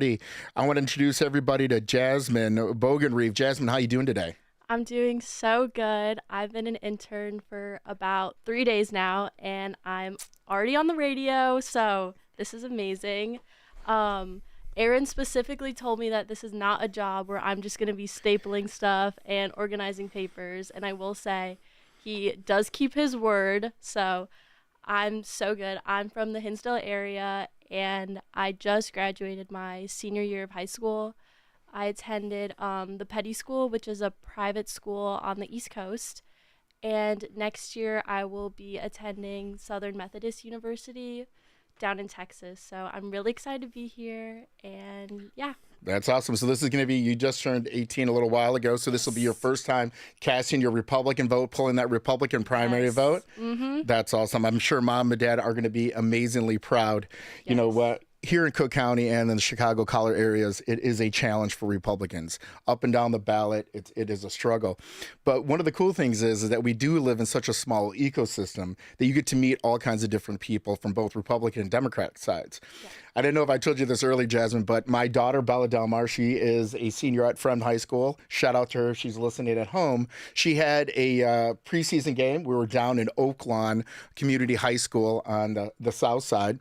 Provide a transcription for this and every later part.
I want to introduce everybody to Jasmine Bogenreef. Jasmine, how you doing today? I'm doing so good. I've been an intern for about 3 days now, and I'm already on the radio, so this is amazing. Um, Aaron specifically told me that this is not a job where I'm just going to be stapling stuff and organizing papers, and I will say he does keep his word, so I'm so good. I'm from the Hinsdale area, and I just graduated my senior year of high school. I attended the Petty School, which is a private school on the East Coast. And next year, I will be attending Southern Methodist University down in Texas. So I'm really excited to be here. And yeah. That's awesome. So this is going to be, you just turned 18 a little while ago, so this will be your Yes. first time casting your Republican vote, pulling that Republican primary Yes. vote. Mm-hmm. That's awesome. I'm sure mom and dad are going to be amazingly proud. You know Yes. what? Here in Cook County and in the Chicago collar areas, it is a challenge for Republicans. Up and down the ballot, it is a struggle. But one of the cool things is that we do live in such a small ecosystem that you get to meet all kinds of different people from both Republican and Democratic sides. Yeah. I didn't know if I told you this early, Jasmine, but my daughter, Bella Delmar, she is a senior at Friend High School. Shout out to her. She's listening at home. She had a preseason game. We were down in Oak Lawn Community High School on the south side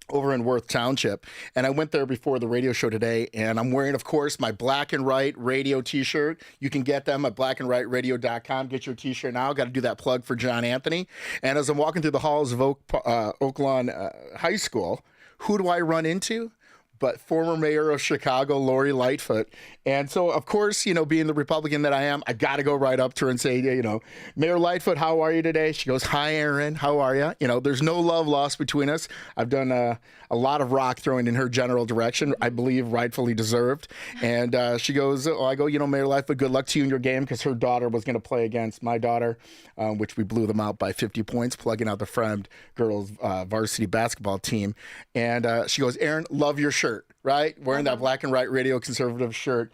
over in Worth Township. And I went there before the radio show today, and I'm wearing, of course, my Black and Right Radio t-shirt. You can get them at blackandrightradio.com. Get your t-shirt now. Got to do that plug for John Anthony. And as I'm walking through the halls of Oak Lawn High School, who do I run into? But former mayor of Chicago, Lori Lightfoot. And so, of course, being the Republican that I am, I got to go right up to her and say, Mayor Lightfoot, how are you today? She goes, hi, Aaron, how are you? There's no love lost between us. I've done a lot of rock throwing in her general direction, I believe rightfully deserved. And she goes, I go, Mayor Lightfoot, good luck to you in your game, because her daughter was going to play against my daughter, which we blew them out by 50 points, plugging out the Friend girls varsity basketball team. And she goes, Aaron, love your shirt. Right? Wearing that Black and Right Radio conservative shirt.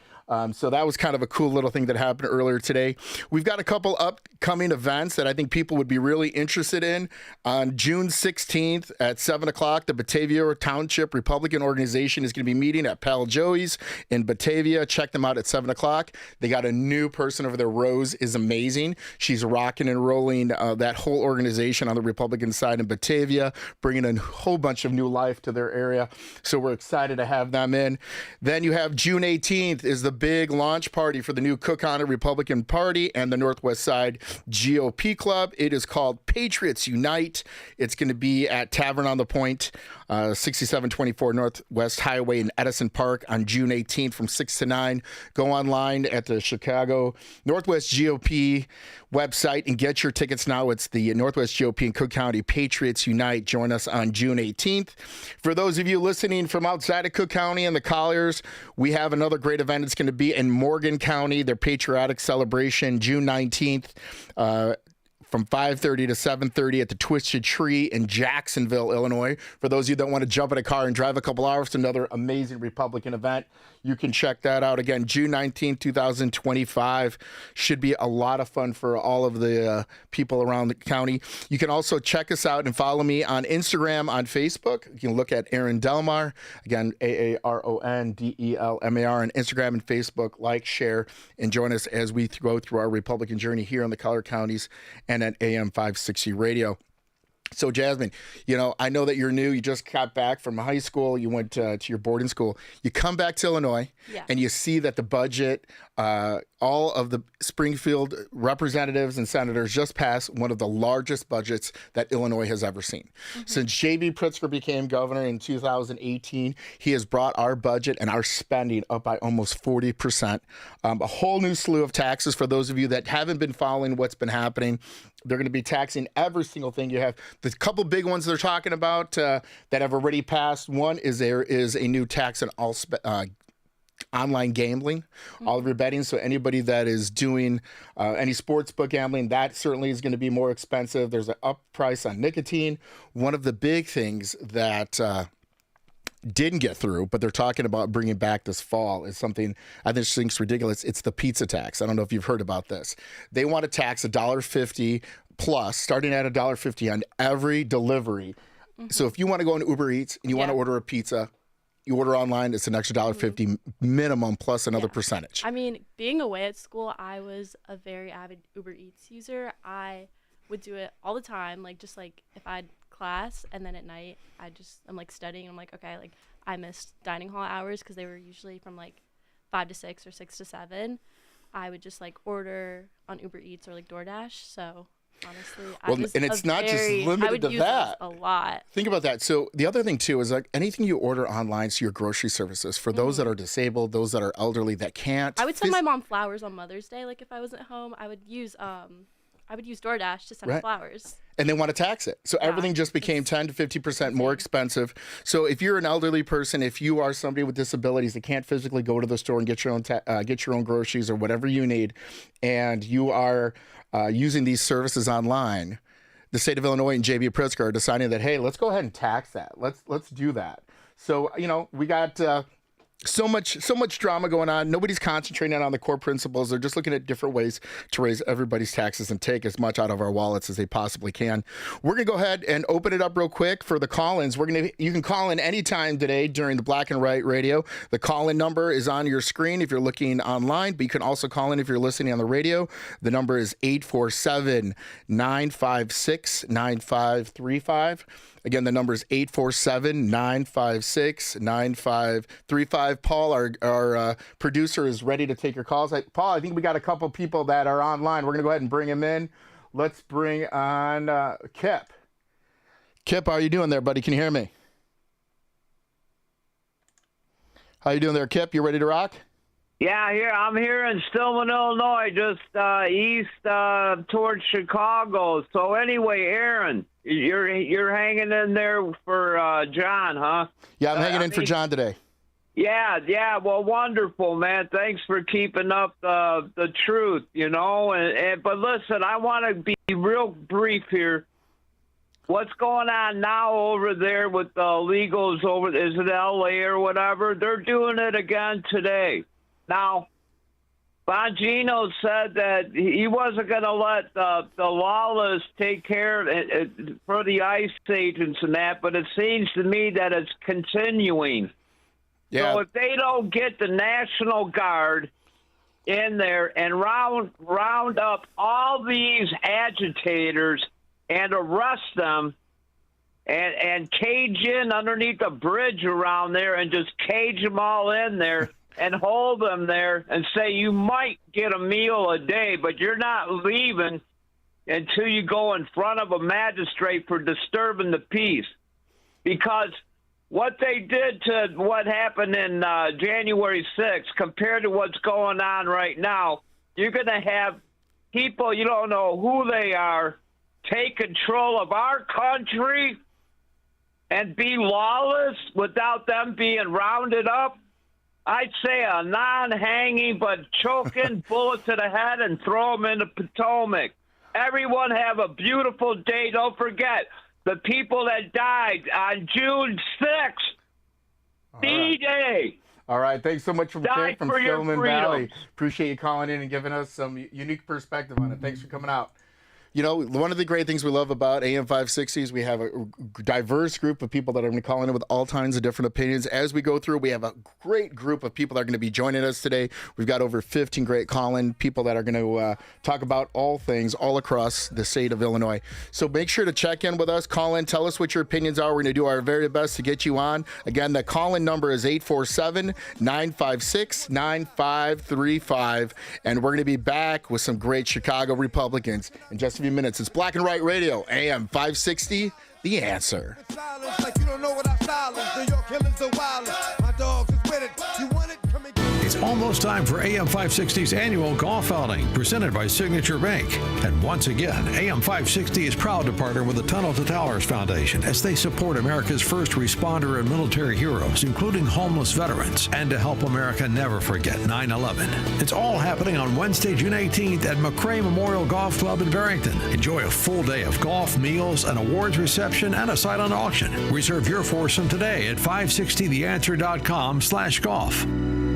So that was kind of a cool little thing that happened earlier today. We've got a couple upcoming events that I think people would be really interested in. On June 16th at 7 o'clock, the Batavia Township Republican Organization is going to be meeting at Pal Joey's in Batavia. Check them out at 7 o'clock. They got a new person over there. Rose is amazing. She's rocking and rolling that whole organization on the Republican side in Batavia, bringing a whole bunch of new life to their area. So we're excited to have them in. Then you have June 18th is the big launch party for the new Cook County Republican Party and the Northwest Side GOP Club. It is called Patriots Unite. It's going to be at Tavern on the Point, 6724 Northwest Highway in Edison Park on June 18th from 6 to 9. Go online at the Chicago Northwest GOP website and get your tickets now. It's the Northwest GOP and Cook County Patriots Unite. Join us on June 18th. For those of you listening from outside of Cook County and the Colliers, we have another great event. It's going to be in Morgan County, their patriotic celebration, June 19th. From 5:30 to 7:30 at the Twisted Tree in Jacksonville, Illinois. For those of you that want to jump in a car and drive a couple hours to another amazing Republican event, you can check that out. Again, June 19th, 2025. Should be a lot of fun for all of the people around the county. You can also check us out and follow me on Instagram, on Facebook. You can look at Aaron Delmar. Again, AARONDELMAR on Instagram and Facebook. Like, share, and join us as we go through our Republican journey here in the Collier Counties and at AM 560 Radio. So, Jasmine, I know that you're new. You just got back from high school. You went to your boarding school. You come back to Illinois, Yeah. and you see that the budget, all of the Springfield representatives and senators just passed one of the largest budgets that Illinois has ever seen. Since J.B. Pritzker became governor in 2018, he has brought our budget and our spending up by almost 40%. A whole new slew of taxes for those of you that haven't been following what's been happening. They're going to be taxing every single thing you have. The couple big ones they're talking about that have already passed. One is there is a new tax on all online gambling, all of your betting. So anybody that is doing any sports book gambling, that certainly is going to be more expensive. There's an up price on nicotine. One of the big things that didn't get through, but they're talking about bringing back this fall is something I just think is ridiculous. It's the pizza tax. I don't know if you've heard about this. They want to tax $1.50 plus, starting at $1.50 on every delivery. So if you want to go on Uber Eats and you want to order a pizza, You order online, it's an extra $1.50 minimum plus another Yeah. percentage. I mean, being away at school, I was a very avid Uber Eats user. I would do it all the time, like just like if I had class and then at night I'm like studying. I'm like, okay, like I missed dining hall hours because they were usually from like 5 to 6 or 6 to 7. I would just like order on Uber Eats or like DoorDash. So honestly, And it's not just limited I would to use that. those a lot. Think about that. So the other thing too is like anything you order online, so your grocery services for those that are disabled, those that are elderly that can't. I would send my mom flowers on Mother's Day. Like if I wasn't home, I would use DoorDash to send her Right. flowers. And they want to tax it. So everything just became 10 to 50% more expensive. So if you're an elderly person, if you are somebody with disabilities that can't physically go to the store and get your own groceries or whatever you need, and you are using these services online, the state of Illinois and JB Pritzker are deciding that, hey, let's go ahead and tax that. Let's do that. So, we got so much drama going on. Nobody's concentrating on the core principles. They're just looking at different ways to raise everybody's taxes and take as much out of our wallets as they possibly can. We're going to go ahead and open it up real quick for the call-ins. You can call in anytime today during the Black and White Radio. The call-in number is on your screen if you're looking online, but you can also call in if you're listening on the radio. The number is 847-956-9535. Again, the number is 847-956-9535. Paul, our producer, is ready to take your calls. Paul, I think we got a couple people that are online. We're going to go ahead and bring him in. Let's bring on Kip. Kip, how are you doing there, buddy? Can you hear me? How you doing there, Kip? You ready to rock? Yeah, I'm here in Stillman, Illinois, just east towards Chicago. So anyway, Aaron, you're hanging in there for John, huh? Yeah, I'm hanging in for John today. Yeah. Well, wonderful, man. Thanks for keeping up the truth, but listen, I want to be real brief here. What's going on now over there with the illegals over, is it L.A. or whatever? They're doing it again today. Now, Bongino said that he wasn't going to let the lawless take care for the ICE agents and that, but it seems to me that it's continuing. Yeah. So if they don't get the National Guard in there and round up all these agitators and arrest them and cage in underneath the bridge around there and just cage them all in there, and hold them there and say you might get a meal a day, but you're not leaving until you go in front of a magistrate for disturbing the peace. Because what they did to what happened in January 6th compared to what's going on right now, you're going to have people, you don't know who they are, take control of our country and be lawless without them being rounded up. I'd say a non-hanging but choking bullet to the head and throw them in the Potomac. Everyone have a beautiful day. Don't forget the people that died on June 6th, D-Day. All right. Thanks so much from Die Kip from for your Stillman Valley. freedoms. Appreciate you calling in and giving us some unique perspective on it. Thanks for coming out. One of the great things we love about AM 560 is we have a diverse group of people that are going to call in with all kinds of different opinions. As we go through, we have a great group of people that are going to be joining us today. We've got over 15 great call-in people that are going to talk about all things all across the state of Illinois. So make sure to check in with us, call in, tell us what your opinions are. We're going to do our very best to get you on. Again, the call-in number is 847-956-9535. And we're going to be back with some great Chicago Republicans in just a few minutes. It's Black and White Radio, AM 560, The Answer. Like you don't know what I style is. New York killers are wild. My dogs is with it. You want it? Come and get it. It's almost time for AM 560's annual golf outing, presented by Signature Bank. And once again, AM 560 is proud to partner with the Tunnel to Towers Foundation as they support America's first responder and military heroes, including homeless veterans, and to help America never forget 9/11. It's all happening on Wednesday, June 18th at McCray Memorial Golf Club in Barrington. Enjoy a full day of golf, meals, an awards reception, and a silent auction. Reserve your foursome today at 560theanswer.com/golf.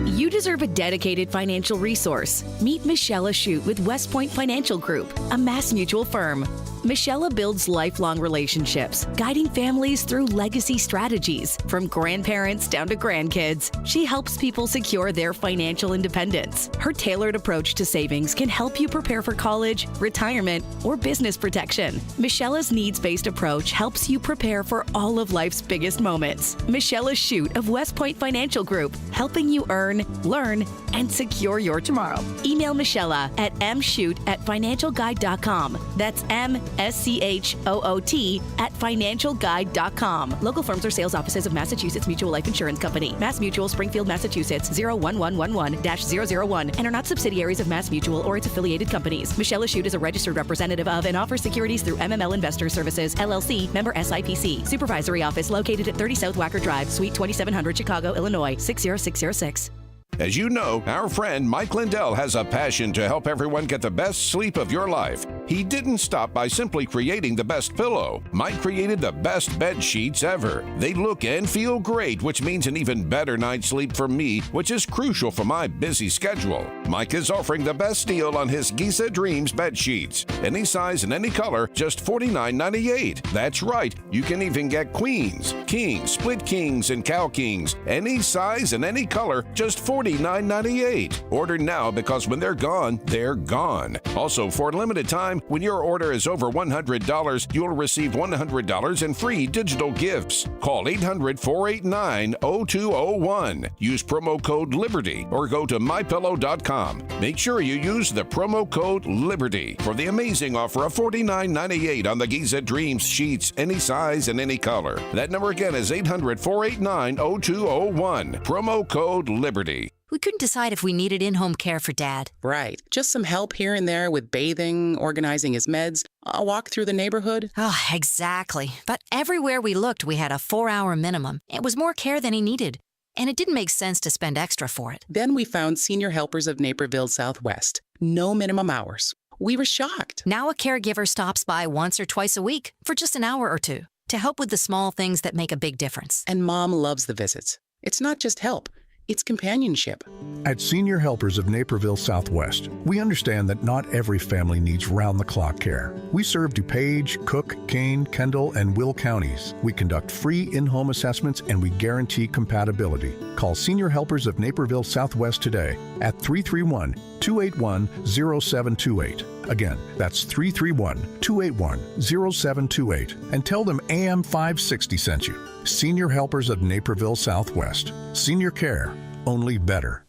You deserve a dedicated financial resource. Meet Michelle Ashute with West Point Financial Group, a Mass Mutual firm. Michella builds lifelong relationships, guiding families through legacy strategies. From grandparents down to grandkids, she helps people secure their financial independence. Her tailored approach to savings can help you prepare for college, retirement, or business protection. Michella's needs-based approach helps you prepare for all of life's biggest moments. Michella Shute of West Point Financial Group, helping you earn, learn, and secure your tomorrow. Email Michella at mshute@financialguide.com. That's MSCHOOT@financialguide.com. Local firms or sales offices of Massachusetts Mutual Life Insurance Company. Mass Mutual, Springfield, Massachusetts 01111-001, and are not subsidiaries of Mass Mutual or its affiliated companies. Michella Shute is a registered representative of and offers securities through MML Investor Services, LLC, member SIPC. Supervisory office located at 30 South Wacker Drive, Suite 2700, Chicago, Illinois, 60606. As you know, our friend Mike Lindell has a passion to help everyone get the best sleep of your life. He didn't stop by simply creating the best pillow. Mike created the best bed sheets ever. They look and feel great, which means an even better night's sleep for me, which is crucial for my busy schedule. Mike is offering the best deal on his Giza Dreams bed sheets. Any size and any color, just $49.98. That's right, you can even get queens, kings, split kings, and cow kings. Any size and any color, just $49.98. Order now because when they're gone, they're gone. Also, for a limited time, when your order is over $100, you'll receive $100 in free digital gifts. Call 800-489-0201. Use promo code LIBERTY or go to mypillow.com. Make sure you use the promo code LIBERTY for the amazing offer of $49.98 on the Giza Dreams sheets, any size and any color. That number again is 800-489-0201. Promo code LIBERTY. We couldn't decide if we needed in-home care for Dad. Right. Just some help here and there with bathing, organizing his meds, a walk through the neighborhood. Oh, exactly. But everywhere we looked, we had a 4-hour minimum. It was more care than he needed. And it didn't make sense to spend extra for it. Then we found Senior Helpers of Naperville Southwest. No minimum hours. We were shocked. Now a caregiver stops by once or twice a week for just an hour or two to help with the small things that make a big difference. And Mom loves the visits. It's not just help. It's companionship. At Senior Helpers of Naperville Southwest, we understand that not every family needs round-the-clock care. We serve DuPage, Cook, Kane, Kendall, and Will counties. We conduct free in-home assessments and we guarantee compatibility. Call Senior Helpers of Naperville Southwest today at 331-281-0728. Again, that's 331-281-0728. And tell them AM 560 sent you. Senior Helpers of Naperville Southwest. Senior care, only better.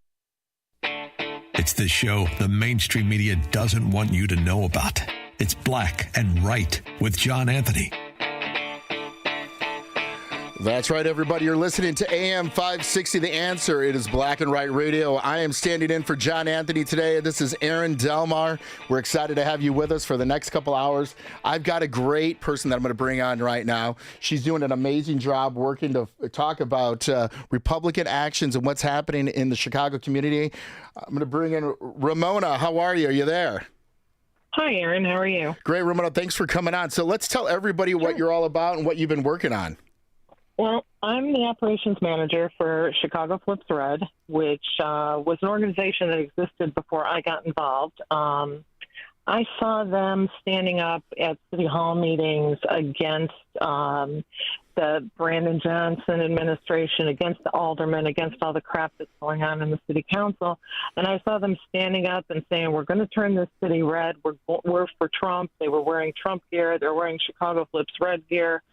It's the show the mainstream media doesn't want you to know about. It's Black and Right with John Anthony. That's right, everybody. You're listening to AM 560, The Answer. It is Black and Right Radio. I am standing in for John Anthony today. This is Erin Delmar. We're excited to have you with us for the next couple hours. I've got a great person that I'm going to bring on right now. She's doing an amazing job working to talk about Republican actions and what's happening in the Chicago community. I'm going to bring in Ramona. How are you? Are you there? Hi, Erin. How are you? Great, Ramona. Thanks for coming on. So let's tell everybody what you're all about and what you've been working on. Well, I'm the operations manager for Chicago Flips Red, which was an organization that existed before I got involved. I saw them standing up at City Hall meetings against the Brandon Johnson administration, against the aldermen, against all the crap that's going on in the city council. And I saw them standing up and saying, we're going to turn this city red. We're for Trump. They were wearing Trump gear. They're wearing Chicago Flips Red gear.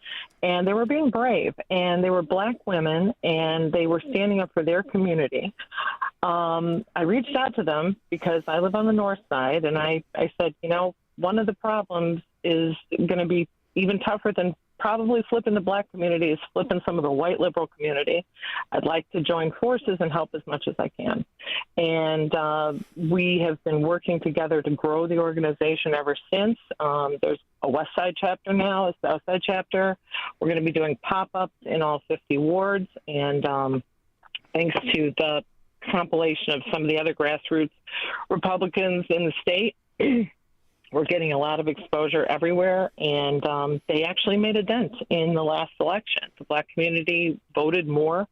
And they were being brave. And they were Black women, and they were standing up for their community. I reached out to them because I live on the north side, and I said, you know, one of the problems is going to be even tougher than probably flipping the Black community is flipping some of the white liberal community. I'd like to join forces and help as much as I can. And we have been working together to grow the organization ever since. There's a West Side chapter now, a South Side chapter. We're going to be doing pop-ups in all 50 wards. And thanks to the compilation of some of the other grassroots Republicans in the state, we're getting a lot of exposure everywhere, and they actually made a dent in the last election. The Black community voted more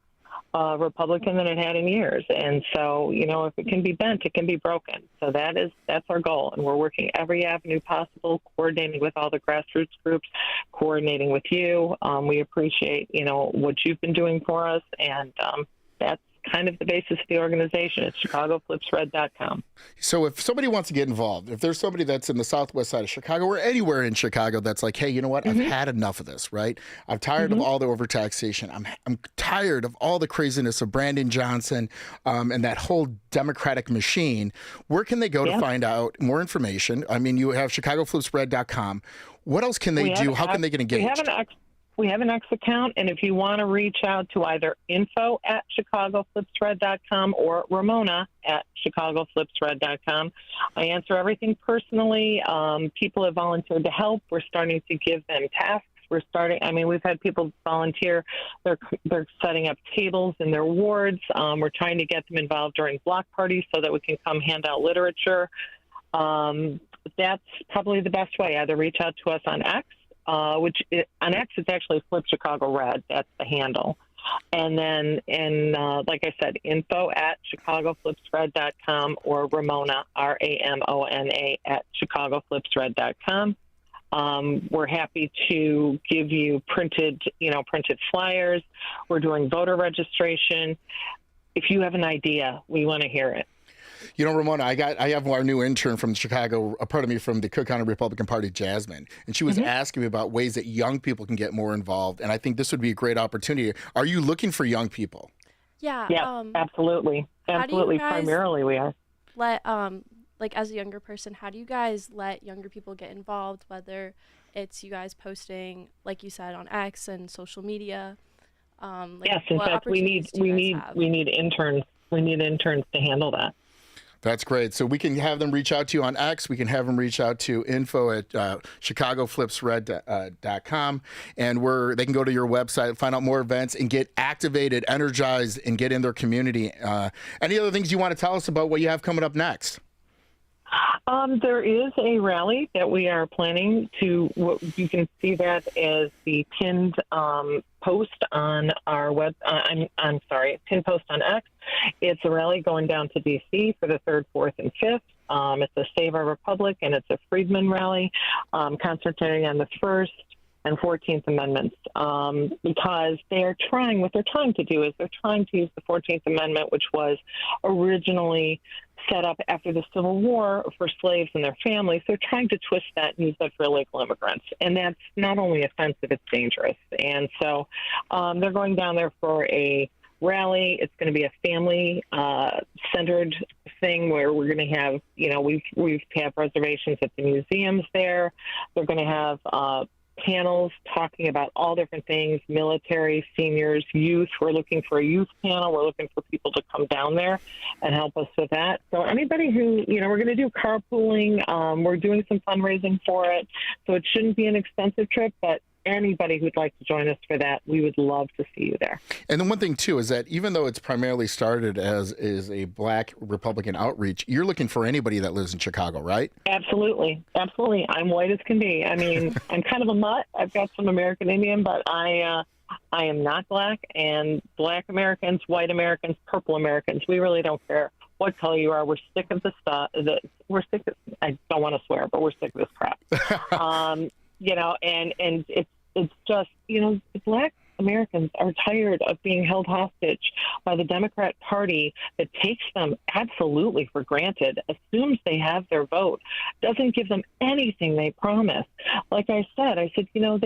Republican than it had in years. And so, if it can be bent, it can be broken. So that's our goal. And we're working every avenue possible, coordinating with all the grassroots groups, coordinating with you. We appreciate, what you've been doing for us. And that's kind of the basis of the organization. It's ChicagoFlipsRed.com. So if somebody wants to get involved, if there's somebody that's in the southwest side of Chicago or anywhere in Chicago that's like, hey, you know what? I've had enough of this, right? I'm tired of all the overtaxation. I'm tired of all the craziness of Brandon Johnson and that whole Democratic machine. Where can they go to find out more information? I mean, you have ChicagoFlipsRed.com. What else can they do? How can they get engaged? We have an X account, and if you want to reach out to either info@ChicagoFlipsRed.com or Ramona@ChicagoFlipsRed.com, I answer everything personally. People have volunteered to help. We're starting to give them tasks. We've had people volunteer. They're setting up tables in their wards. We're trying to get them involved during block parties so that we can come hand out literature. That's probably the best way. Either reach out to us on X, on X, it's actually Flip Chicago Red. That's the handle. And then, like I said, info@ChicagoFlipsRed.com or Ramona, Ramona, @ChicagoFlipsRed.com. We're happy to give you printed flyers. We're doing voter registration. If you have an idea, we want to hear it. Ramona, I have our new intern from Chicago, from the Cook County Republican Party, Jasmine, and she was asking me about ways that young people can get more involved, and I think this would be a great opportunity. Are you looking for young people? Yeah. Yeah, absolutely. Absolutely. Primarily we are. As a younger person, how do you guys let younger people get involved, whether it's you guys posting, like you said, on X and social media? Yes, in fact, we need interns. We need interns to handle that. That's great. So we can have them reach out to you on X. We can have them reach out to info@ChicagoFlipsRed.com. And they can go to your website, find out more events, and get activated, energized, and get in their community. Any other things you want to tell us about what you have coming up next? There is a rally that we are planning to. You can see that as the pinned post on our web. Pinned post on X. It's a rally going down to D.C. for the 3rd, 4th, and 5th. It's a Save Our Republic, and it's a Freedmen rally, concentrating on the 1st and 14th Amendments, because what they're trying to do is they're trying to use the 14th Amendment, which was originally set up after the Civil War for slaves and their families. They're trying to twist that and use that for illegal immigrants. And that's not only offensive, it's dangerous. And so they're going down there for a rally. It's going to be a family-centered thing where we're going to have, we've had reservations at the museums there. They're going to have panels talking about all different things, military, seniors, youth. We're looking for a youth panel. We're looking for people to come down there and help us with that. So anybody who, we're going to do carpooling. We're doing some fundraising for it. So it shouldn't be an expensive trip, but anybody who'd like to join us for that, we would love to see you there. And the one thing, too, is that even though it's primarily started as a Black Republican outreach, you're looking for anybody that lives in Chicago, right? Absolutely. Absolutely. I'm white as can be. I mean, I'm kind of a mutt. I've got some American Indian, but I am not Black. And Black Americans, white Americans, purple Americans, we really don't care what color you are. We're sick of the stuff. We're sick of, I don't want to swear, but we're sick of this crap. And it's just, the Black Americans are tired of being held hostage by the Democrat Party that takes them absolutely for granted, assumes they have their vote, doesn't give them anything they promise. Like I said, they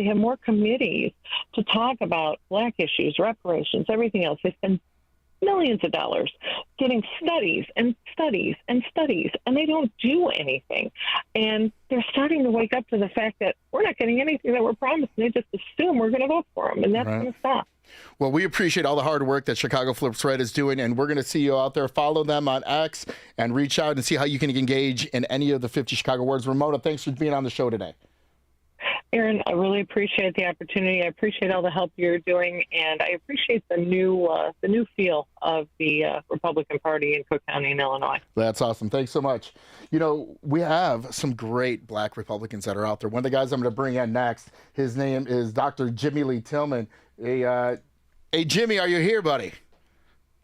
have more committees to talk about Black issues, reparations, everything else. They spend millions of dollars getting studies and studies and studies, and they don't do anything. And they're starting to wake up to the fact that we're not getting anything that we're promised. They just assume we're going to vote for them, and that's going to stop. Well, we appreciate all the hard work that Chicago Flips Red is doing, and we're going to see you out there. Follow them on X and reach out and see how you can engage in any of the 50 Chicago wards. Ramona, thanks for being on the show today. Aaron, I really appreciate the opportunity. I appreciate all the help you're doing, and I appreciate the new feel of the Republican Party in Cook County in Illinois. That's awesome. Thanks so much. We have some great Black Republicans that are out there. One of the guys I'm going to bring in next, his name is Dr. Jimmy Lee Tillman. Hey, Jimmy, are you here, buddy?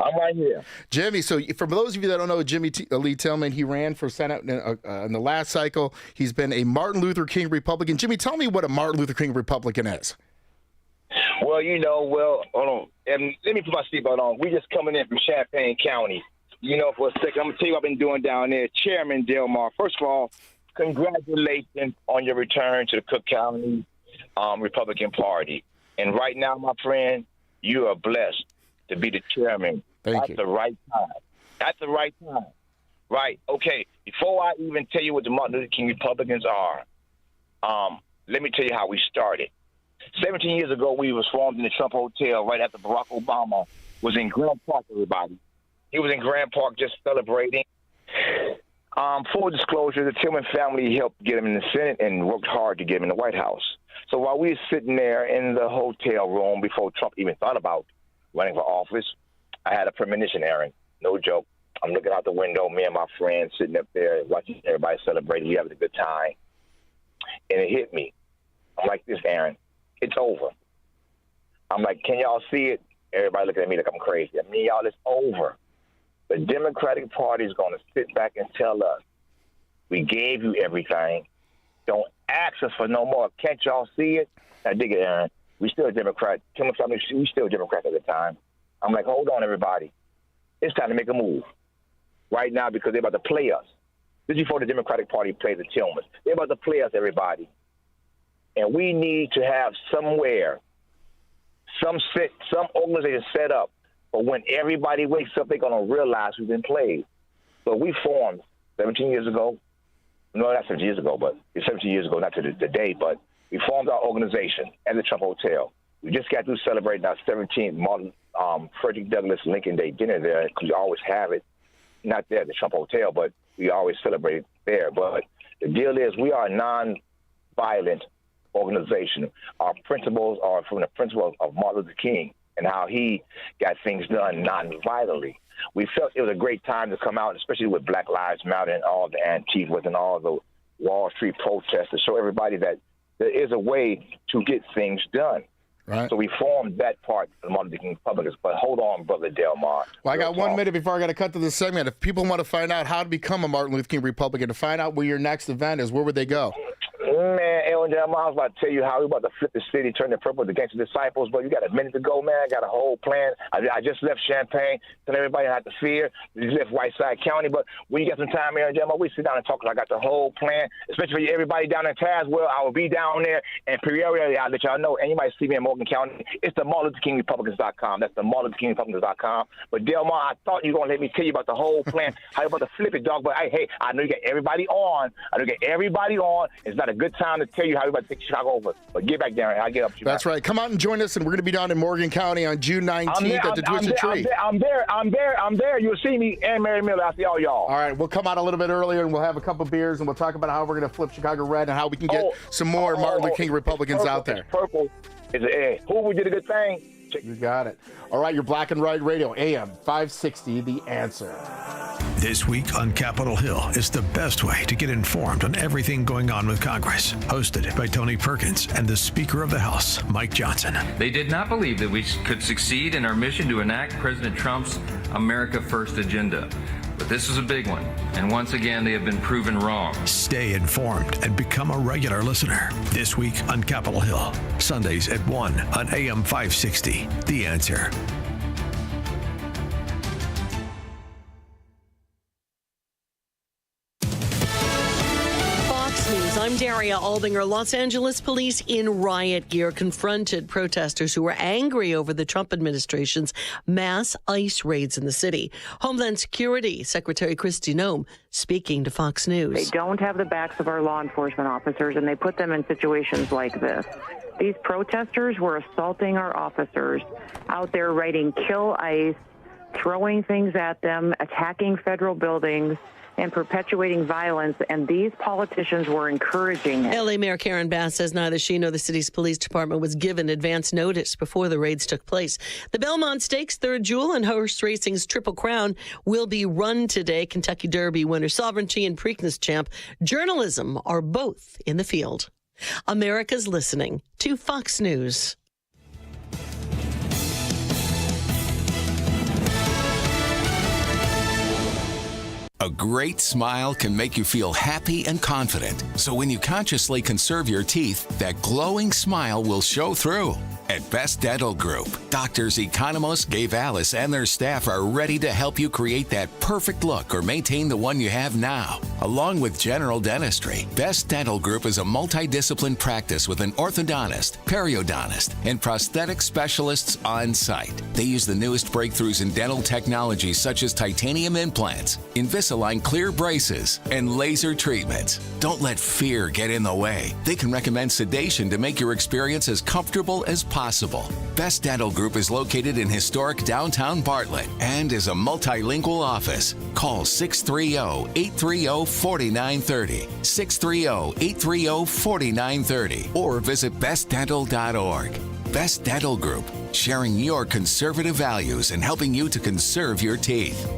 I'm right here. Jimmy, so for those of you that don't know Jimmy Lee Tillman, he ran for Senate in the last cycle. He's been a Martin Luther King Republican. Jimmy, tell me what a Martin Luther King Republican is. Well, hold on. And let me put my seatbelt on. We just coming in from Champaign County. For a second, I'm going to tell you what I've been doing down there. Chairman Delmar, first of all, congratulations on your return to the Cook County Republican Party. And right now, my friend, you are blessed to be the chairman at the right time. At the right time. Right. Okay. Before I even tell you what the Martin Luther King Republicans are, let me tell you how we started. 17 years ago, we was formed in the Trump Hotel right after Barack Obama was in Grant Park, everybody. He was in Grant Park just celebrating. Full disclosure, the Tillman family helped get him in the Senate and worked hard to get him in the White House. So while we were sitting there in the hotel room before Trump even thought about running for office, I had a premonition, Aaron. No joke. I'm looking out the window, me and my friends sitting up there watching everybody celebrate. We having a good time. And it hit me. I'm like this, Aaron. It's over. I'm like, can y'all see it? Everybody looking at me like I'm crazy. I mean, y'all, it's over. The Democratic Party is going to sit back and tell us, we gave you everything. Don't ask us for no more. Can't y'all see it? I dig it, Aaron. We still a Democrat. We still Democrats at the time. I'm like, hold on, everybody. It's time to make a move right now because they're about to play us. This is before the Democratic Party plays the Tillmans. They're about to play us, everybody. And we need to have somewhere, some organization set up for when everybody wakes up, they're going to realize we've been played. So we formed 17 years ago. No, not 17 years ago, but it's 17 years ago, not to the day, but we formed our organization at the Trump Hotel. We just got through celebrating our 17th Martin Frederick Douglass Lincoln Day dinner there because we always have it, not there at the Trump Hotel, but we always celebrate there. But the deal is we are a non-violent organization. Our principles are from the principles of Martin Luther King and how he got things done non-violently. We felt it was a great time to come out, especially with Black Lives Matter and all the Antifas and all the Wall Street protests to show everybody that there is a way to get things done. Right. So we formed that part of the Martin Luther King Republicans. But hold on, Brother Delmar. Well, I got 1 minute before I got to cut to this segment. If people want to find out how to become a Martin Luther King Republican, to find out where your next event is, where would they go? Man, Aaron Delmar, I was about to tell you how we're about to flip the city, turn it purple against the disciples, but you got a minute to go, man. I got a whole plan. I just left Champaign, telling everybody not to fear. We just left Whiteside County, but when you got some time, Aaron Delmar, we sit down and talk. I got the whole plan, especially for everybody down in Tazewell. I will be down there in Peoria. I'll let y'all know. And you might see me in Morgan County. It's the MartinLutherKingRepublicans.com. That's the MartinLutherKingRepublicans.com. But Delmar, I thought you were going to let me tell you about the whole plan, how you're about to flip it, dog. But hey, I know you got everybody on. It's not a good time to tell you how you're about to take Chicago over. But get back there and I'll get up to you. That's right. Come out and join us, and we're going to be down in Morgan County on June 19th at the Twisted Tree. I'm there. You'll see me and Mary Miller. I'll see all y'all. All right. We'll come out a little bit earlier, and we'll have a couple beers, and we'll talk about how we're going to flip Chicago red and how we can get some more Martin Luther King Republicans out there. Purple is an A. Who did a good thing? You got it. All right. Your Black and White Radio, AM 560, The Answer. This week on Capitol Hill is the best way to get informed on everything going on with Congress. Hosted by Tony Perkins and the Speaker of the House, Mike Johnson. They did not believe that we could succeed in our mission to enact President Trump's America First agenda. But this was a big one, and once again, they have been proven wrong. Stay informed and become a regular listener. This week on Capitol Hill, Sundays at 1 on AM 560, The Answer. I'm Daria Albinger. Los Angeles police in riot gear confronted protesters who were angry over the Trump administration's mass ICE raids in the city. Homeland Security Secretary Kristi Noem speaking to Fox News. They don't have the backs of our law enforcement officers, and they put them in situations like this. These protesters were assaulting our officers out there writing "Kill ICE," throwing things at them, attacking federal buildings, and perpetuating violence, and these politicians were encouraging it. L.A. Mayor Karen Bass says neither she nor the city's police department was given advance notice before the raids took place. The Belmont Stakes Third Jewel and horse racing's Triple Crown will be run today. Kentucky Derby winner Sovereignty and Preakness champ Journalism are both in the field. America's listening to Fox News. A great smile can make you feel happy and confident. So when you consciously conserve your teeth, that glowing smile will show through. At Best Dental Group, doctors Economos, Gave Alice, and their staff are ready to help you create that perfect look or maintain the one you have now. Along with general dentistry, Best Dental Group is a multidiscipline practice with an orthodontist, periodontist, and prosthetic specialists on site. They use the newest breakthroughs in dental technology such as titanium implants, Invisalign clear braces, and laser treatments. Don't let fear get in the way. They can recommend sedation to make your experience as comfortable as possible. Best Dental Group is located in historic downtown Bartlett and is a multilingual office. Call 630-830-4930, 630-830-4930, or visit bestdental.org. Best Dental Group, sharing your conservative values and helping you to conserve your teeth.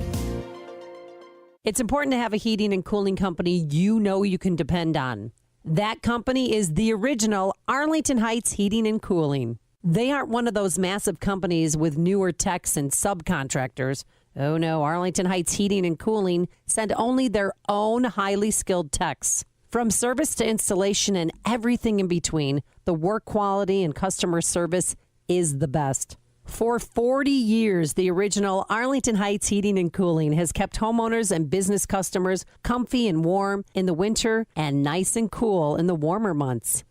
It's important to have a heating and cooling company you know you can depend on. That company is the original Arlington Heights Heating and Cooling. They aren't one of those massive companies with newer techs and subcontractors. Oh no, Arlington Heights Heating and Cooling send only their own highly skilled techs. From service to installation and everything in between, the work quality and customer service is the best. For 40 years, the original Arlington Heights Heating and Cooling has kept homeowners and business customers comfy and warm in the winter and nice and cool in the warmer months.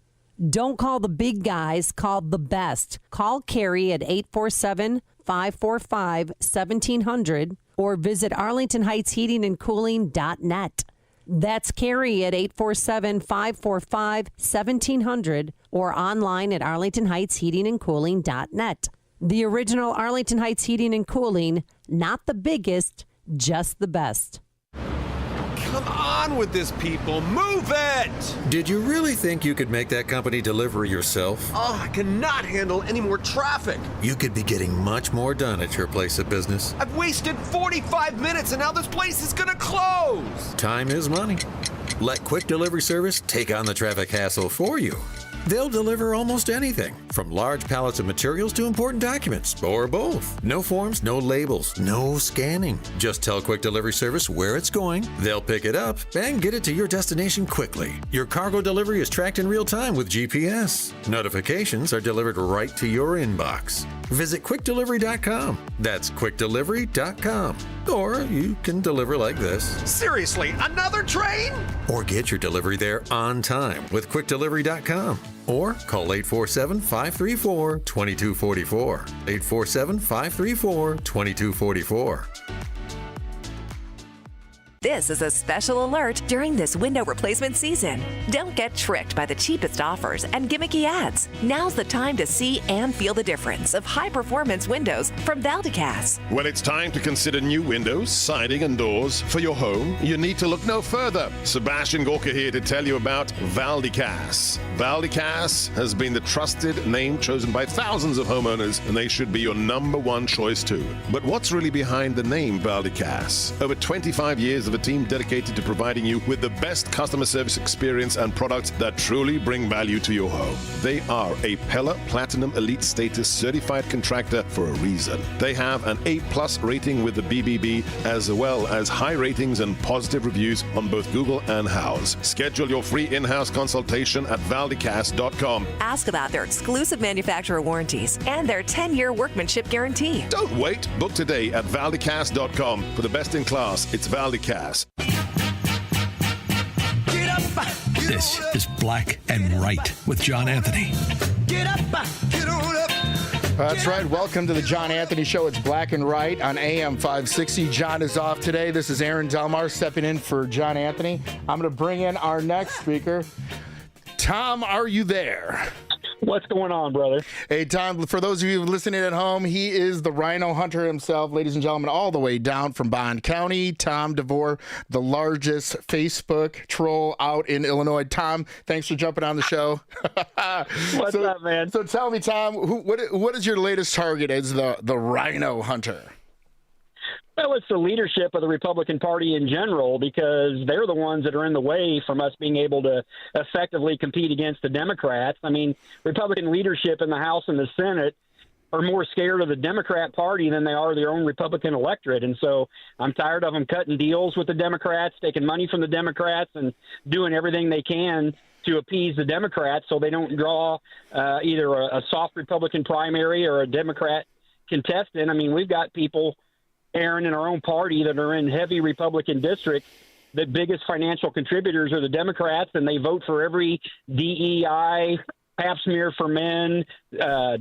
Don't call the big guys, call the best. Call Carrie at 847-545-1700 or visit arlingtonheightsheatingandcooling.net. That's Carrie at 847-545-1700 or online at arlingtonheightsheatingandcooling.net. The original Arlington Heights Heating and Cooling, not the biggest, just the best. Come on with this, people. Move it! Did you really think you could make that company deliver yourself? Oh, I cannot handle any more traffic. You could be getting much more done at your place of business. I've wasted 45 minutes and now this place is gonna close. Time is money. Let Quick Delivery Service take on the traffic hassle for you. They'll deliver almost anything, from large pallets of materials to important documents, or both. No forms, no labels, no scanning. Just tell Quick Delivery Service where it's going, they'll pick it up, and get it to your destination quickly. Your cargo delivery is tracked in real time with GPS. Notifications are delivered right to your inbox. Visit QuickDelivery.com. That's QuickDelivery.com. Or you can deliver like this. Seriously, another train? Or get your delivery there on time with QuickDelivery.com. Or call 847-534-2244. 847-534-2244. This is a special alert during this window replacement season. Don't get tricked by the cheapest offers and gimmicky ads. Now's the time to see and feel the difference of high-performance windows from Valdecas. When it's time to consider new windows, siding, and doors for your home, you need to look no further. Sebastian Gorka here to tell you about Valdecas. Valdecas has been the trusted name chosen by thousands of homeowners, and they should be your number one choice too. But what's really behind the name Valdecas? Over 25 years of a team dedicated to providing you with the best customer service experience and products that truly bring value to your home. They are a Pella Platinum Elite Status certified contractor for a reason. They have an A+ rating with the BBB, as well as high ratings and positive reviews on both Google and Houzz. Schedule your free in-house consultation at valdecas.com. Ask about their exclusive manufacturer warranties and their 10-year workmanship guarantee. Don't wait. Book today at valdecas.com. For the best in class, it's Valdecas. This is Black and Right with John Anthony. Get up, get on up. That's right. Welcome to the John Anthony Show. It's Black and Right on AM 560. John is off today. This is Aaron Delmar stepping in for John Anthony. I'm going to bring in our next speaker. Tom, are you there? What's going on, brother? Hey, Tom, for those of you listening at home, he is the rhino hunter himself, ladies and gentlemen, all the way down from Bond County. Tom DeVore, the largest Facebook troll out in Illinois. Tom, thanks for jumping on the show. What's up, man? So tell me, Tom, what is your latest target as the rhino hunter? Well, it's the leadership of the Republican Party in general, because they're the ones that are in the way from us being able to effectively compete against the Democrats. I mean, Republican leadership in the House and the Senate are more scared of the Democrat Party than they are their own Republican electorate. And so I'm tired of them cutting deals with the Democrats, taking money from the Democrats, and doing everything they can to appease the Democrats so they don't draw either a soft Republican primary or a Democrat contestant. I mean, we've got people, Aaron, in our own party that are in heavy Republican districts. The biggest financial contributors are the Democrats, and they vote for every DEI, pap smear for men,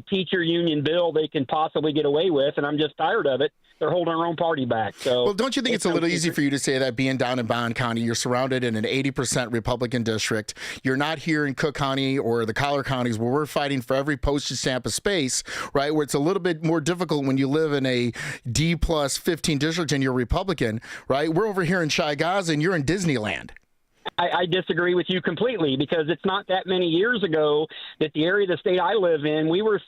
teacher union bill they can possibly get away with, and I'm just tired of it. They're holding our own party back. So, well, don't you think it's a little easy for you to say that being down in Bond County, you're surrounded in an 80% Republican district. You're not here in Cook County or the Collier counties where we're fighting for every postage stamp of space, right? Where it's a little bit more difficult when you live in a D plus 15 district and you're Republican, right? We're over here in Shigaza and you're in Disneyland. I disagree with you completely, because it's not that many years ago that the area of the state I live in, we were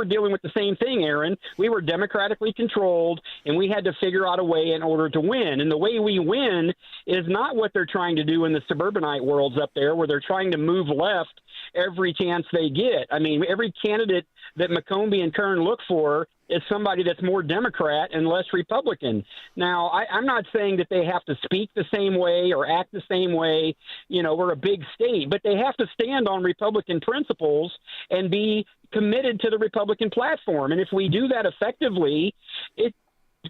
dealing with the same thing, Aaron. We were democratically controlled, and we had to figure out a way in order to win. And the way we win is not what they're trying to do in the suburbanite worlds up there, where they're trying to move left every chance they get. I mean, every candidate that McCombie and Kern look for is somebody that's more Democrat and less Republican. Now, I'm not saying that they have to speak the same way or act the same way. You know, we're a big state, but they have to stand on Republican principles and be committed to the Republican platform. And if we do that effectively,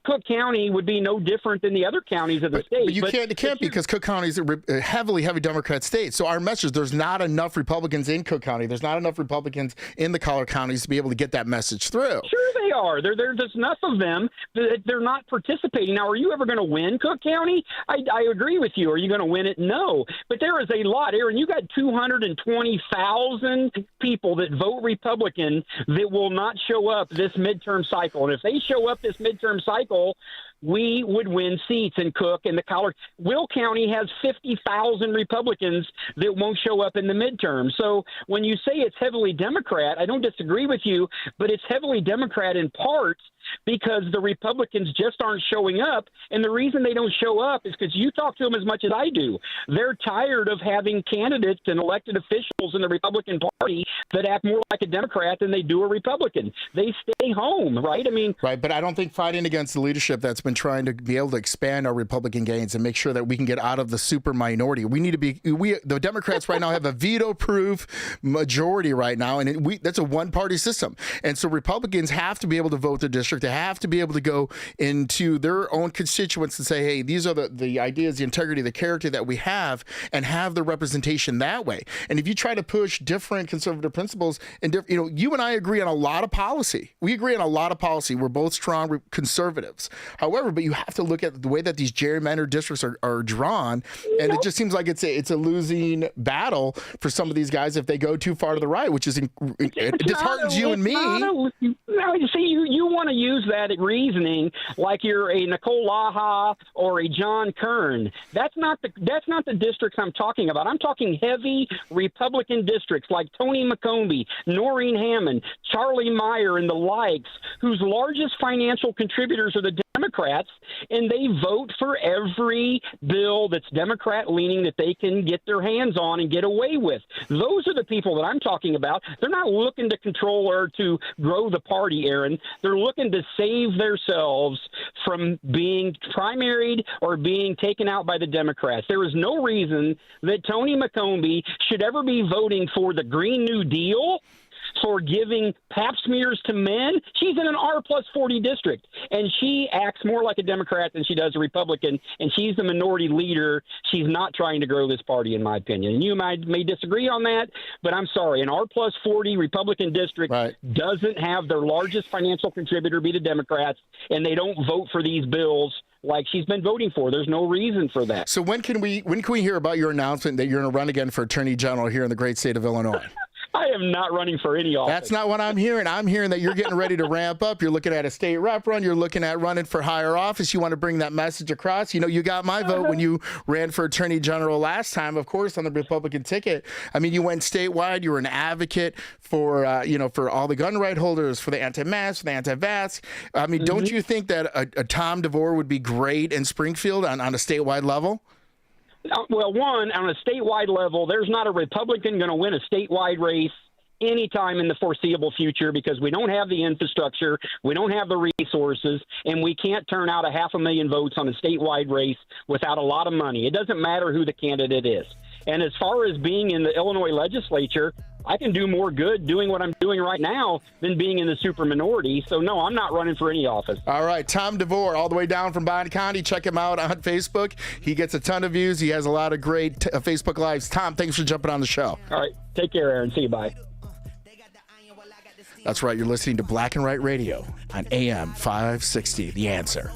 Cook County would be no different than the other counties of the state. But it can't because Cook County is a heavy Democrat state. So our message, there's not enough Republicans in Cook County. There's not enough Republicans in the Collier counties to be able to get that message through. Sure they are. There's enough of them that they're not participating. Now, are you ever going to win Cook County? I agree with you. Are you going to win it? No. But there is a lot. Aaron, you got 220,000 people that vote Republican that will not show up this midterm cycle. And if they show up this midterm cycle, we would win seats in Cook and the Collier. Will County has 50,000 Republicans that won't show up in the midterm. So when you say it's heavily Democrat, I don't disagree with you, but it's heavily Democrat in part because the Republicans just aren't showing up. And the reason they don't show up is because you talk to them as much as I do. They're tired of having candidates and elected officials in the Republican Party that act more like a Democrat than they do a Republican. They stay home, right? I mean, right. But I don't think fighting against the leadership that's been trying to be able to expand our Republican gains and make sure that we can get out of the super minority. We need to be, the Democrats right now have a veto-proof majority right now, and that's a one-party system. And so Republicans have to be able to vote their district. They have to be able to go into their own constituents and say, hey, these are the ideas, the integrity, the character that we have, and have the representation that way. And if you try to push different conservative principles, and you and I agree on a lot of policy. We agree on a lot of policy. We're both strong conservatives. However, but you have to look at the way that these gerrymandered districts are drawn, and it just seems like it's a losing battle for some of these guys if they go too far to the right, which is it disheartens you and me. No, you see, you want to use that reasoning like you're a Nicole Laha or a John Kern. That's not the districts I'm talking about. I'm talking heavy Republican districts like Tony McCombie, Noreen Hammond, Charlie Meyer, and the likes, whose largest financial contributors are the Democrats, and they vote for every bill that's Democrat-leaning that they can get their hands on and get away with. Those are the people that I'm talking about. They're not looking to control or to grow the party, Aaron. They're looking to save themselves from being primaried or being taken out by the Democrats. There is no reason that Tony McCombie should ever be voting for the Green New Deal, for giving pap smears to men. She's in an R+40 district, and she acts more like a Democrat than she does a Republican, and she's the minority leader. She's not trying to grow this party, in my opinion. And you may disagree on that, but I'm sorry. An R+40 Republican district doesn't have their largest financial contributor be the Democrats, and they don't vote for these bills like she's been voting for. There's no reason for that. So when can we hear about your announcement that you're going to run again for Attorney General here in the great state of Illinois? I am not running for any office. That's not what I'm hearing. I'm hearing that you're getting ready to ramp up. You're looking at a state rep run. You're looking at running for higher office. You want to bring that message across. You know, you got my vote when you ran for Attorney General last time, of course, on the Republican ticket. I mean, you went statewide. You were an advocate for, for all the gun right holders, for the anti-mask, for the anti-vax. I mean, don't you think that a Tom DeVore would be great in Springfield on a statewide level? Well, one, on a statewide level, there's not a Republican going to win a statewide race anytime in the foreseeable future because we don't have the infrastructure, we don't have the resources, and we can't turn out 500,000 votes on a statewide race without a lot of money. It doesn't matter who the candidate is. And as far as being in the Illinois legislature, I can do more good doing what I'm doing right now than being in the super minority. So, no, I'm not running for any office. All right, Tom DeVore, all the way down from Bond County. Check him out on Facebook. He gets a ton of views. He has a lot of great Facebook Lives. Tom, thanks for jumping on the show. All right, take care, Aaron. See you, bye. That's right. You're listening to Black and White Radio on AM 560. The Answer.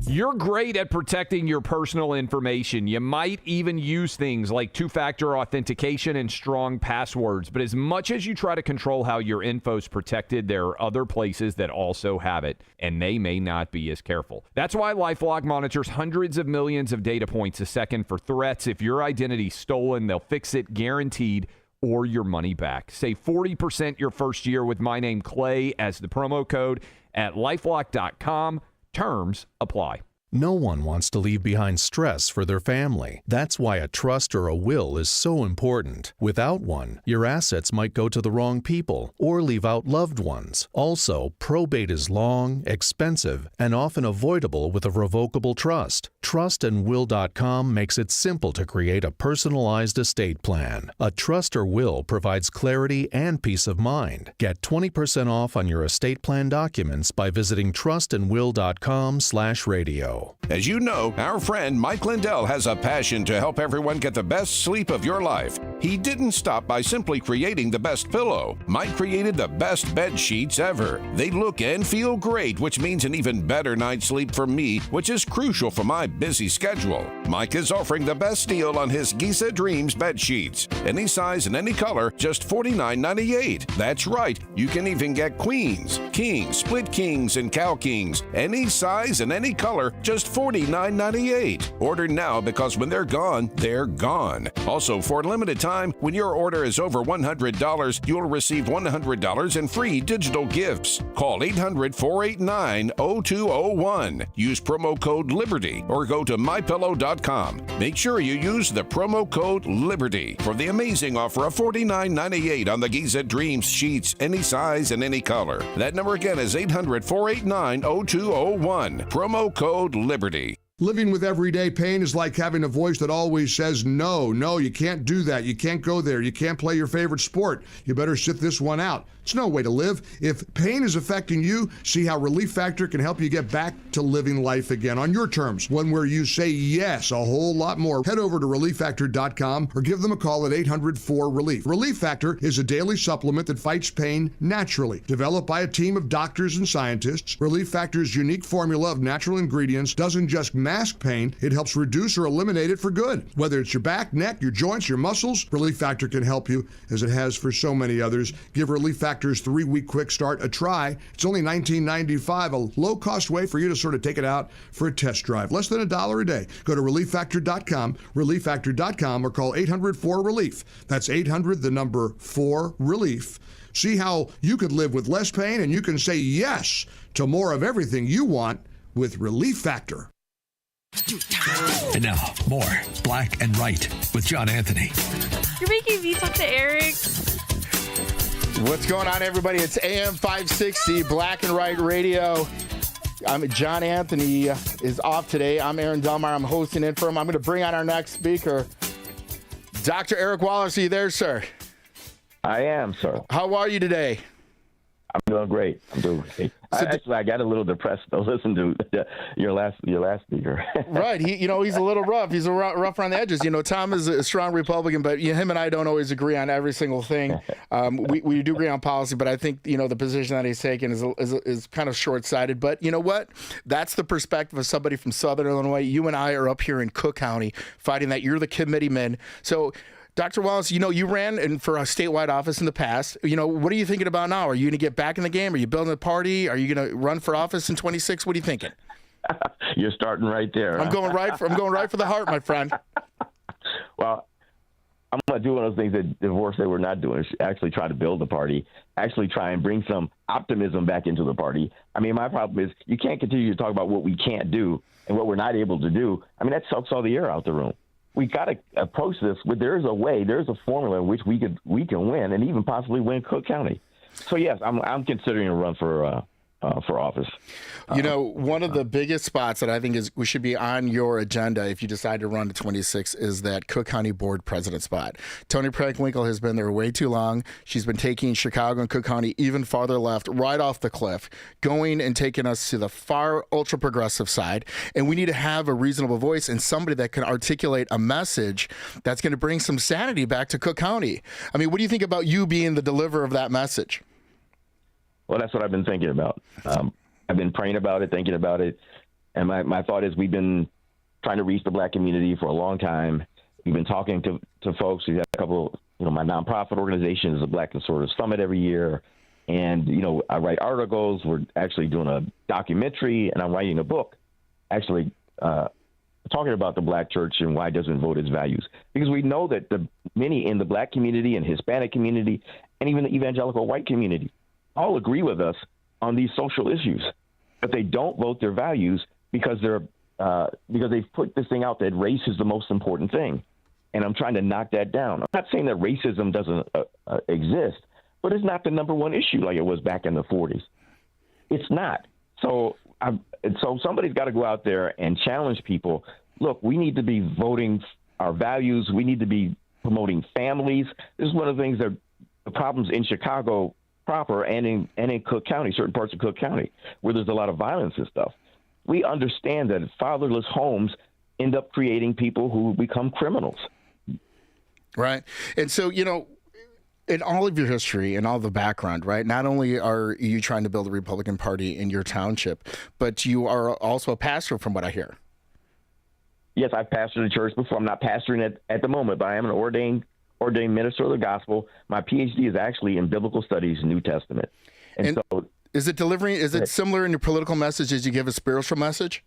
You're great at protecting your personal information. You might even use things like two-factor authentication and strong passwords. But as much as you try to control how your info's protected, there are other places that also have it, and they may not be as careful. That's why LifeLock monitors hundreds of millions of data points a second for threats. If your identity's stolen, they'll fix it guaranteed, or your money back. Save 40% your first year with my name Clay as the promo code at LifeLock.com. Terms apply. No one wants to leave behind stress for their family. That's why a trust or a will is so important. Without one, your assets might go to the wrong people or leave out loved ones. Also, probate is long, expensive, and often avoidable with a revocable trust. TrustandWill.com makes it simple to create a personalized estate plan. A trust or will provides clarity and peace of mind. Get 20% off on your estate plan documents by visiting trustandwill.com/radio. As you know, our friend Mike Lindell has a passion to help everyone get the best sleep of your life. He didn't stop by simply creating the best pillow. Mike created the best bed sheets ever. They look and feel great, which means an even better night's sleep for me, which is crucial for my busy schedule. Mike is offering the best deal on his Giza Dreams bed sheets. Any size and any color, just $49.98. That's right, you can even get queens, kings, split kings, and cow kings. Any size and any color, just $49.98. Order now because when they're gone, they're gone. Also, for a limited time, when your order is over $100, you'll receive $100 in free digital gifts. Call 800-489-0201. Use promo code LIBERTY or go to mypillow.com. Make sure you use the promo code LIBERTY for the amazing offer of $49.98 on the Giza Dreams sheets, any size and any color. That number again is 800-489-0201. Promo code LIBERTY. Living with everyday pain is like having a voice that always says, no, you can't do that. You can't go there. You can't play your favorite sport. You better sit this one out. It's no way to live. If pain is affecting you, see how Relief Factor can help you get back to living life again on your terms. One where you say yes a whole lot more. Head over to ReliefFactor.com or give them a call at 800-4RELIEF. Relief Factor is a daily supplement that fights pain naturally. Developed by a team of doctors and scientists, Relief Factor's unique formula of natural ingredients doesn't just mask pain, it helps reduce or eliminate it for good. Whether it's your back, neck, your joints, your muscles, Relief Factor can help you, as it has for so many others. Give Relief Factor's 3-week quick start a try. It's only $19.95, a low-cost way for you to sort of take it out for a test drive. Less than $1 a day. Go to ReliefFactor.com, ReliefFactor.com, or call 800-4RELIEF. That's 800-4RELIEF. See how you could live with less pain, and you can say yes to more of everything you want with Relief Factor. And now, more Black and Right with John Anthony. You're making me talk to Eric. What's going on, everybody? It's AM 560, Black and Right Radio. I'm John Anthony is off today. I'm Aaron Delmar. I'm hosting in for him. I'm going to bring on our next speaker, Dr. Eric Wallace. Are you there, sir? I am, sir. How are you today? I'm doing great. I got a little depressed to listen to your last speaker. Right. He's a little rough. He's rough around the edges. Tom is a strong Republican, but him and I don't always agree on every single thing. We do agree on policy, but I think, the position that he's taken is kind of short-sighted. But you know what? That's the perspective of somebody from Southern Illinois. You and I are up here in Cook County fighting that. You're the committeeman. So, Dr. Wallace, you ran for a statewide office in the past. What are you thinking about now? Are you going to get back in the game? Are you building a party? Are you going to run for office in 26? What are you thinking? You're starting right there. I'm going right for the heart, my friend. Well, I'm going to do one of those things that divorce they were not doing. Actually try to build a party. Actually try and bring some optimism back into the party. My problem is you can't continue to talk about what we can't do and what we're not able to do. That sucks all the air out the room. we got to approach this with there's a way, there's a formula in which we can win and even possibly win Cook County. So yes, I'm considering a run for office. You know, one of the biggest spots that I think we should be on your agenda if you decide to run to 26 is that Cook County Board President spot. Toni Preckwinkle has been there way too long. She's been taking Chicago and Cook County even farther left, right off the cliff, going and taking us to the far ultra-progressive side. And we need to have a reasonable voice and somebody that can articulate a message that's going to bring some sanity back to Cook County. I mean, what do you think about you being the deliverer of that message? Well, that's what I've been thinking about. I've been praying about it, thinking about it. And my thought is we've been trying to reach the black community for a long time. We've been talking to folks. We've had a couple, my nonprofit organization is a Black Conservative Summit every year. And, I write articles. We're actually doing a documentary, and I'm writing a book actually talking about the black church and why it doesn't vote its values. Because we know that many in the black community and Hispanic community and even the evangelical white community all agree with us on these social issues, but they don't vote their values because they've put this thing out that race is the most important thing. And I'm trying to knock that down. I'm not saying that racism doesn't exist, but it's not the number one issue like it was back in the 40s. It's not. So somebody's got to go out there and challenge people. Look, we need to be voting our values. We need to be promoting families. This is one of the things that the problems in Chicago proper and in Cook County, certain parts of Cook County, where there's a lot of violence and stuff. We understand that fatherless homes end up creating people who become criminals. Right. And so, in all of your history and all the background, right, not only are you trying to build a Republican Party in your township, but you are also a pastor from what I hear. Yes, I've pastored a church before. I'm not pastoring at the moment, but I am an ordained minister of the gospel. My PhD is actually in biblical studies, New Testament. And so is it similar in your political message as you give a spiritual message?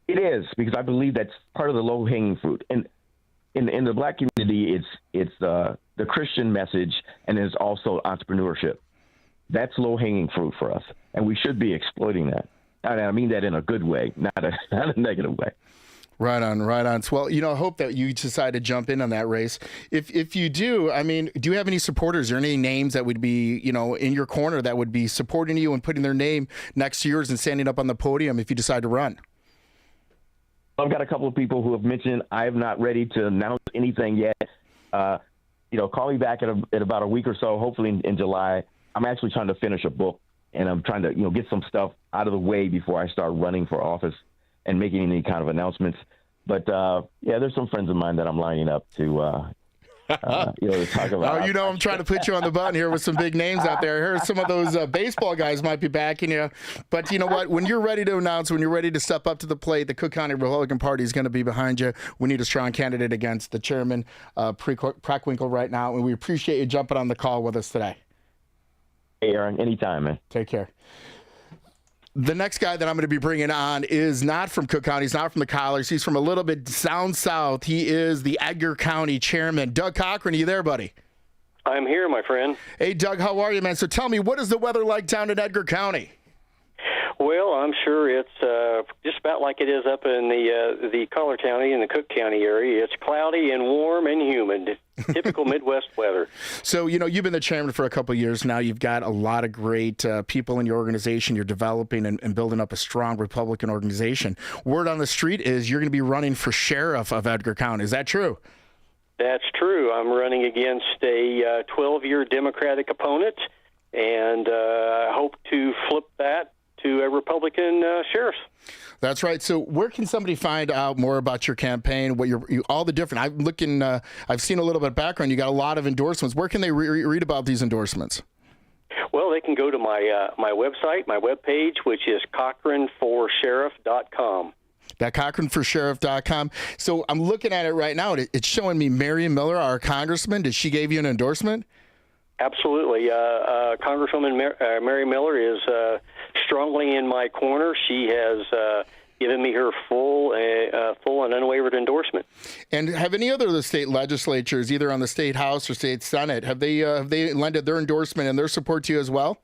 It is, because I believe that's part of the low-hanging fruit. And in the black community, it's the Christian message, and there's also entrepreneurship. That's low-hanging fruit for us, and we should be exploiting that. And I mean that in a good way, not a negative way. Right on. Well, I hope that you decide to jump in on that race. If you do, do you have any supporters or any names that would be, in your corner that would be supporting you and putting their name next to yours and standing up on the podium if you decide to run? I've got a couple of people who have mentioned I'm not ready to announce anything yet. Call me back in about a week or so, hopefully in July. I'm actually trying to finish a book, and I'm trying to, get some stuff out of the way before I start running for office and making any kind of announcements. But, there's some friends of mine that I'm lining up to talk about. I'm trying to put you on the button here with some big names out there. I heard some of those baseball guys might be backing you. But you know what? When you're ready to announce, when you're ready to step up to the plate, the Cook County Republican Party is going to be behind you. We need a strong candidate against the chairman, Preckwinkle, right now. And we appreciate you jumping on the call with us today. Hey, Aaron, anytime, man. Take care. The next guy that I'm going to be bringing on is not from Cook County. He's not from the Collars. He's from a little bit down south. He is the Edgar County chairman. Doug Cochran, are you there, buddy? I'm here, my friend. Hey, Doug, how are you, man? So tell me, what is the weather like down in Edgar County? Well, I'm sure it's just about like it is up in the Collar County and the Cook County area. It's cloudy and warm and humid. Typical Midwest weather. So, you've been the chairman for a couple of years now. You've got a lot of great people in your organization. You're developing and building up a strong Republican organization. Word on the street is you're going to be running for sheriff of Edgar County. Is that true? That's true. I'm running against a 12-year Democratic opponent, and I hope to flip that to a Republican sheriff. That's right. So where can somebody find out more about your campaign, what all the different, I'm looking, I've seen a little bit of background. You got a lot of endorsements. Where can they read about these endorsements? Well, they can go to my website, my webpage, which is CochranForSheriff.com. That CochranForSheriff.com. So I'm looking at it right now. It's showing me Mary Miller, our congressman. Did she give you an endorsement? Absolutely. Congresswoman Mary Miller is strongly in my corner. She has given me her full and unwavered endorsement. And have any other of the state legislatures, either on the state house or state senate, have they lended their endorsement and their support to you as well?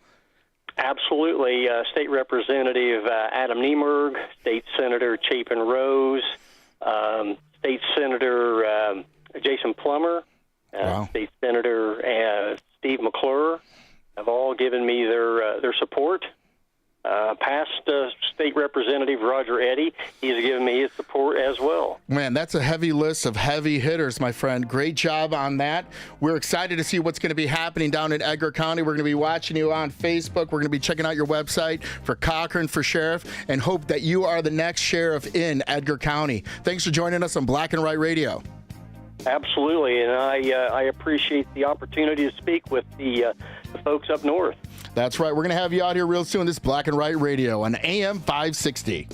Absolutely. State Representative Adam Niemerg, State Senator Chapin Rose, State Senator Jason Plummer, Wow. State Senator Steve McClure have all given me their support. Past State Representative Roger Eddy, he's given me his support as well. Man, that's a heavy list of heavy hitters, my friend. Great job on that. We're excited to see what's going to be happening down in Edgar County. We're going to be watching you on Facebook. We're going to be checking out your website for Cochran for Sheriff and hope that you are the next sheriff in Edgar County. Thanks for joining us on Black and White Radio. Absolutely, and I appreciate the opportunity to speak with the folks up north. That's right. We're going to have you out here real soon. This is Black and White Radio on AM 560.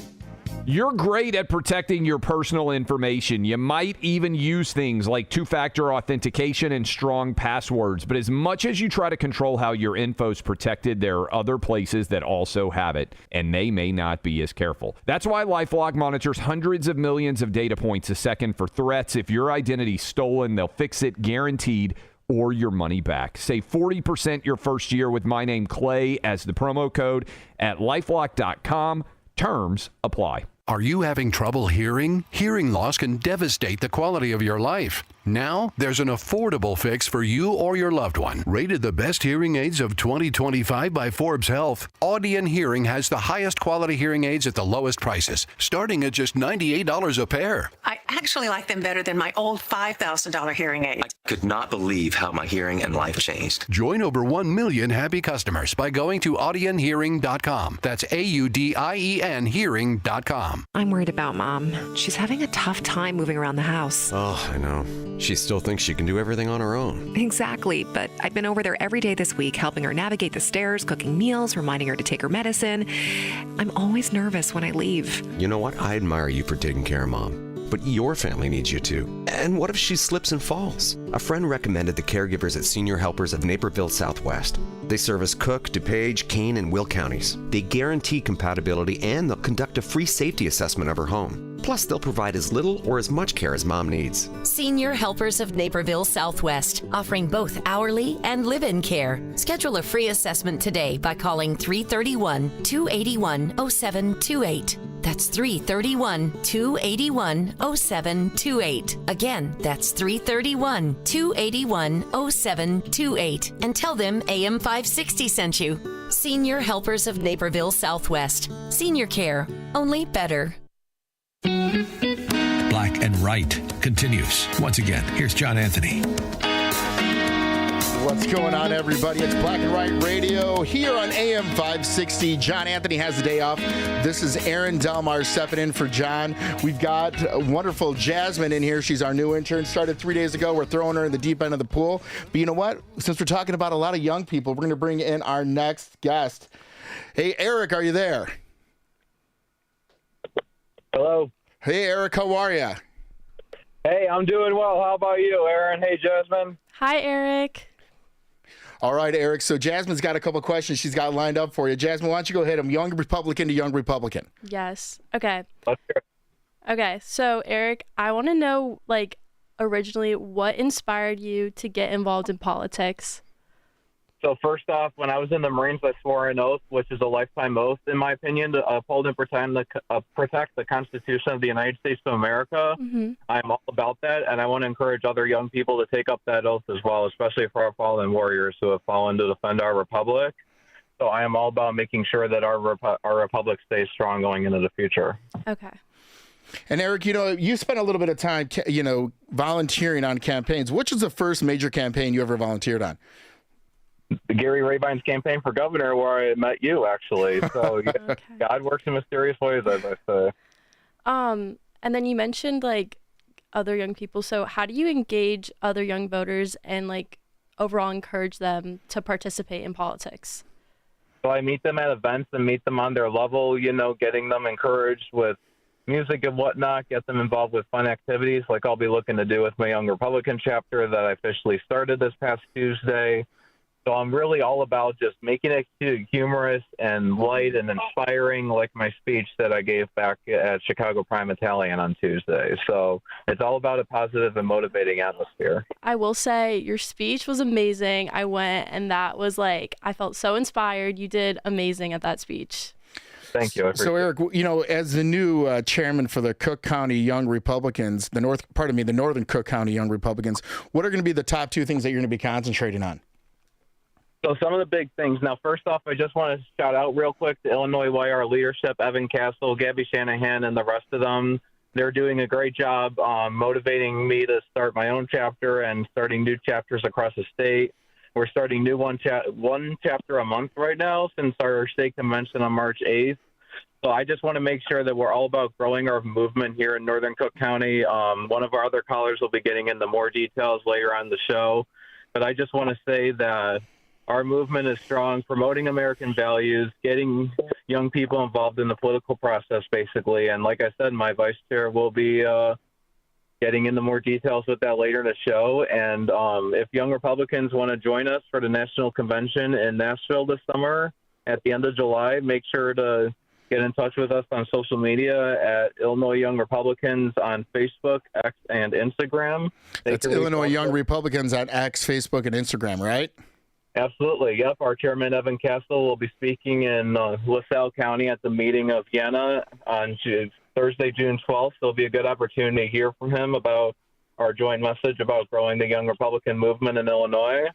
You're great at protecting your personal information. You might even use things like two-factor authentication and strong passwords. But as much as you try to control how your info's protected, there are other places that also have it, and they may not be as careful. That's why LifeLock monitors hundreds of millions of data points a second for threats. If your identity's stolen, they'll fix it guaranteed, or your money back. Save 40% your first year with my name, Clay, as the promo code at LifeLock.com. Terms apply. Are you having trouble hearing? Hearing loss can devastate the quality of your life. Now, there's an affordable fix for you or your loved one. Rated the best hearing aids of 2025 by Forbes Health, Audion Hearing has the highest quality hearing aids at the lowest prices, starting at just $98 a pair. I actually like them better than my old $5,000 hearing aid. I could not believe how my hearing and life changed. Join over 1 million happy customers by going to audionhearing.com. That's AUDIEN hearing.com. I'm worried about Mom. She's having a tough time moving around the house. Oh, I know. She still thinks she can do everything on her own. Exactly, but I've been over there every day this week, helping her navigate the stairs, cooking meals, reminding her to take her medicine. I'm always nervous when I leave. You know what? I admire you for taking care of Mom. But your family needs you too. And what if she slips and falls? A friend recommended the caregivers at Senior Helpers of Naperville Southwest. They service Cook, DuPage, Kane, and Will counties. They guarantee compatibility and they'll conduct a free safety assessment of her home. Plus, they'll provide as little or as much care as Mom needs. Senior Helpers of Naperville Southwest, offering both hourly and live-in care. Schedule a free assessment today by calling 331-281-0728. That's 331-281-0728. Again, that's 331-281-0728. And tell them AM 560 sent you. Senior Helpers of Naperville Southwest. Senior care, only better. Black and Right continues. Once again, here's John Anthony. What's going on, everybody? It's Black and White Radio here on AM 560. John Anthony has the day off. This is Aaron Delmar stepping in for John. We've got wonderful Jasmine in here. She's our new intern. Started 3 days ago. We're throwing her in the deep end of the pool. But you know what? Since we're talking about a lot of young people, we're going to bring in our next guest. Hey, Eric, are you there? Hello. Hey, Eric, how are you? Hey, I'm doing well. How about you, Aaron? Hey, Jasmine. Hi, Eric. All right, Eric. So Jasmine's got a couple questions she's got lined up for you. Jasmine, why don't you go hit them? Young Republican to young Republican. Yes. Okay. Let's hear it. Okay. So, Eric, I want to know, originally, what inspired you to get involved in politics? So first off, when I was in the Marines, I swore an oath, which is a lifetime oath, in my opinion, to uphold and protect the Constitution of the United States of America. Mm-hmm. I'm all about that, and I want to encourage other young people to take up that oath as well, especially for our fallen warriors who have fallen to defend our republic. So I am all about making sure that our republic stays strong going into the future. Okay. And Eric, you spent a little bit of time, volunteering on campaigns. Which is the first major campaign you ever volunteered on? Gary Rabine's campaign for governor, where I met you, actually. So yeah, Okay. God works in mysterious ways, as I say. And then you mentioned other young people. So how do you engage other young voters and overall encourage them to participate in politics? So I meet them at events and meet them on their level, getting them encouraged with music and whatnot, get them involved with fun activities like I'll be looking to do with my Young Republican chapter that I officially started this past Tuesday. So I'm really all about just making it humorous and light and inspiring, like my speech that I gave back at Chicago Prime Italian on Tuesday. So it's all about a positive and motivating atmosphere. I will say your speech was amazing. I went and that was I felt so inspired. You did amazing at that speech. Thank you. So, Eric, as the new chairman for the Cook County Young Republicans, the Northern Cook County Young Republicans, what are going to be the top two things that you're going to be concentrating on? So some of the big things. Now, first off, I just want to shout out real quick the Illinois YR leadership, Evan Castle, Gabby Shanahan, and the rest of them. They're doing a great job motivating me to start my own chapter and starting new chapters across the state. We're starting one chapter a month right now since our state convention on March 8th. So I just want to make sure that we're all about growing our movement here in Northern Cook County. One of our other callers will be getting into more details later on the show. But I just want to say that our movement is strong, promoting American values, getting young people involved in the political process, basically. And like I said, my vice chair will be getting into more details with that later in the show. And if young Republicans want to join us for the National Convention in Nashville this summer at the end of July, make sure to get in touch with us on social media at Illinois Young Republicans on Facebook, X, and Instagram. That's Illinois Young Republicans on X, Facebook, and Instagram, right? Absolutely. Yep. Our chairman, Evan Castle, will be speaking in LaSalle County at the meeting of YANA on Thursday, June 12th. So it'll be a good opportunity to hear from him about our joint message about growing the young Republican movement in Illinois.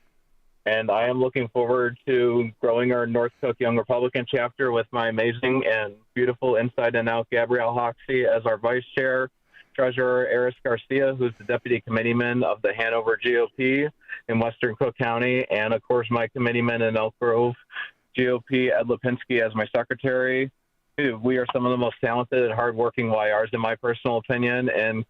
And I am looking forward to growing our North Cook Young Republican chapter with my amazing and beautiful inside and out Gabrielle Hoxie as our vice chair, Treasurer Eris Garcia, who's the deputy committeeman of the Hanover GOP in Western Cook County, and of course my committeeman in Elk Grove GOP, Ed Lipinski, as my secretary. We are some of the most talented and hardworking YRs, in my personal opinion, in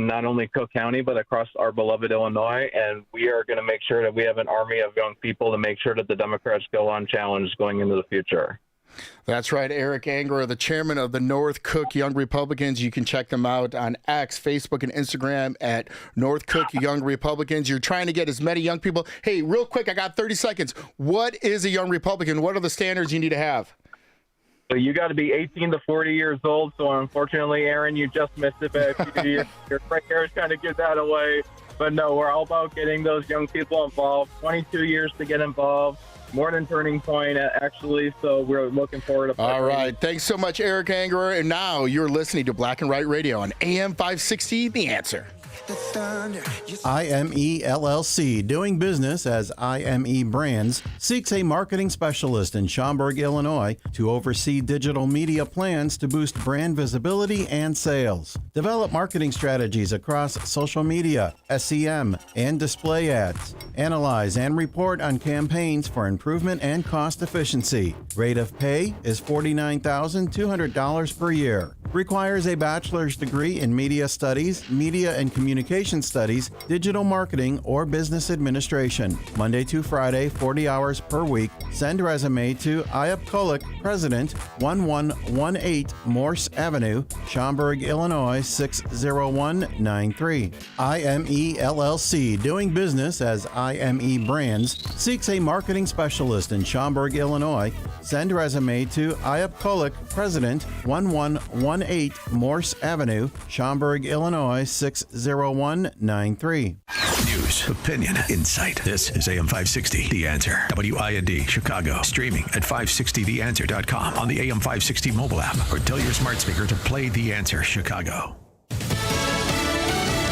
not only Cook County but across our beloved Illinois. And we are going to make sure that we have an army of young people to make sure that the Democrats go unchallenged going into the future. That's right. Eric Angerer, the chairman of the North Cook Young Republicans. You can check them out on X, Facebook, and Instagram at North Cook Young Republicans. You're trying to get as many young people. Hey, real quick, I got 30 seconds. What is a young Republican? What are the standards you need to have? So you got to be 18 to 40 years old. So unfortunately, Aaron, you just missed it by a few years. Your gray hairs kind of give that away. But no, we're all about getting those young people involved. 22 years to get involved. More than turning point, actually. So we're looking forward to. All right. Thanks so much, Eric Angerer. And now you're listening to Black and White Radio on AM 560, The Answer. IME LLC, doing business as IME Brands, seeks a marketing specialist in Schaumburg, Illinois, to oversee digital media plans to boost brand visibility and sales. Develop marketing strategies across social media, SEM, and display ads. Analyze and report on campaigns for improvement and cost efficiency. Rate of pay is $49,200 per year. Requires a bachelor's degree in media studies, media and communication studies, digital marketing, or business administration. Monday to Friday, 40 hours per week. Send resume to Iap Kolik, President, 1118 Morse Avenue, Schaumburg, Illinois, 60193. IME LLC, doing business as IME Brands, seeks a marketing specialist in Schaumburg, Illinois. Send resume to Iap Kolik, President, 1118 Morse Avenue, Schaumburg, Illinois, 60193. News, opinion, insight. This is AM 560, The Answer. WIND, Chicago. Streaming at 560theanswer.com on the AM 560 mobile app, or tell your smart speaker to play The Answer Chicago.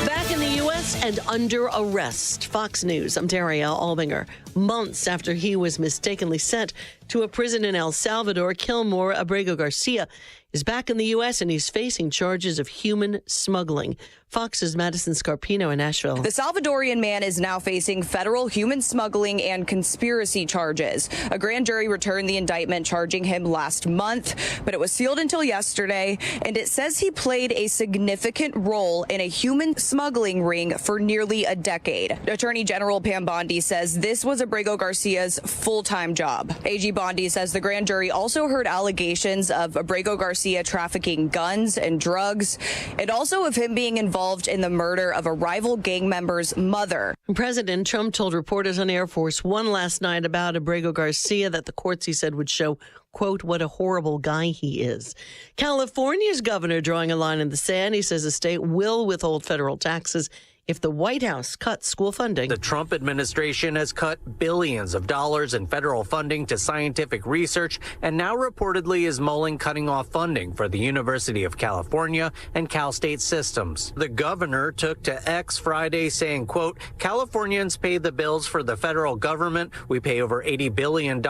Back in the U.S. and under arrest. Fox News, I'm Daria Albinger. Months after he was mistakenly sent to a prison in El Salvador, Kilmore Abrego Garcia is back in the U.S. and he's facing charges of human smuggling. Fox's Madison Scarpino in Nashville. The Salvadorian man is now facing federal human smuggling and conspiracy charges. A grand jury returned the indictment charging him last month, but it was sealed until yesterday, and it says he played a significant role in a human smuggling ring for nearly a decade. Attorney General Pam Bondi says this was Abrego Garcia's full-time job. AG Bondi says the grand jury also heard allegations of Abrego Garcia trafficking guns and drugs, and also of him being involved in the murder of a rival gang member's mother. President Trump told reporters on Air Force One last night about Abrego Garcia that the courts, he said, would show, quote, what a horrible guy he is. California's governor drawing a line in the sand. He says the state will withhold federal taxes if the White House cuts school funding. The Trump administration has cut billions of dollars in federal funding to scientific research and now reportedly is mulling cutting off funding for the University of California and Cal State systems. The governor took to X Friday saying, quote, Californians pay the bills for the federal government. We pay over $80 billion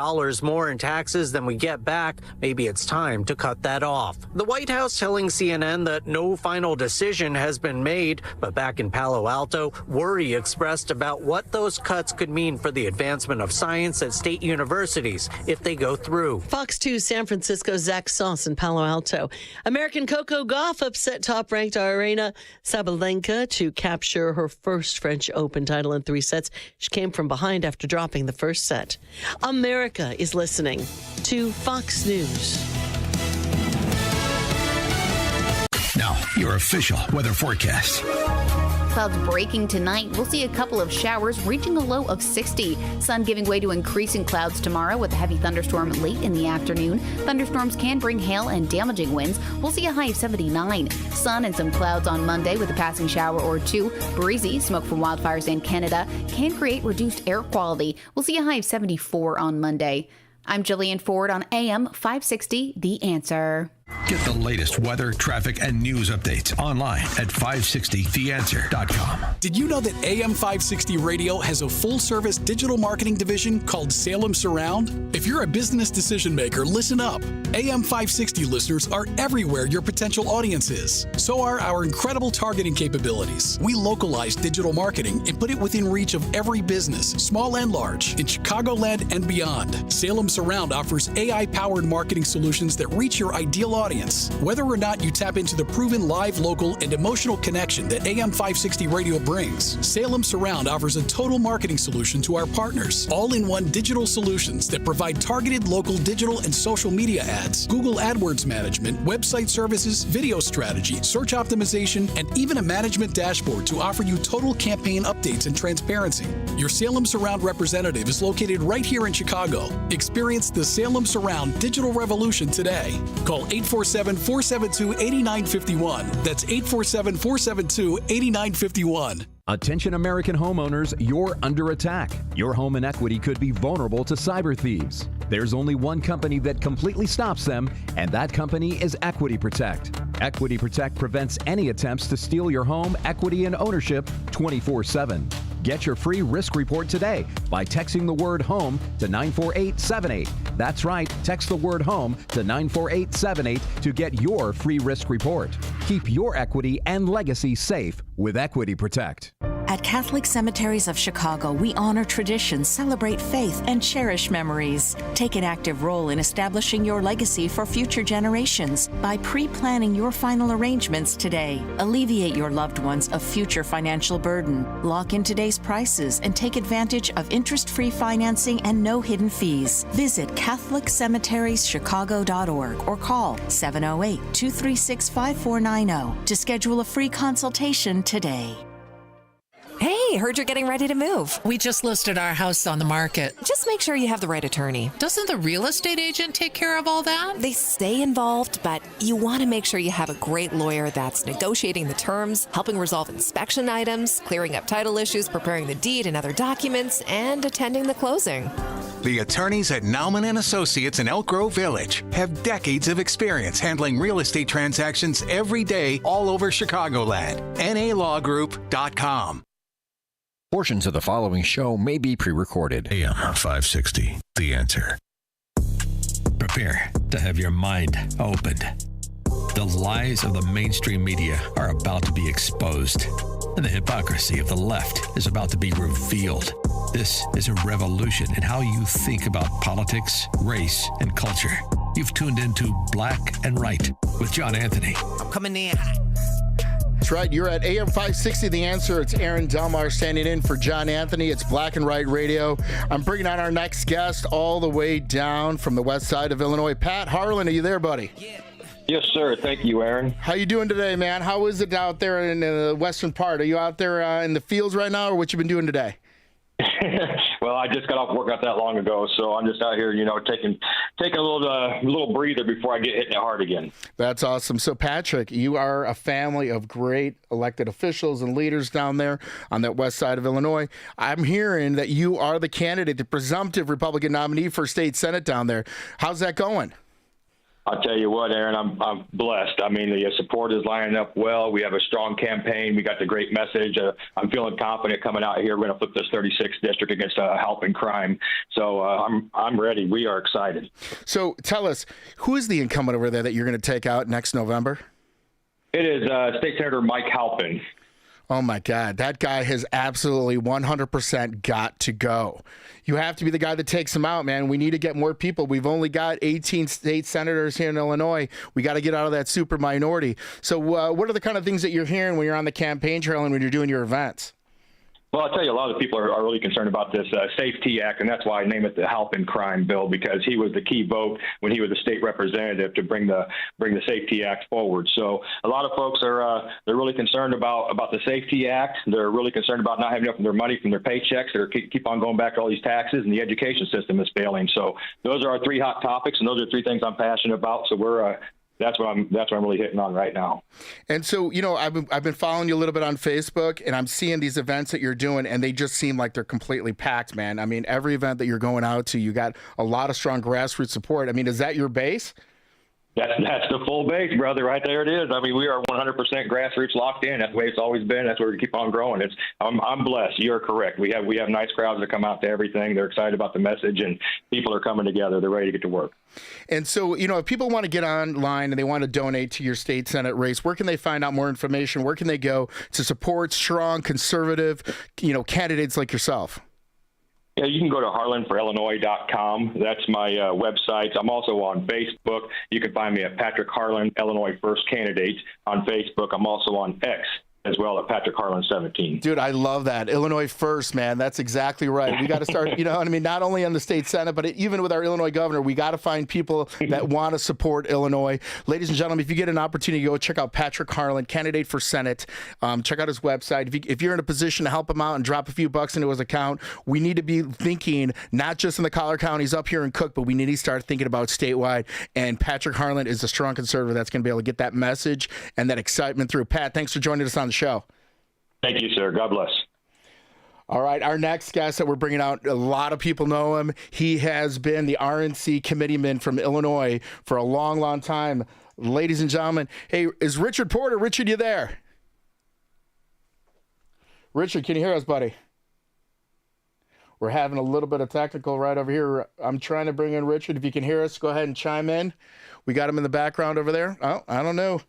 more in taxes than we get back. Maybe it's time to cut that off. The White House telling CNN that no final decision has been made, but back in Palo Alto, worry expressed about what those cuts could mean for the advancement of science at state universities if they go through. Fox 2 San Francisco's Zach Sauce in Palo Alto. American Coco Gauff upset top-ranked Aryna Sabalenka to capture her first French Open title in 3 sets. She came from behind after dropping the first set. America is listening to Fox News. Now, your official weather forecast. Clouds breaking tonight. We'll see a couple of showers reaching a low of 60. Sun giving way to increasing clouds tomorrow with a heavy thunderstorm late in the afternoon. Thunderstorms can bring hail and damaging winds. We'll see a high of 79. Sun and some clouds on Monday with a passing shower or two. Breezy, smoke from wildfires in Canada can create reduced air quality. We'll see a high of 74 on Monday. I'm Jillian Ford on AM 560, The Answer. Get the latest weather, traffic, and news updates online at 560theanswer.com. Did you know that AM 560 Radio has a full-service digital marketing division called Salem Surround? If you're a business decision maker, listen up. AM 560 listeners are everywhere your potential audience is. So are our incredible targeting capabilities. We localize digital marketing and put it within reach of every business, small and large, in Chicagoland and beyond. Salem Surround offers AI-powered marketing solutions that reach your ideal audience. Whether or not you tap into the proven live, local, and emotional connection that AM 560 Radio brings, Salem Surround offers a total marketing solution to our partners. All-in-one digital solutions that provide targeted local digital and social media ads, Google AdWords management, website services, video strategy, search optimization, and even a management dashboard to offer you total campaign updates and transparency. Your Salem Surround representative is located right here in Chicago. Experience the Salem Surround digital revolution today. Call 847-472-8951. That's 847-472-8951. Attention American homeowners, you're under attack. Your home and equity could be vulnerable to cyber thieves. There's only one company that completely stops them, and that company is Equity Protect. Equity Protect prevents any attempts to steal your home, equity, and ownership 24/7. Get your free risk report today by texting the word HOME to 94878. That's right, text the word HOME to 94878 to get your free risk report. Keep your equity and legacy safe with Equity Protect. At Catholic Cemeteries of Chicago, we honor traditions, celebrate faith, and cherish memories. Take an active role in establishing your legacy for future generations by pre-planning your final arrangements today. Alleviate your loved ones of future financial burden. Lock in today's prices and take advantage of interest-free financing and no hidden fees. Visit CatholicCemeteriesChicago.org or call 708-236-5490 to schedule a free consultation today. Hey, heard you're getting ready to move. We just listed our house on the market. Just make sure you have the right attorney. Doesn't the real estate agent take care of all that? They stay involved, but you want to make sure you have a great lawyer that's negotiating the terms, helping resolve inspection items, clearing up title issues, preparing the deed and other documents, and attending the closing. The attorneys at Nauman & Associates in Elk Grove Village have decades of experience handling real estate transactions every day all over Chicagoland. NALawGroup.com. Portions of the following show may be pre-recorded. AM 560, The Answer. Prepare to have your mind opened. The lies of the mainstream media are about to be exposed, and the hypocrisy of the left is about to be revealed. This is a revolution in how you think about politics, race, and culture. You've tuned into Black and Right with John Anthony. I'm coming in. That's right. You're at AM 560, The Answer. It's Aaron Delmar standing in for John Anthony. It's Black and Right Radio. I'm bringing on our next guest all the way down from the west side of Illinois. Pat Harlan, are you there, buddy? Yes, sir. Thank you, Aaron. How you doing today, man? How is it out there in the western part? Are you out there in the fields right now, or what you been doing today? Well, I just got off work not that long ago, so I'm just out here, taking a little breather before I get hitting it hard again. That's awesome. So, Patrick, you are a family of great elected officials and leaders down there on that west side of Illinois. I'm hearing that you are the candidate, the presumptive Republican nominee for state Senate down there. How's that going? I'll tell you what, Aaron, I'm blessed. I mean, the support is lining up well. We have a strong campaign. We got the great message. I'm feeling confident coming out here. We're going to flip this 36th district against helping crime. So I'm ready. We are excited. So tell us, who is the incumbent over there that you're going to take out next November? It is State Senator Mike Halpin. Oh, my God. That guy has absolutely 100% got to go. You have to be the guy that takes him out, man. We need to get more people. We've only got 18 state senators here in Illinois. We got to get out of that super minority. So what are the kind of things that you're hearing when you're on the campaign trail and when you're doing your events? Well, I'll tell you, a lot of people are really concerned about this SAFE-T Act, and that's why I name it the Halpin Crime Bill, because he was the key vote when he was the state representative to bring the SAFE-T Act forward. So a lot of folks are they're really concerned about the SAFE-T Act. They're really concerned about not having enough of their money from their paychecks. They keep on going back to all these taxes, and the education system is failing. So those are our three hot topics, and those are three things I'm passionate about. So we're that's what I'm really hitting on right now. And so, I've been following you a little bit on Facebook, and I'm seeing these events that you're doing, and they just seem like they're completely packed, man. I mean, every event that you're going out to, you got a lot of strong grassroots support. I mean, is that your base? That's the full base, brother. Right there it is. I mean, we are 100% grassroots locked in. That's the way it's always been. That's where we keep on growing. I'm blessed. You're correct. We have nice crowds that come out to everything. They're excited about the message, and people are coming together. They're ready to get to work. And so, if people want to get online and they want to donate to your state Senate race, where can they find out more information? Where can they go to support strong, conservative, candidates like yourself? Yeah, you can go to harlanforillinois.com. That's my website. I'm also on Facebook. You can find me at Patrick Harlan, Illinois First Candidate on Facebook. I'm also on X as well at Patrick Harlan 17. Dude, I love that. Illinois first, man. That's exactly right. We got to start, not only on the state Senate, but even with our Illinois governor, we got to find people that want to support Illinois. Ladies and gentlemen, if you get an opportunity, go check out Patrick Harlan, candidate for Senate. Check out his website. If you're in a position to help him out and drop a few bucks into his account, we need to be thinking not just in the collar counties up here in Cook, but we need to start thinking about statewide. And Patrick Harlan is a strong conservative that's going to be able to get that message and that excitement through. Pat, thanks for joining us on the show. Thank you, sir. God bless. All right, our next guest that we're bringing out, a lot of people know him. He has been the RNC committeeman from Illinois for a long, long time. Ladies and gentlemen, hey, is Richard Porter? Richard, you there? Richard, can you hear us, buddy? We're having a little bit of technical right over here. I'm trying to bring in Richard. If you can hear us, go ahead and chime in. We got him in the background over there. Oh, I don't know.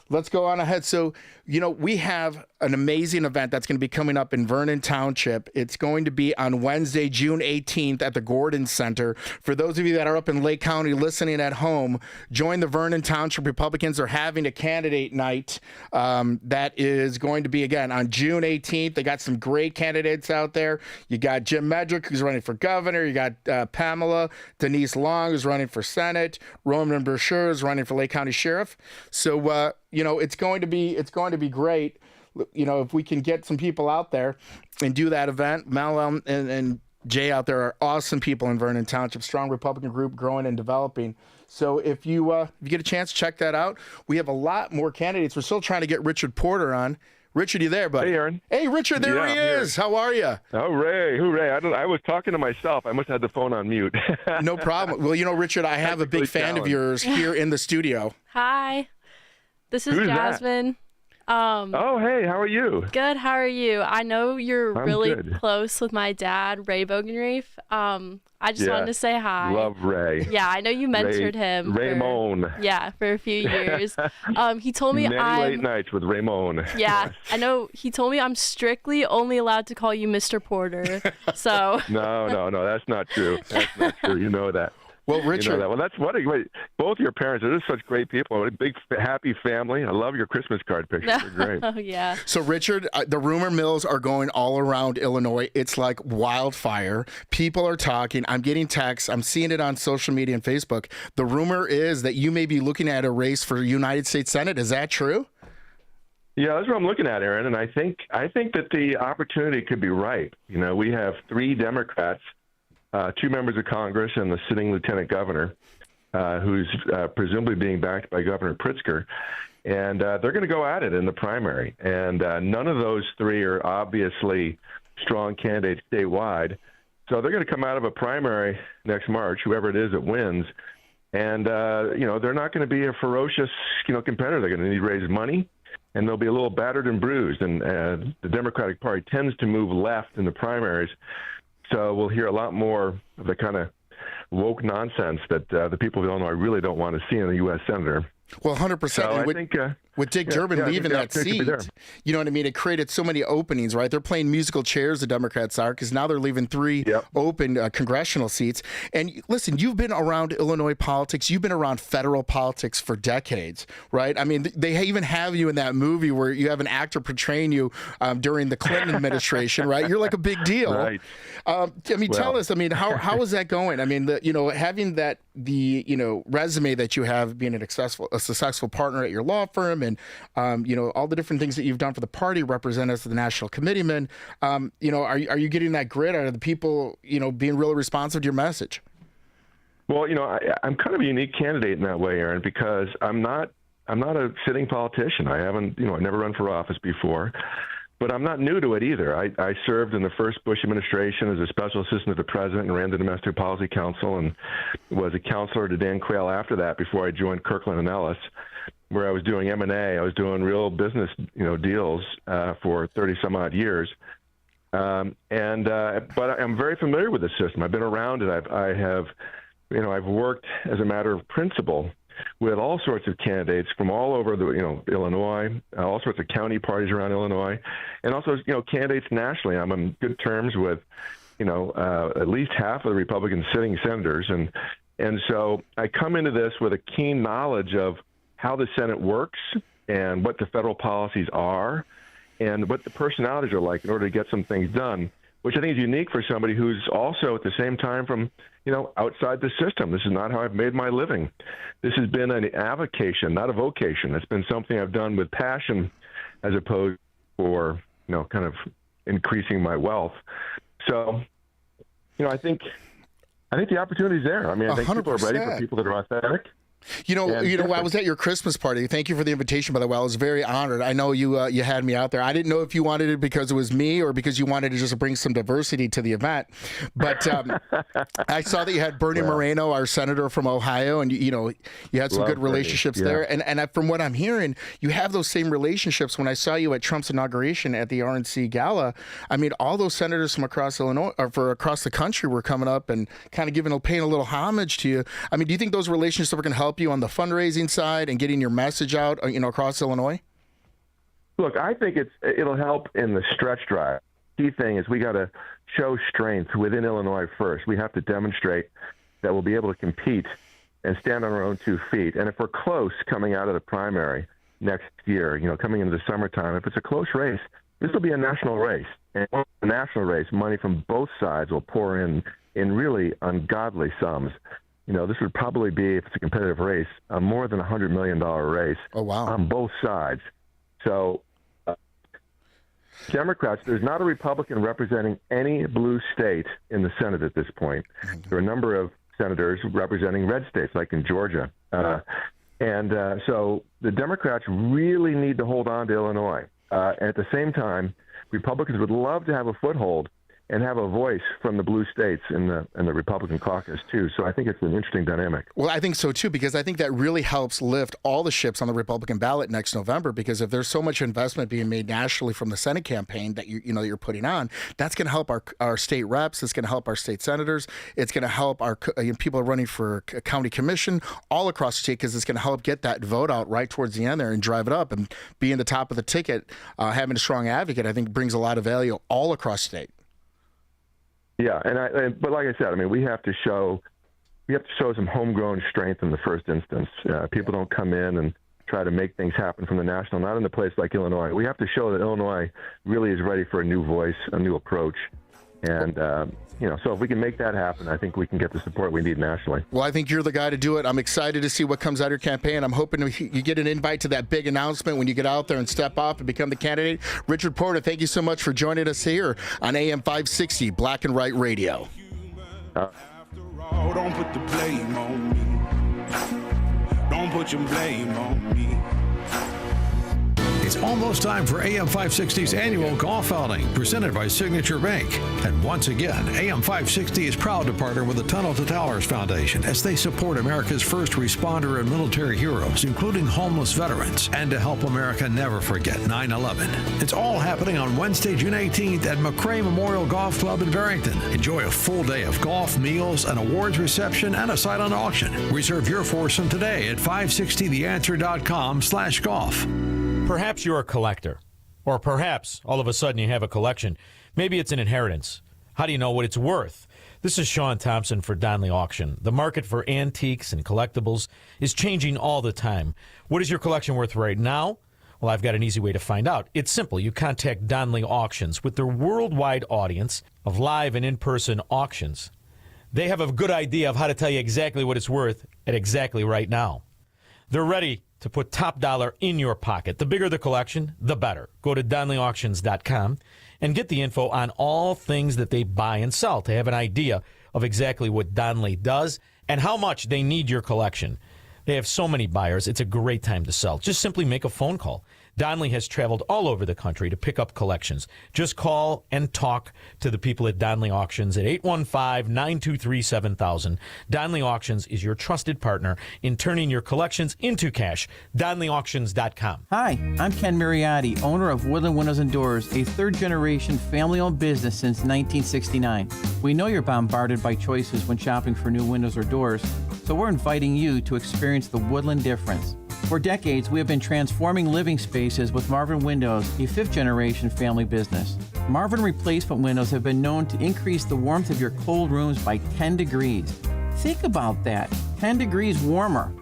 Let's go on ahead. So, we have an amazing event that's going to be coming up in Vernon Township. It's going to be on Wednesday, June 18th at the Gordon Center. For those of you that are up in Lake County listening at home, join the Vernon Township Republicans. Are having a candidate night that is going to be, again, on June 18th. They got some great candidates out there. You got Jim Medrick, who's running for governor. You got Pamela Denise Long, who's running for Senate. Roman Brasher is running for Lake County Sheriff. So, it's going to be great. If we can get some people out there and do that event. Mel and Jay out there are awesome people in Vernon Township, strong Republican group growing and developing. So if you get a chance, check that out. We have a lot more candidates. We're still trying to get Richard Porter on. Richard, you there, buddy? Hey, Aaron. Hey, Richard, there he is. How are you? Hooray. I was talking to myself. I must have had the phone on mute. No problem. Well, Richard, I have a big fan of yours here in the studio. Hi. This is Who's Jasmine. That? Oh, hey, how are you? Good. How are you? I know you're I'm really good. close with my dad, Ray Bogenreef. I just wanted to say hi. Love Ray. Yeah, I know you mentored him. Ramon. For a few years. He told me Many late nights with Ramon. Yeah, I know. He told me I'm strictly only allowed to call you Mr. Porter. So. No, that's not true. That's not true. You know that. Well, Richard. You know that. Well, that's what a great. Both your parents are just such great people. What a big, happy family. I love your Christmas card pictures. They're great. Oh, yeah. So, Richard, the rumor mills are going all around Illinois. It's like wildfire. People are talking. I'm getting texts. I'm seeing it on social media and Facebook. The rumor is that you may be looking at a race for United States Senate. Is that true? Yeah, that's what I'm looking at, Aaron, and I think that the opportunity could be ripe. You know, we have 3 Democrats, 2 members of Congress, and the sitting lieutenant governor, who's presumably being backed by Governor Pritzker, and they're going to go at it in the primary. And none of those 3 are obviously strong candidates statewide, so they're going to come out of a primary next March, whoever it is that wins. And they're not going to be a ferocious, competitor. They're going to need to raise money. And they'll be a little battered and bruised. And the Democratic Party tends to move left in the primaries. So we'll hear a lot more of the kind of woke nonsense that the people of Illinois really don't want to see in a U.S. senator. Well, 100%. So I think with Dick Durbin leaving that seat, you know what I mean? It created so many openings, right? They're playing musical chairs, the Democrats are, because now they're leaving 3 open congressional seats. And listen, you've been around Illinois politics. You've been around federal politics for decades, right? I mean, they even have you in that movie where you have an actor portraying you during the Clinton administration, right? You're like a big deal. Right. Tell us, how is that going? I mean, having the resume that you have, being a successful partner at your law firm, and all the different things that you've done for the party, represent as the national committeeman. Are you getting that grit out of the people? Being really responsive to your message. Well, I'm kind of a unique candidate in that way, Aaron, because I'm not a sitting politician. I haven't, I never run for office before. But I'm not new to it either. I served in the first Bush administration as a special assistant to the president and ran the Domestic Policy Council, and was a counselor to Dan Quayle after that before I joined Kirkland and Ellis, where I was doing M&A. I was doing real business, deals for 30 some odd years. But I'm very familiar with the system. I've been around it. I've worked as a matter of principle with all sorts of candidates from all over Illinois, all sorts of county parties around Illinois, and also, candidates nationally. I'm on good terms with, at least half of the Republican sitting senators. And so I come into this with a keen knowledge of how the Senate works and what the federal policies are and what the personalities are like in order to get some things done, which I think is unique for somebody who's also at the same time from, outside the system. This is not how I've made my living. This has been an avocation, not a vocation. It's been something I've done with passion as opposed for, kind of increasing my wealth. So, I think the opportunity's there. I think 100%. People are ready for people that are authentic. I was at your Christmas party. Thank you for the invitation, by the way. I was very honored. I know you had me out there. I didn't know if you wanted it because it was me or because you wanted to just bring some diversity to the event. But I saw that you had Bernie Moreno, our senator from Ohio, and you had some good relationships there. And from what I'm hearing, you have those same relationships. When I saw you at Trump's inauguration at the RNC Gala, all those senators from across Illinois or across the country were coming up and kind of paying a little homage to you. Do you think those relationships are going to help you on the fundraising side and getting your message out, across Illinois? Look, I think it'll help in the stretch drive. Key thing is we got to show strength within Illinois first. We have to demonstrate that we'll be able to compete and stand on our own 2 feet. And if we're close coming out of the primary next year, coming into the summertime, if it's a close race, this will be a national race. And in a national race, money from both sides will pour in really ungodly sums. This would probably be, if it's a competitive race, a more than $100 million race. Oh, wow. On both sides. So Democrats, there's not a Republican representing any blue state in the Senate at this point. There are a number of senators representing red states, like in Georgia. So the Democrats really need to hold on to Illinois. And at the same time, Republicans would love to have a foothold and have a voice from the blue states in the Republican caucus, too. So I think it's an interesting dynamic. Well, I think so, too, because I think that really helps lift all the ships on the Republican ballot next November, because if there's so much investment being made nationally from the Senate campaign that you're putting on, that's going to help our state reps. It's going to help our state senators. It's going to help our people running for county commission all across the state, because it's going to help get that vote out right towards the end there and drive it up. And being the top of the ticket, having a strong advocate, I think brings a lot of value all across the state. Yeah, but like I said, we have to show some homegrown strength in the first instance. People don't come in and try to make things happen from the national, not in a place like Illinois. We have to show that Illinois really is ready for a new voice, a new approach, And so if we can make that happen, I think we can get the support we need nationally. Well, I think you're the guy to do it. I'm excited to see what comes out of your campaign. I'm hoping you get an invite to that big announcement when you get out there and step up and become the candidate. Richard Porter, thank you so much for joining us here on AM 560 Black and White Radio. Don't put the blame on me. Don't put your blame on me. It's almost time for AM 560's annual golf outing, presented by Signature Bank. And once again, AM 560 is proud to partner with the Tunnel to Towers Foundation as they support America's first responder and military heroes, including homeless veterans, and to help America never forget 9/11. It's all happening on Wednesday, June 18th at McCray Memorial Golf Club in Barrington. Enjoy a full day of golf, meals, an awards reception, and a silent auction. Reserve your foursome today at 560theanswer.com/golf. Perhaps you're a collector, or perhaps all of a sudden you have a collection. Maybe it's an inheritance. How do you know what it's worth? This is Sean Thompson for Donley Auction. The market for antiques and collectibles is changing all the time. What is your collection worth right now? Well, I've got an easy way to find out. It's simple. You contact Donley Auctions with their worldwide audience of live and in-person auctions. They have a good idea of how to tell you exactly what it's worth at exactly right now. They're ready to put top dollar in your pocket. The bigger the collection, the better. Go to DonleyAuctions.com and get the info on all things that they buy and sell to have an idea of exactly what Donley does and how much they need your collection. They have so many buyers, it's a great time to sell. Just simply make a phone call. Donley has traveled all over the country to pick up collections. Just call and talk to the people at Donley Auctions at 815-923-7000. Donley Auctions is your trusted partner in turning your collections into cash. DonleyAuctions.com. Hi, I'm Ken Mariotti, owner of Woodland Windows and Doors, a third-generation family-owned business since 1969. We know you're bombarded by choices when shopping for new windows or doors, so we're inviting you to experience the Woodland difference. For decades, we have been transforming living spaces with Marvin Windows, a fifth-generation family business. Marvin replacement windows have been known to increase the warmth of your cold rooms by 10 degrees. Think about that, 10 degrees warmer.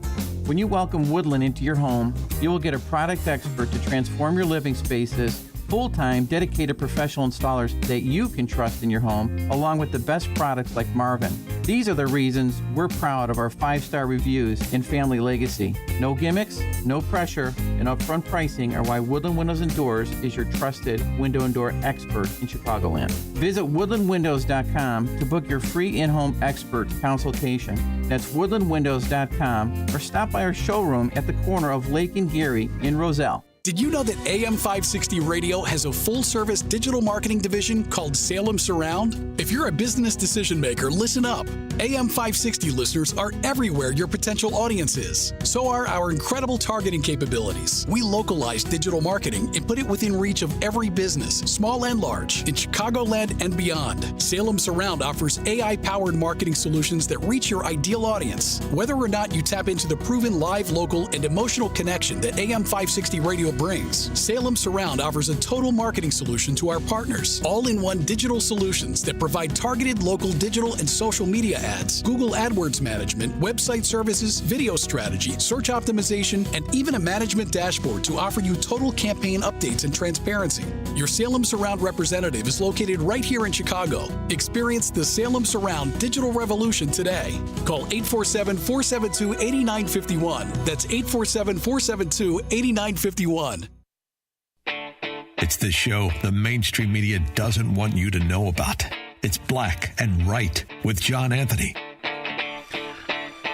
When you welcome Woodland into your home, you will get a product expert to transform your living spaces, full-time, dedicated professional installers that you can trust in your home, along with the best products like Marvin. These are the reasons we're proud of our 5-star reviews and family legacy. No gimmicks, no pressure, and upfront pricing are why Woodland Windows and Doors is your trusted window and door expert in Chicagoland. Visit woodlandwindows.com to book your free in-home expert consultation. That's woodlandwindows.com, or stop by our showroom at the corner of Lake and Geary in Roselle. Did you know that AM 560 Radio has a full-service digital marketing division called Salem Surround? If you're a business decision maker, listen up. AM 560 listeners are everywhere your potential audience is. So are our incredible targeting capabilities. We localize digital marketing and put it within reach of every business, small and large, in Chicagoland and beyond. Salem Surround offers AI-powered marketing solutions that reach your ideal audience. Whether or not you tap into the proven live, local, and emotional connection that AM 560 Radio brings, Salem Surround offers a total marketing solution to our partners. All-in-one digital solutions that provide targeted local digital and social media ads, Google AdWords management, website services, video strategy, search optimization, and even a management dashboard to offer you total campaign updates and transparency. Your Salem Surround representative is located right here in Chicago. Experience the Salem Surround digital revolution today. Call 847-472-8951. That's 847-472-8951. It's the show the mainstream media doesn't want you to know about. It's Black and Right with John Anthony.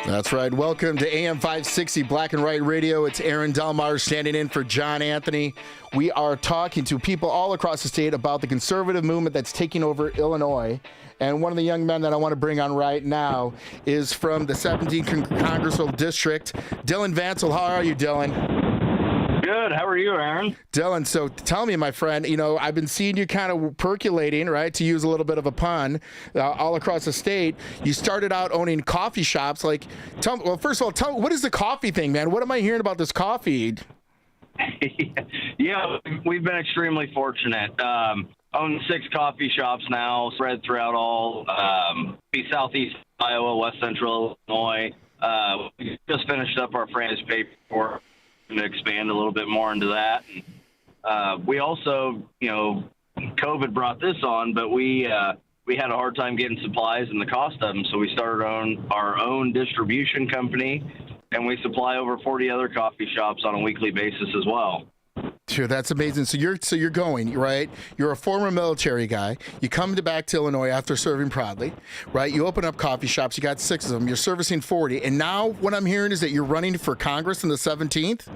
That's right. Welcome to AM 560 Black and White Radio. It's Aaron Delmar standing in for John Anthony. We are talking to people all across the state about the conservative movement that's taking over Illinois. And one of the young men that I want to bring on right now is from the 17th Congressional District, Dylan Vancil. How are you, Dylan? Good. How are you, Aaron? Dylan, so tell me, my friend, I've been seeing you kind of percolating, right, to use a little bit of a pun, all across the state. You started out owning coffee shops. First of all, tell me, what is the coffee thing, man? What am I hearing about this coffee? Yeah, we've been extremely fortunate. Own 6 coffee shops now, spread throughout all Southeast Iowa, West Central Illinois. We just finished up our franchise paperwork to expand a little bit more into that. We also, COVID brought this on, but we we had a hard time getting supplies and the cost of them, so we started our own distribution company, and we supply over 40 other coffee shops on a weekly basis as well. Sure, that's amazing. So you're going, right? You're a former military guy. You come back to Illinois after serving proudly, right? You open up coffee shops. You got 6 of them. You're servicing 40. And now what I'm hearing is that you're running for Congress on the 17th?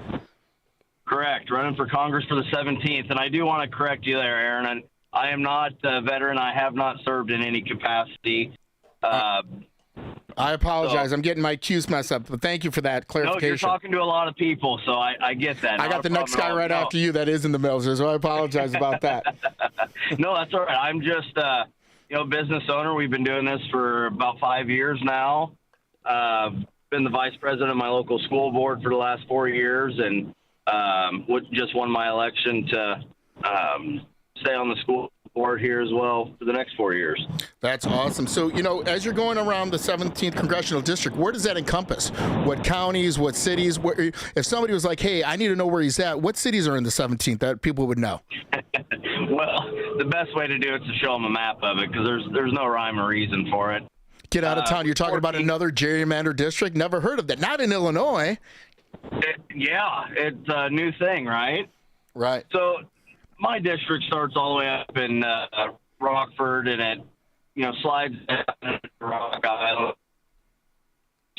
Correct. Running for Congress for the 17th. And I do want to correct you there, Aaron. I am not a veteran. I have not served in any capacity. I apologize. I'm getting my cues messed up, but thank you for that clarification. No, you're talking to a lot of people, so I get that. I got the next guy right after you that is in the military, so I apologize about that. No, that's all right. I'm just, business owner. We've been doing this for about 5 years now. Been the vice president of my local school board for the last 4 years, and just won my election to stay on the school board here as well for the next 4 years. That's awesome. So, as you're going around the 17th Congressional District, where does that encompass? What counties, what cities? If somebody was like, hey, I need to know where he's at, what cities are in the 17th that people would know? Well, the best way to do it is to show them a map of it, because there's no rhyme or reason for it. Get out of town. You're talking about another gerrymandered district? Never heard of that. Not in Illinois. It's a new thing, right? Right. So my district starts all the way up in Rockford, and it slides down to Rock Island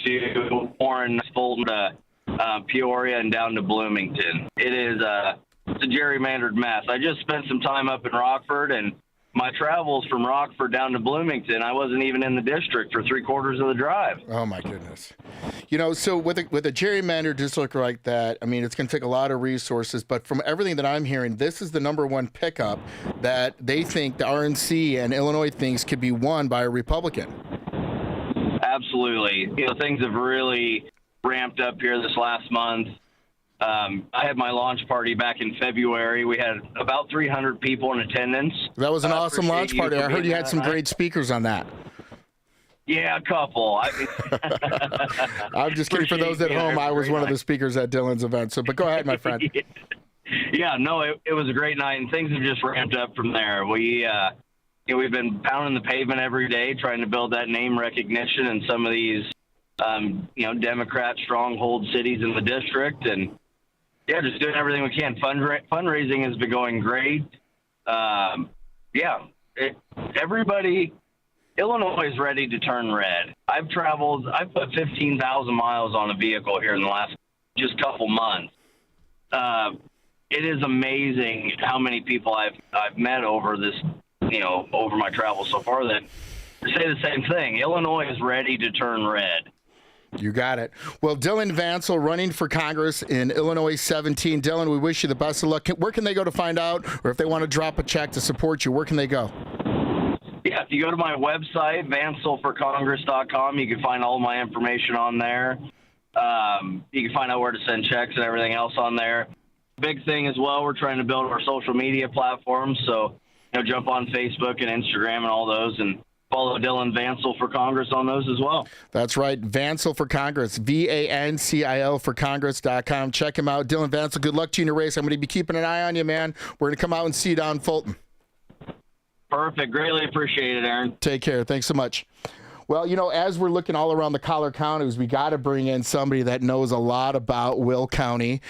to Warren, Fulton, to Peoria, and down to Bloomington. It's a gerrymandered mess. I just spent some time up in Rockford, and my travels from Rockford down to Bloomington, I wasn't even in the district for 3/4 of the drive. Oh my goodness. So with a gerrymandered district like that, I mean, it's going to take a lot of resources, but from everything that I'm hearing, this is the number one pickup that they think the RNC and Illinois thinks could be won by a Republican. Absolutely. Things have really ramped up here this last month. I had my launch party back in February. We had about 300 people in attendance. That was an awesome launch party. I heard you had some great speakers on that. Yeah, a couple. I'm just kidding. For those at home, I was one of the speakers at Dylan's event. But go ahead, my friend. Yeah, no, it was a great night, and things have just ramped up from there. We've been pounding the pavement every day, trying to build that name recognition in some of these, Democrat stronghold cities in the district, and just doing everything we can. Fundraising has been going great. Illinois is ready to turn red. I've put 15,000 miles on a vehicle here in the last just couple months. It is amazing how many people I've met over this, over my travels so far that say the same thing. Illinois is ready to turn red. You got it. Well, Dylan Vancil running for Congress in Illinois 17. Dylan, we wish you the best of luck. Where can they go to find out, or if they want to drop a check to support you, where can they go? Yeah, if you go to my website, vansilforcongress.com, you can find all my information on there. You can find out where to send checks and everything else on there. Big thing as well, we're trying to build our social media platforms, so jump on Facebook and Instagram and all those, and follow Dylan Vancil for Congress on those as well. That's right, Vancil for Congress, VANCIL for Congress.com. Check him out. Dylan Vancil, good luck to you in your race. I'm going to be keeping an eye on you, man. We're going to come out and see you down in Fulton. Perfect. Greatly appreciate it, Aaron. Take care. Thanks so much. Well, as we're looking all around the collar counties, we got to bring in somebody that knows a lot about Will County.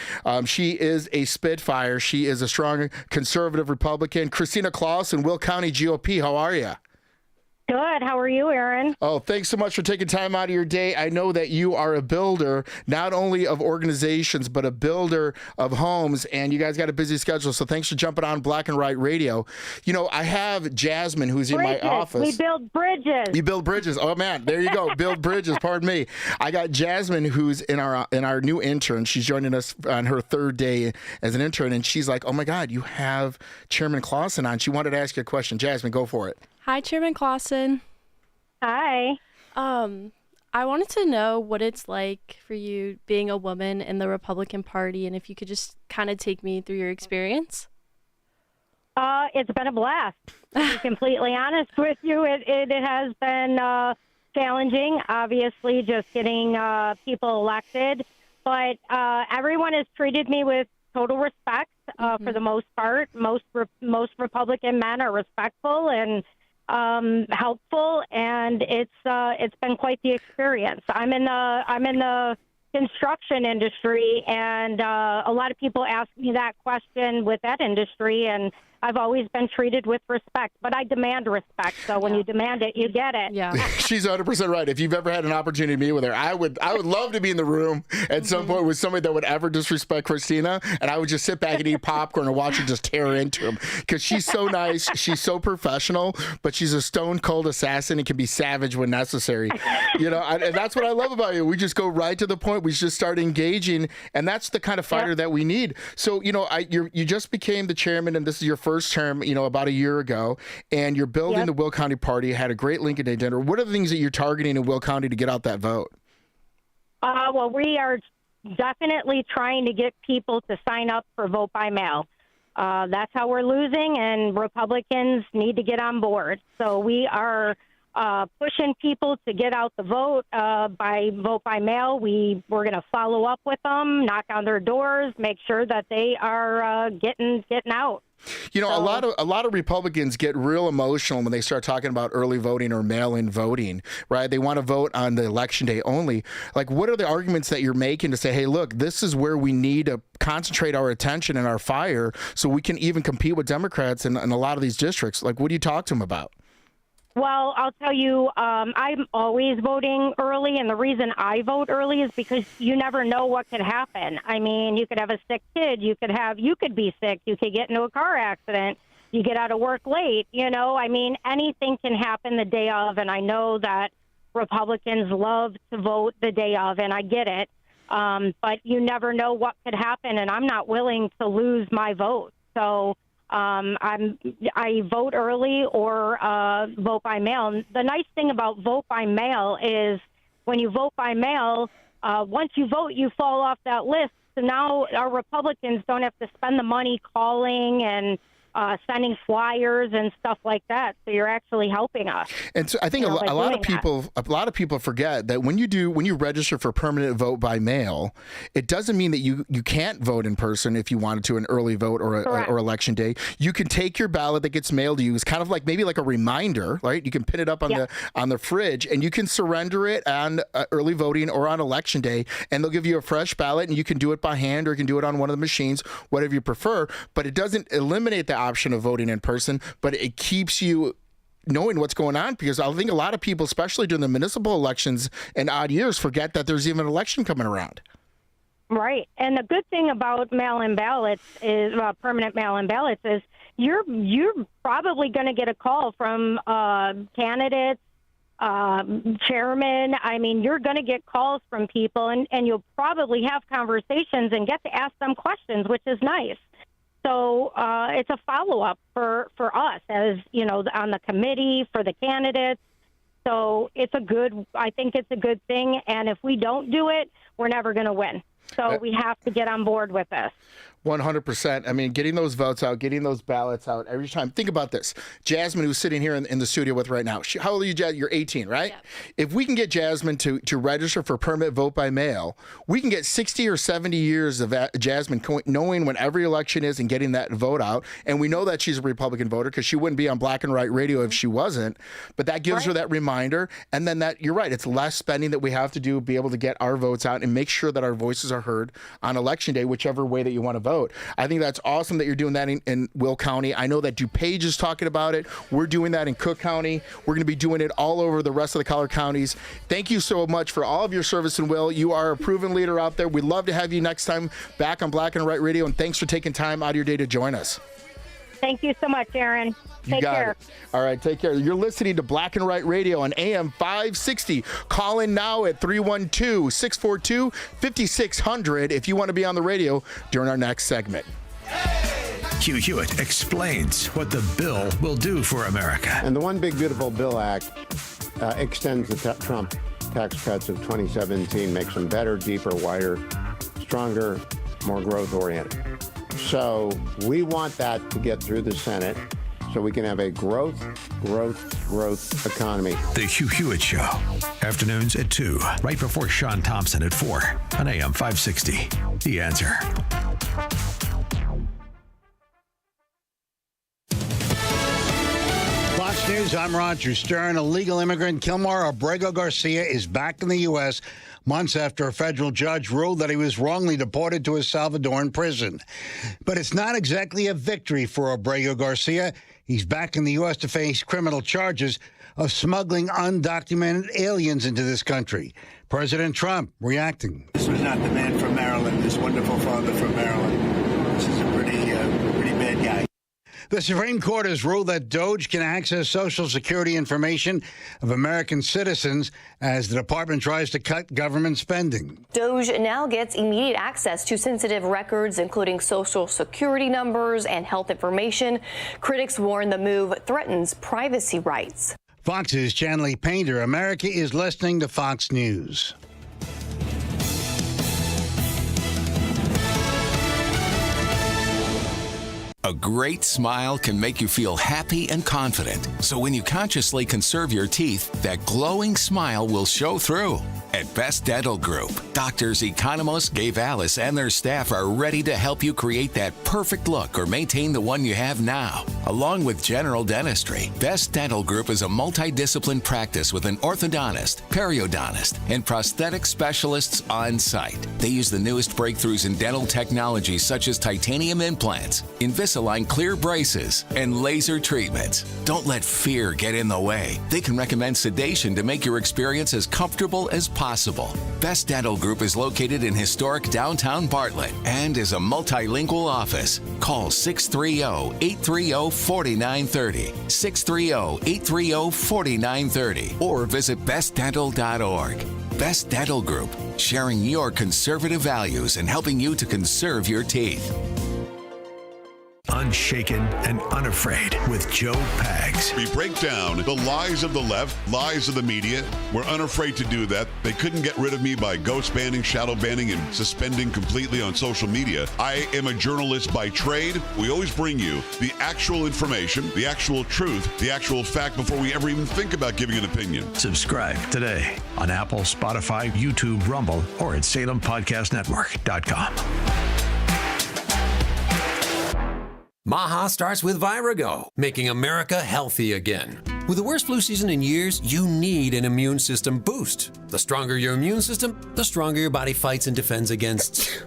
She is a Spitfire. She is a strong conservative Republican. Christina Clausen, Will County GOP. How are you? Good. How are you, Aaron? Oh, thanks so much for taking time out of your day. I know that you are a builder, not only of organizations, but a builder of homes, and you guys got a busy schedule, so thanks for jumping on Black and White Radio. I have Jasmine, who's in my office. We build bridges. You build bridges. Oh, man, there you go. Build bridges. Pardon me. I got Jasmine, who's in our new intern. She's joining us on her 3rd day as an intern, and she's like, oh, my God, you have Chairman Clausen on. She wanted to ask you a question. Jasmine, go for it. Hi, Chairman Clausen. Hi. I wanted to know what it's like for you being a woman in the Republican Party, and if you could just kind of take me through your experience. It's been a blast. To be completely honest with you, it has been challenging, obviously, just getting people elected. But everyone has treated me with total respect for the most part. Most Republican men are respectful, and helpful, and it's been quite the experience. I'm in the construction industry, and a lot of people ask me that question with that industry, and I've always been treated with respect, but I demand respect. So when you demand it, you get it. Yeah. She's 100% right. If you've ever had an opportunity to meet with her, I would love to be in the room at some point with somebody that would ever disrespect Christina, and I would just sit back and eat popcorn and watch her just tear into him, because she's so nice, she's so professional, but she's a stone cold assassin and can be savage when necessary. And that's what I love about you. We just go right to the point. We just start engaging, and that's the kind of fighter that we need. So, you just became the chairman, and this is your first term, about a year ago, and you're building the Will County Party, had a great Lincoln Day dinner. What are the things that you're targeting in Will County to get out that vote? Well, we are definitely trying to get people to sign up for vote by mail. That's how we're losing, and Republicans need to get on board. So we are pushing people to get out the vote by vote by mail. We're going to follow up with them, knock on their doors, make sure that they are getting out. A lot of Republicans get real emotional when they start talking about early voting or mail-in voting, right? They want to vote on the election day only. Like, what are the arguments that you're making to say, hey, look, this is where we need to concentrate our attention and our fire so we can even compete with Democrats in a lot of these districts? Like, what do you talk to them about? Well, I'll tell you, I'm always voting early, and the reason I vote early is because you never know what could happen. I mean, you could have a sick kid, you could be sick, you could get into a car accident, you get out of work late, I mean, anything can happen the day of, and I know that Republicans love to vote the day of, and I get it, but you never know what could happen, and I'm not willing to lose my vote. So I vote early or vote by mail. The nice thing about vote by mail is when you vote by mail, once you vote, you fall off that list. So now our Republicans don't have to spend the money calling and sending flyers and stuff like that. So you're actually helping us. And so I think a lot of people forget that when you register for permanent vote by mail, it doesn't mean that you can't vote in person if you wanted to, an early vote or election day. You can take your ballot that gets mailed to you. It's kind of like maybe like a reminder, right? You can pin it up on the fridge, and you can surrender it on early voting or on election day, and they'll give you a fresh ballot, and you can do it by hand or you can do it on one of the machines, whatever you prefer. But it doesn't eliminate the option of voting in person, but it keeps you knowing what's going on, because I think a lot of people, especially during the municipal elections and odd years, forget that there's even an election coming around. Right. And the good thing about mail-in ballots is permanent mail-in ballots is you're probably going to get a call from candidates, chairman. I mean, you're going to get calls from people, and you'll probably have conversations and get to ask them questions, which is nice. So it's a follow-up for us as, on the committee, for the candidates. So I think it's a good thing. And if we don't do it, we're never going to win. So we have to get on board with this. 100%. I mean, getting those votes out, getting those ballots out every time. Think about this. Jasmine, who's sitting here in the studio with right now. How old are you, Jasmine? You're 18, right? Yeah. If we can get Jasmine to register for permanent vote by mail, we can get 60 or 70 years of Jasmine knowing when every election is and getting that vote out. And we know that she's a Republican voter because she wouldn't be on Black and White Radio if she wasn't. But that gives her that reminder. And then you're right, it's less spending that we have to do, be able to get our votes out and make sure that our voices are heard on election day, whichever way that you want to vote. I think that's awesome that you're doing that in Will County. I know that DuPage is talking about it. We're doing that in Cook County. We're going to be doing it all over the rest of the Collier counties. Thank you so much for all of your service in Will. You are a proven leader out there. We'd love to have you next time back on Black and White Radio, and thanks for taking time out of your day to join us. Thank you so much, Aaron. Take care. It. All right, take care. You're listening to Black and White Radio on AM 560. Call in now at 312-642-5600 if you want to be on the radio during our next segment. Hugh Hewitt explains what the bill will do for America. And the One Big Beautiful Bill Act extends the Trump tax cuts of 2017, makes them better, deeper, wider, stronger, more growth-oriented. So we want that to get through the Senate so we can have a growth economy. The Hugh Hewitt Show. Afternoons at 2, right before Sean Thompson at 4 on AM 560. The Answer. Fox News News. I'm Roger Stern. Illegal immigrant Kilmore Abrego Garcia is back in the U.S. months after a federal judge ruled that he was wrongly deported to a Salvadoran prison. But it's not exactly a victory for Abrego Garcia. He's back in the U.S. to face criminal charges of smuggling undocumented aliens into this country. President Trump reacting. This was not the man from Maryland, this wonderful father from Maryland. This is a pretty bad guy. The Supreme Court has ruled that DOJ can access Social Security information of American citizens as the department tries to cut government spending. DOJ now gets immediate access to sensitive records, including Social Security numbers and health information. Critics warn the move threatens privacy rights. Fox's Chanley Painter. America is listening to Fox News. A great smile can make you feel happy and confident. So when you consciously conserve your teeth, that glowing smile will show through. At Best Dental Group, doctors Economos, Gave Alice, and their staff are ready to help you create that perfect look or maintain the one you have now. Along with general dentistry, Best Dental Group is a multidiscipline practice with an orthodontist, periodontist, and prosthetic specialists on site. They use the newest breakthroughs in dental technology such as titanium implants, Invisalign clear braces, and laser treatments. Don't let fear get in the way. They can recommend sedation to make your experience as comfortable as possible. Best Dental Group is located in historic downtown Bartlett and is a multilingual office. Call 630-830-4930, 630-830-4930, or visit bestdental.org. Best Dental Group, sharing your conservative values and helping you to conserve your teeth. Unshaken and unafraid with Joe Pags. We break down the lies of the left, lies of the media. We're unafraid to do that. They couldn't get rid of me by ghost banning, shadow banning, and suspending completely on social media. I am a journalist by trade. We always bring you the actual information, the actual truth, the actual fact before we ever even think about giving an opinion. Subscribe today on Apple, Spotify, YouTube, Rumble, or at SalemPodcastNetwork.com. Maha starts with Virago, making America healthy again. With the worst flu season in years, you need an immune system boost. The stronger your immune system, the stronger your body fights and defends against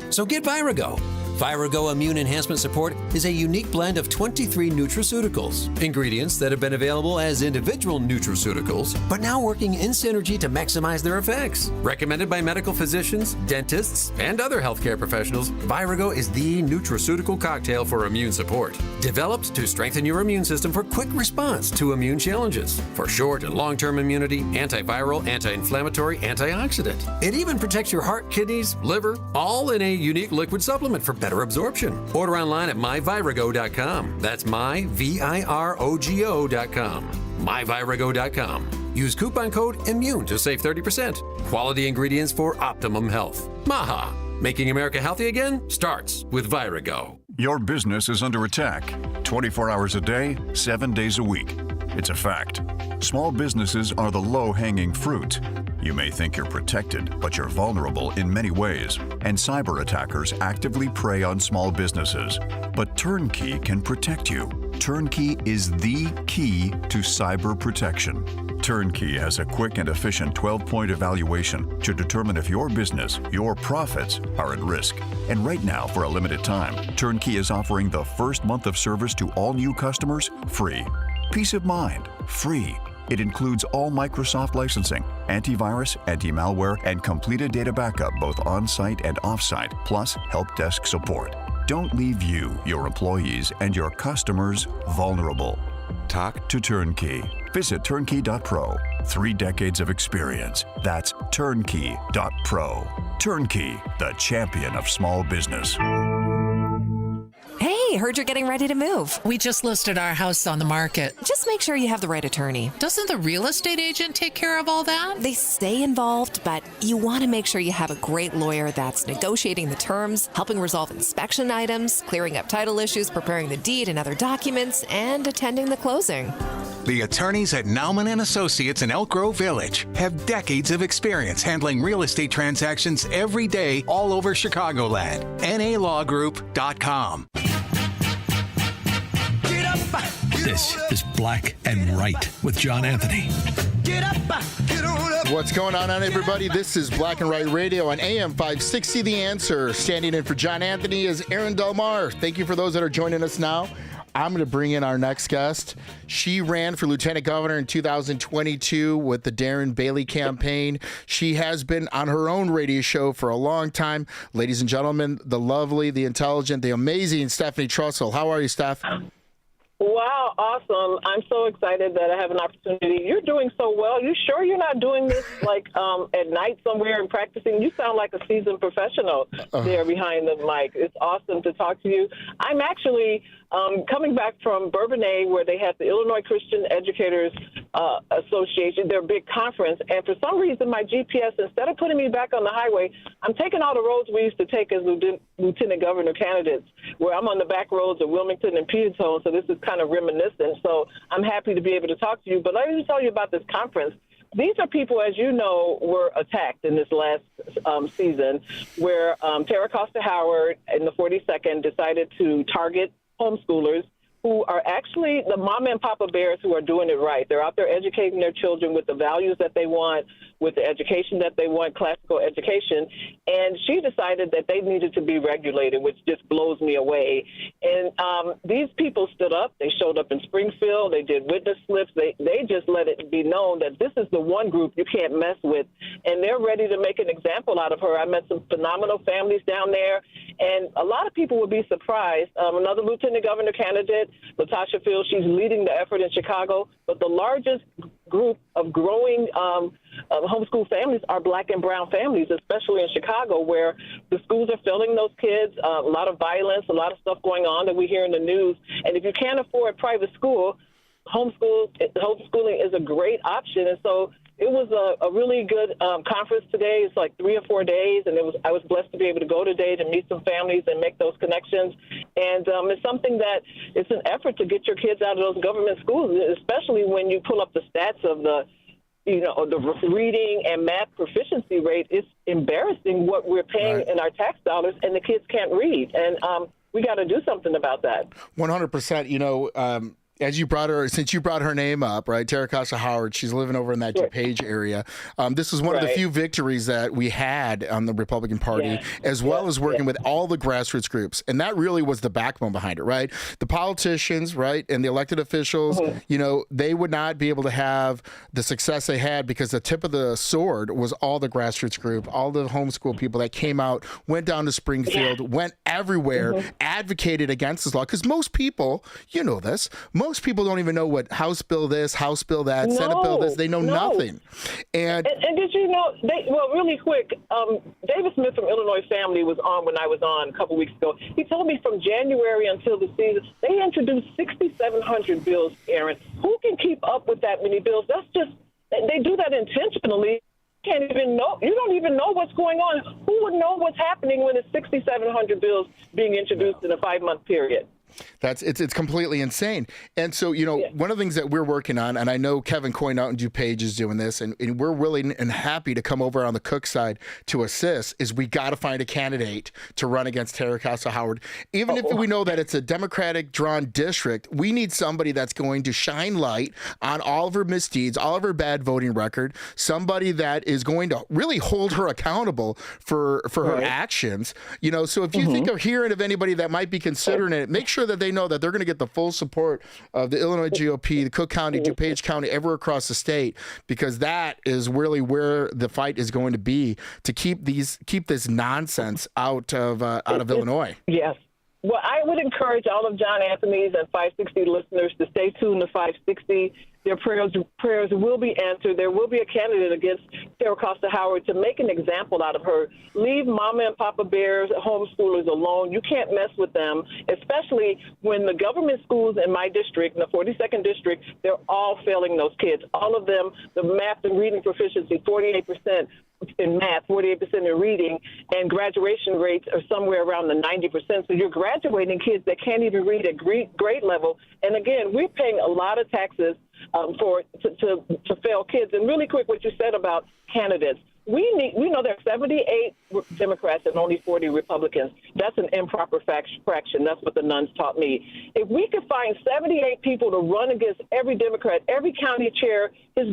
So get Virago. Virago Immune Enhancement Support is a unique blend of 23 nutraceuticals, ingredients that have been available as individual nutraceuticals, but now working in synergy to maximize their effects. Recommended by medical physicians, dentists, and other healthcare professionals, Virago is the nutraceutical cocktail for immune support. Developed to strengthen your immune system for quick response to immune challenges, for short and long-term immunity, antiviral, anti-inflammatory, antioxidant. It even protects your heart, kidneys, liver, all in a unique liquid supplement for better absorption. Order online at myvirago.com. That's myvirago.com. myvirago.com. Use coupon code IMMUNE to save 30%. Quality ingredients for optimum health. Maha, making America healthy again starts with Virago. Your business is under attack 24 hours a day, 7 days a week. It's a fact. Small businesses are the low-hanging fruit. You may think you're protected, but you're vulnerable in many ways, and cyber attackers actively prey on small businesses. But Turnkey can protect you. Turnkey is the key to cyber protection. Turnkey has a quick and efficient 12-point evaluation to determine if your business, your profits, are at risk. And right now, for a limited time, Turnkey is offering the first month of service to all new customers free. Peace of mind, free. It includes all Microsoft licensing, antivirus, anti-malware, and completed data backup both on-site and off-site, plus help desk support. Don't leave you, your employees, and your customers vulnerable. Talk to Turnkey. Visit turnkey.pro. 3 decades of experience. That's turnkey.pro. Turnkey, the champion of small business. Hey, heard you're getting ready to move. We just listed our house on the market. Just make sure you have the right attorney. Doesn't the real estate agent take care of all that? They stay involved, but you want to make sure you have a great lawyer that's negotiating the terms, helping resolve inspection items, clearing up title issues, preparing the deed and other documents, and attending the closing. The attorneys at Nauman & Associates in Elk Grove Village have decades of experience handling real estate transactions every day all over Chicagoland. NALawGroup.com. Get up, This is Black and Right with John Anthony. Get up, get on up. What's going on, everybody? This is Black and Right Radio on AM 560 The Answer. Standing in for John Anthony is Aaron Delmar. Thank you for those that are joining us now. I'm going to bring in our next guest. She ran for lieutenant governor in 2022 with the Darren Bailey campaign. She has been on her own radio show for a long time. Ladies and gentlemen, the lovely, the intelligent, the amazing Stephanie Trussell. How are you, Steph? Wow, awesome. I'm so excited that I have an opportunity. You're doing so well. You sure you're not doing this like at night somewhere and practicing? You sound like a seasoned professional there behind the mic. It's awesome to talk to you. I'm actually coming back from Bourbonnais, where they had the Illinois Christian Educators Association, their big conference. And for some reason, my GPS, instead of putting me back on the highway, I'm taking all the roads we used to take as lieutenant governor candidates, where I'm on the back roads of Wilmington and Peatone. So this is kind of reminiscent. So I'm happy to be able to talk to you. But let me tell you about this conference. These are people, as you know, were attacked in this last season, where Tara Costa Howard in the 42nd decided to target homeschoolers who are actually the mama and papa bears who are doing it right. They're out there educating their children with the values that they want, with the education that they want, classical education. And she decided that they needed to be regulated, which just blows me away. And these people stood up. They showed up in Springfield. They did witness slips. They just let it be known that this is the one group you can't mess with. And they're ready to make an example out of her. I met some phenomenal families down there. And a lot of people would be surprised. Another lieutenant governor candidate, Latasha Fields, she's leading the effort in Chicago. But the largest group of growing homeschool families are Black and brown families, especially in Chicago, where the schools are failing those kids, a lot of violence, a lot of stuff going on that we hear in the news. And if you can't afford private school, homeschooling is a great option. And so it was a really good conference today. It's like 3 or 4 days, and I was blessed to be able to go today to meet some families and make those connections. And it's something that it's an effort to get your kids out of those government schools, especially when you pull up the stats of the reading and math proficiency rate. It's embarrassing what we're paying in our tax dollars, and the kids can't read. And we got to do something about that. 100%. Since you brought her name up, right? Tara Costa Howard, she's living over in that DuPage area. This is one of the few victories that we had on the Republican Party, as well as working with all the grassroots groups. And that really was the backbone behind it, right? The politicians, right, and the elected officials, they would not be able to have the success they had because the tip of the sword was all the grassroots group, all the homeschool people that came out, went down to Springfield, went everywhere, advocated against this law. Because most people, most people don't even know what House Bill this, House Bill that, Senate Bill this. They know nothing. And did you know, really quick, David Smith from Illinois Family was on when I was on a couple weeks ago. He told me from January until the season, they introduced 6,700 bills, Aaron. Who can keep up with that many bills? That's just, they do that intentionally. You don't even know what's going on. Who would know what's happening when it's 6,700 bills being introduced in a 5-month period? It's completely insane. And so, one of the things that we're working on, and I know Kevin Coyne out in DuPage is doing this, and we're willing and happy to come over on the Cook side to assist, is we got to find a candidate to run against Tara Costa Howard. Even if we know that it's a Democratic-drawn district, we need somebody that's going to shine light on all of her misdeeds, all of her bad voting record, somebody that is going to really hold her accountable for her actions. So if you think of hearing of anybody that might be considering it, make sure that they know that they're going to get the full support of the Illinois GOP, the Cook County, DuPage County, everywhere across the state, because that is really where the fight is going to be to keep this nonsense out of Illinois. Yes. Well, I would encourage all of John Anthony's and 560 listeners to stay tuned to 560. Their prayers will be answered. There will be a candidate against Tara Costa Howard to make an example out of her. Leave mama and papa bears, homeschoolers alone. You can't mess with them, especially when the government schools in my district, in the 42nd district, they're all failing those kids. All of them, the math and reading proficiency, 48% in math, 48% in reading, and graduation rates are somewhere around the 90%. So you're graduating kids that can't even read at grade level. And again, we're paying a lot of taxes to fail kids. And really quick, what you said about candidates. We know there are 78 Democrats and only 40 Republicans. That's an improper fraction. That's what the nuns taught me. If we could find 78 people to run against every Democrat, every county chair, his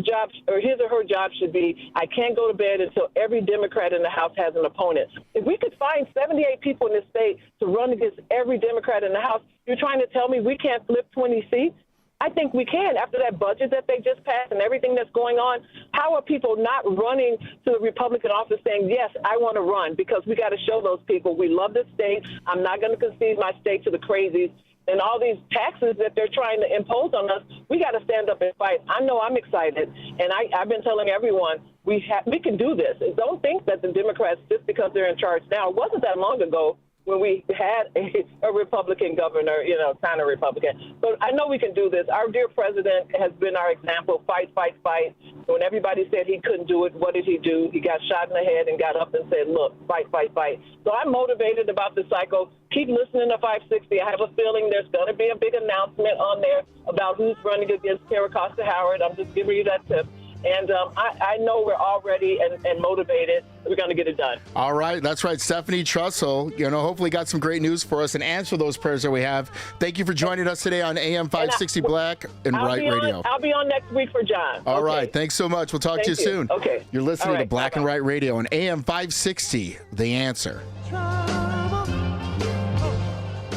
or her job should be, I can't go to bed until every Democrat in the House has an opponent. If we could find 78 people in this state to run against every Democrat in the House, you're trying to tell me we can't flip 20 seats? I think we can. After that budget that they just passed and everything that's going on, how are people not running to the Republican office saying, yes, I want to run? Because we got to show those people we love this state. I'm not going to concede my state to the crazies. And all these taxes that they're trying to impose on us, we got to stand up and fight. I know I'm excited, and I've been telling everyone we can do this. And don't think that the Democrats, just because they're in charge now, it wasn't that long ago when we had a Republican governor, kind of Republican. But I know we can do this. Our dear president has been our example, fight, fight, fight. When everybody said he couldn't do it, what did he do? He got shot in the head and got up and said, look, fight, fight, fight. So I'm motivated about this cycle. Keep listening to 560. I have a feeling there's going to be a big announcement on there about who's running against Kara Costa Howard. I'm just giving you that tip. And I know we're all ready and motivated. We're going to get it done. All right. That's right. Stephanie Trussell, hopefully got some great news for us and answer those prayers that we have. Thank you for joining us today on AM 560 Black and Right Radio. I'll be on next week for John. All right. Thanks so much. We'll talk to you soon. Okay. You're listening to Black Bye-bye. and Right Radio on AM 560, The Answer.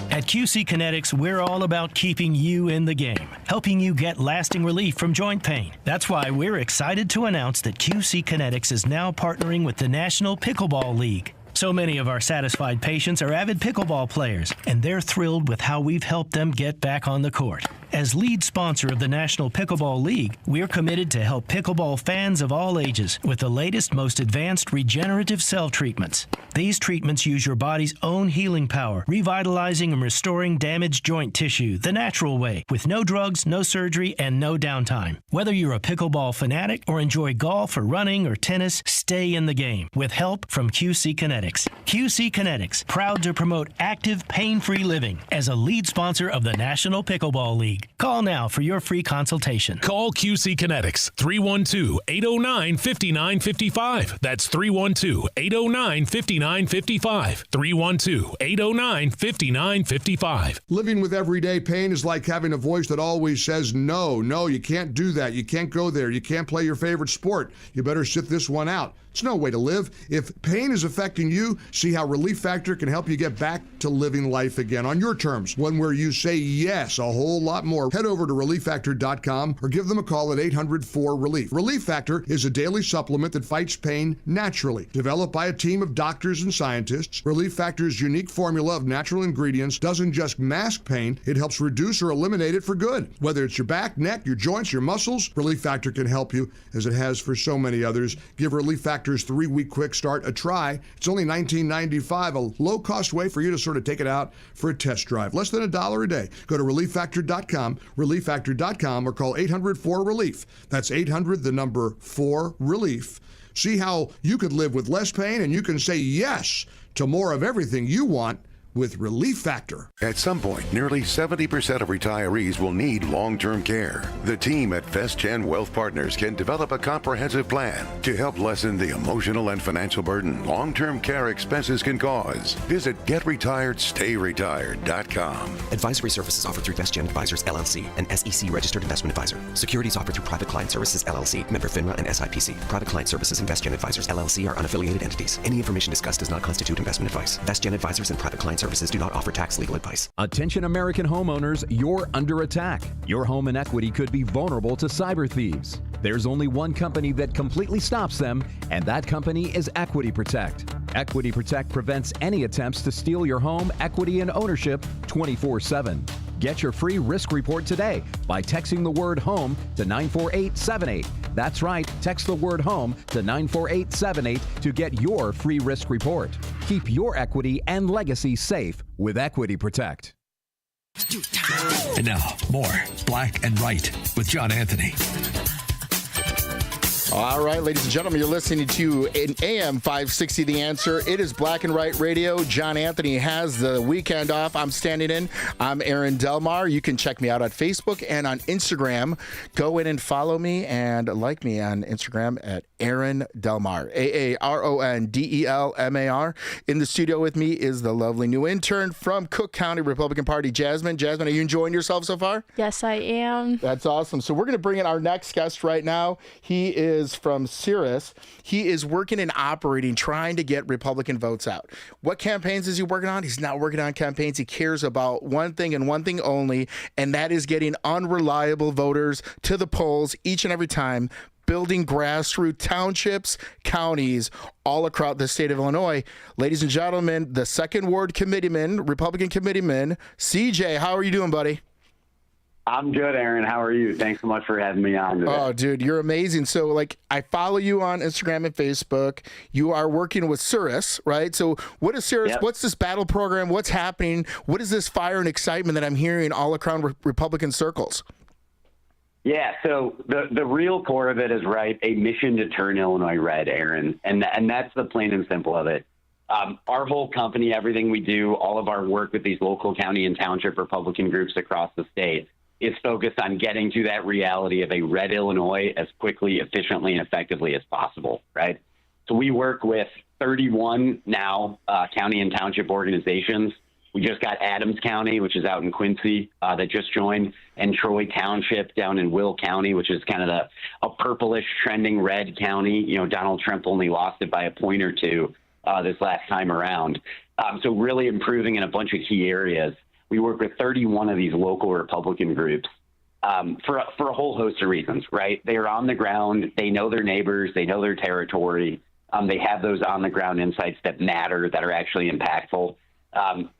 At QC Kinetics, we're all about keeping you in the game, helping you get lasting relief from joint pain. That's why we're excited to announce that QC Kinetics is now partnering with the National Pickleball League. So many of our satisfied patients are avid pickleball players, and they're thrilled with how we've helped them get back on the court. As lead sponsor of the National Pickleball League, we're committed to help pickleball fans of all ages with the latest, most advanced regenerative cell treatments. These treatments use your body's own healing power, revitalizing and restoring damaged joint tissue the natural way, with no drugs, no surgery, and no downtime. Whether you're a pickleball fanatic or enjoy golf or running or tennis, stay in the game with help from QC Kinetics. QC Kinetics, proud to promote active, pain-free living as a lead sponsor of the National Pickleball League. Call now for your free consultation. Call QC Kinetics, 312-809-5955. That's 312-809-5955. 312-809-5955. Living with everyday pain is like having a voice that always says, no, you can't do that. You can't go there. You can't play your favorite sport. You better sit this one out. It's no way to live. If pain is affecting you, see how Relief Factor can help you get back to living life again on your terms. One where you say yes a whole lot more. Head over to ReliefFactor.com or give them a call at 800-4RELIEF. Relief Factor is a daily supplement that fights pain naturally. Developed by a team of doctors and scientists, Relief Factor's unique formula of natural ingredients doesn't just mask pain, it helps reduce or eliminate it for good. Whether it's your back, neck, your joints, your muscles, Relief Factor can help you, as it has for so many others. Give Relief Factor's 3-week quick start a try. It's only $19.95, a low-cost way for you to sort of take it out for a test drive. Less than $1 a day. Go to ReliefFactor.com, ReliefFactor.com, or call 800-4RELIEF. That's 800-4RELIEF. See how you could live with less pain, and you can say yes to more of everything you want with Relief Factor. At some point, nearly 70% of retirees will need long-term care. The team at VestGen Wealth Partners can develop a comprehensive plan to help lessen the emotional and financial burden long-term care expenses can cause. Visit GetRetiredStayRetired.com. Advisory services offered through VestGen Advisors, LLC, an SEC-registered investment advisor. Securities offered through Private Client Services, LLC, member FINRA and SIPC. Private Client Services and VestGen Advisors, LLC are unaffiliated entities. Any information discussed does not constitute investment advice. VestGen Advisors and Private Client Services do not offer tax legal advice. Attention American homeowners, you're under attack. Your home and equity could be vulnerable to cyber thieves. There's only one company that completely stops them, and that company is Equity Protect. Equity Protect prevents any attempts to steal your home, equity, and ownership 24/7. Get your free risk report today by texting the word HOME to 94878. That's right, text the word HOME to 94878 to get your free risk report. Keep your equity and legacy safe with Equity Protect. And now, more Black and Right with John Anthony. All right, ladies and gentlemen, you're listening to an AM 560 The Answer. It is Black and Right Radio. John Anthony has the weekend off. I'm standing in. I'm Aaron Delmar. You can check me out on Facebook and on Instagram. Go in and follow me and like me on Instagram at Aaron Delmar, AARONDELMAR. In the studio with me is the lovely new intern from Cook County Republican Party, Jasmine. Jasmine, are you enjoying yourself so far? Yes, I am. That's awesome. So we're going to bring in our next guest right now. He is from Cirrus. He is working and operating, trying to get Republican votes out. What campaigns is he working on? He's not working on campaigns. He cares about one thing and one thing only, and that is getting unreliable voters to the polls each and every time, building grassroots townships, counties all across the state of Illinois. Ladies and gentlemen, the Second Ward Committeeman, Republican Committeeman, CJ, how are you doing, buddy? I'm good, Aaron. How are you? Thanks so much for having me on today. Oh, dude, you're amazing. So, like, I follow you on Instagram and Facebook. You are working with Cirrus, right? So, what is Cirrus? Yep. What's this battle program? What's happening? What is this fire and excitement that I'm hearing all around Republican circles? Yeah, so the real core of it is, right, a mission to turn Illinois red, Aaron. And that's the plain and simple of it. Our whole company, everything we do, all of our work with these local county and township Republican groups across the state is focused on getting to that reality of a red Illinois as quickly, efficiently, and effectively as possible, right? So we work with 31 now county and township organizations. We just got Adams County, which is out in Quincy, that just joined, and Troy Township down in Will County, which is kind of a purplish trending red county. You know, Donald Trump only lost it by a point or two this last time around. So really improving in a bunch of key areas. We work with 31 of these local Republican groups for a whole host of reasons, right? They are on the ground. They know their neighbors. They know their territory. They have those on-the-ground insights that matter, that are actually impactful.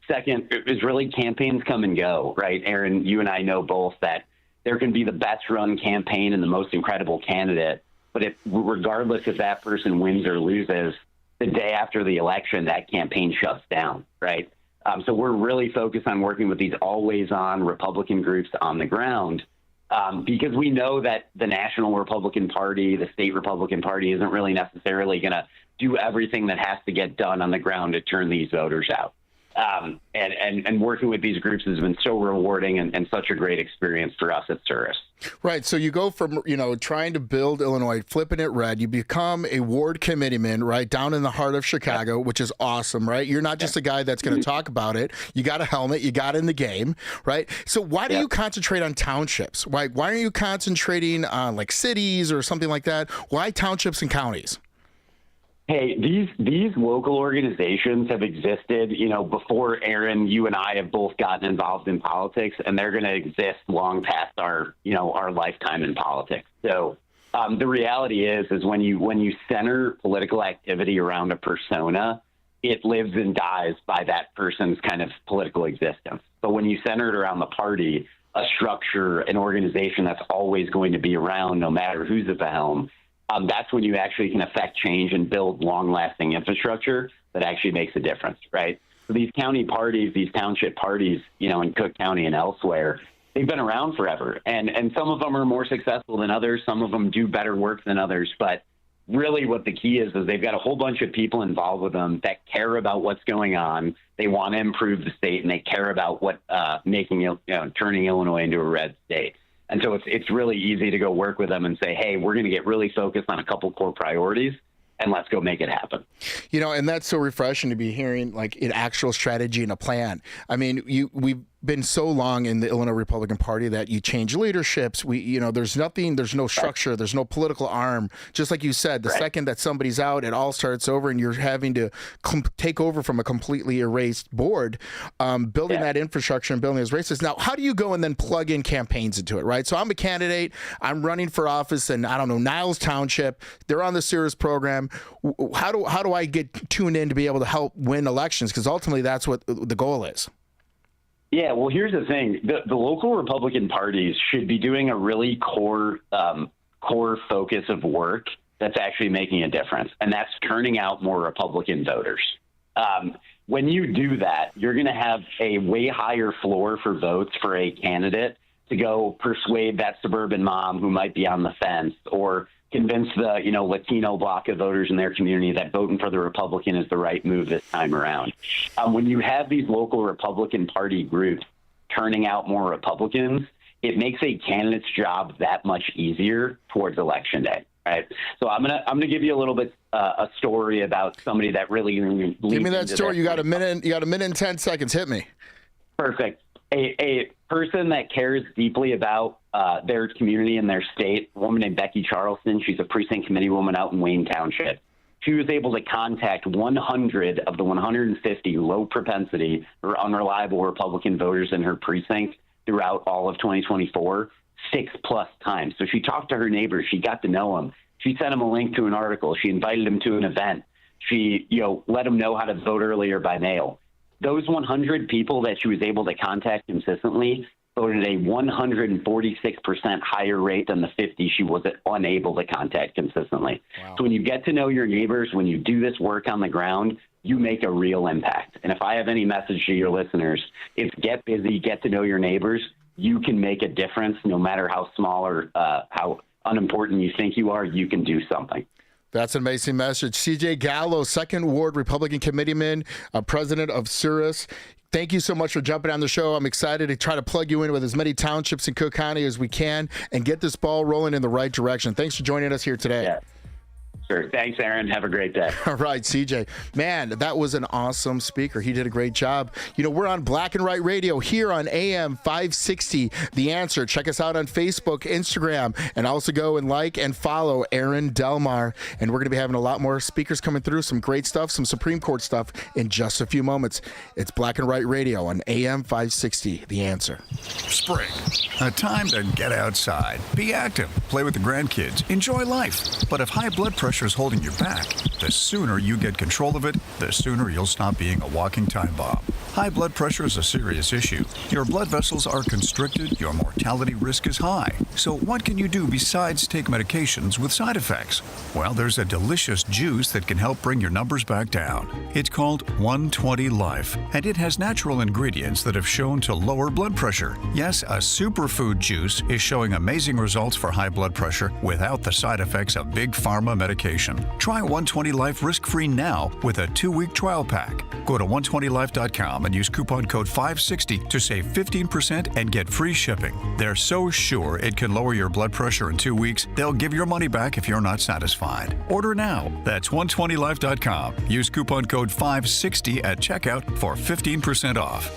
Second, is really campaigns come and go, right? Aaron, you and I know both that there can be the best-run campaign and the most incredible candidate, but regardless if that person wins or loses, the day after the election, that campaign shuts down, right? So we're really focused on working with these always-on Republican groups on the ground because we know that the National Republican Party, the state Republican Party, isn't really necessarily going to do everything that has to get done on the ground to turn these voters out. And working with these groups has been so rewarding and such a great experience for us at Cirrus. Right. So you go from, trying to build Illinois, flipping it red. You become a ward committeeman, right, down in the heart of Chicago, which is awesome, right? You're not just a guy that's going to talk about it. You got a helmet. You got in the game, right? So why do you concentrate on townships? Why aren't you concentrating on, like, cities or something like that? Why townships and counties? Hey, these local organizations have existed, before Aaron, you and I have both gotten involved in politics, and they're going to exist long past our lifetime in politics. So the reality is when you center political activity around a persona, it lives and dies by that person's kind of political existence. But when you center it around the party, a structure, an organization that's always going to be around no matter who's at the helm, that's when you actually can affect change and build long-lasting infrastructure that actually makes a difference, right? So these county parties, these township parties, in Cook County and elsewhere, they've been around forever. And some of them are more successful than others. Some of them do better work than others. But really what the key is they've got a whole bunch of people involved with them that care about what's going on. They want to improve the state, and they care about what turning Illinois into a red state. And so it's really easy to go work with them and say, hey, we're going to get really focused on a couple core priorities, and let's go make it happen. And that's so refreshing to be hearing, like, an actual strategy and a plan. I mean, we've been so long in the Illinois Republican Party that you change leaderships. There's no structure, there's no political arm. Just like you said, the second that somebody's out, it all starts over, and you're having to take over from a completely erased board, building that infrastructure and building those races. Now, how do you go and then plug in campaigns into it, right? So I'm a candidate, I'm running for office in, Niles Township. They're on the Cirrus program. How do I get tuned in to be able to help win elections? Because ultimately that's what the goal is. Yeah, well, here's the thing. The local Republican parties should be doing a really core focus of work that's actually making a difference, and that's turning out more Republican voters. When you do that, you're going to have a way higher floor for votes for a candidate to go persuade that suburban mom who might be on the fence, or convince the, Latino bloc of voters in their community that voting for the Republican is the right move this time around. When you have these local Republican Party groups turning out more Republicans, it makes a candidate's job that much easier towards Election Day. Right. So I'm gonna give you a little bit a story about somebody that really leads. Give me that story. You got a minute. You got a minute and 10 seconds. Hit me. Perfect. A person that cares deeply about their community and their state, a woman named Becky Charleston. She's a precinct committee woman out in Wayne Township. She was able to contact 100 of the 150 low propensity or unreliable Republican voters in her precinct throughout all of 2024. 6+ times. So she talked to her neighbors. She got to know them. She sent them a link to an article. She invited them to an event. She, let them know how to vote earlier by mail. Those 100 people that she was able to contact consistently voted a 146% higher rate than the 50 she was unable to contact consistently. Wow. So when you get to know your neighbors, when you do this work on the ground, you make a real impact. And if I have any message to your listeners, it's get busy, get to know your neighbors. You can make a difference no matter how small or how unimportant you think you are. You can do something. That's an amazing message. CJ Gallo, 2nd Ward Republican Committeeman, president of Cirrus. Thank you so much for jumping on the show. I'm excited to try to plug you in with as many townships in Cook County as we can and get this ball rolling in the right direction. Thanks for joining us here today. Yeah. Sure. Thanks, Aaron. Have a great day. All right, CJ. Man, that was an awesome speaker. He did a great job. We're on Black and White Radio here on AM 560. The Answer. Check us out on Facebook, Instagram, and also go and like and follow Aaron Delmar. And we're going to be having a lot more speakers coming through, some great stuff, some Supreme Court stuff in just a few moments. It's Black and White Radio on AM 560. The Answer. Spring. A time to get outside, be active, play with the grandkids, enjoy life. But if high blood pressure is holding you back, the sooner you get control of it, the sooner you'll stop being a walking time bomb. High blood pressure is a serious issue. Your blood vessels are constricted, your mortality risk is high. So what can you do besides take medications with side effects? Well, there's a delicious juice that can help bring your numbers back down. It's called 120 Life, and it has natural ingredients that have shown to lower blood pressure. Yes, a superfood juice is showing amazing results for high blood pressure without the side effects of big pharma medication. Try 120 Life risk-free now with a 2-week trial pack. Go to 120life.com and use coupon code 560 to save 15% and get free shipping. They're so sure it can lower your blood pressure in 2 weeks, they'll give your money back if you're not satisfied. Order now. That's 120life.com. Use coupon code 560 at checkout for 15% off.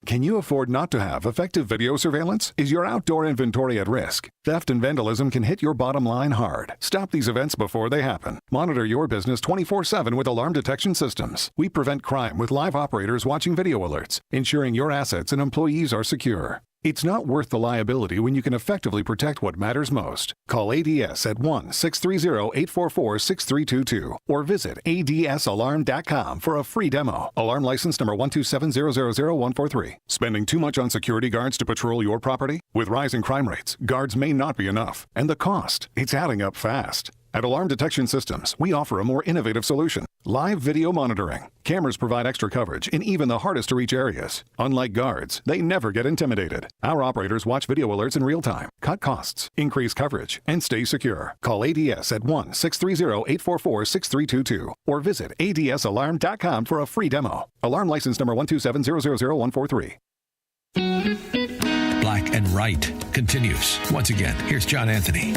Can you afford not to have effective video surveillance? Is your outdoor inventory at risk? Theft and vandalism can hit your bottom line hard. Stop these events before they happen. Monitor your business 24/7 with alarm detection systems. We prevent crime with live operators watching video alerts, ensuring your assets and employees are secure. It's not worth the liability when you can effectively protect what matters most. Call ADS at 1-630-844-6322 or visit adsalarm.com for a free demo. Alarm license number 127000143. Spending too much on security guards to patrol your property? With rising crime rates, guards may not be enough. And the cost, it's adding up fast. At Alarm Detection Systems, we offer a more innovative solution. Live video monitoring. Cameras provide extra coverage in even the hardest to reach areas. Unlike guards, they never get intimidated. Our operators watch video alerts in real time, cut costs, increase coverage, and stay secure. Call ADS at 1-630-844-6322 or visit adsalarm.com for a free demo. Alarm license number 127000143. Black and Right continues. Once again, here's John Anthony.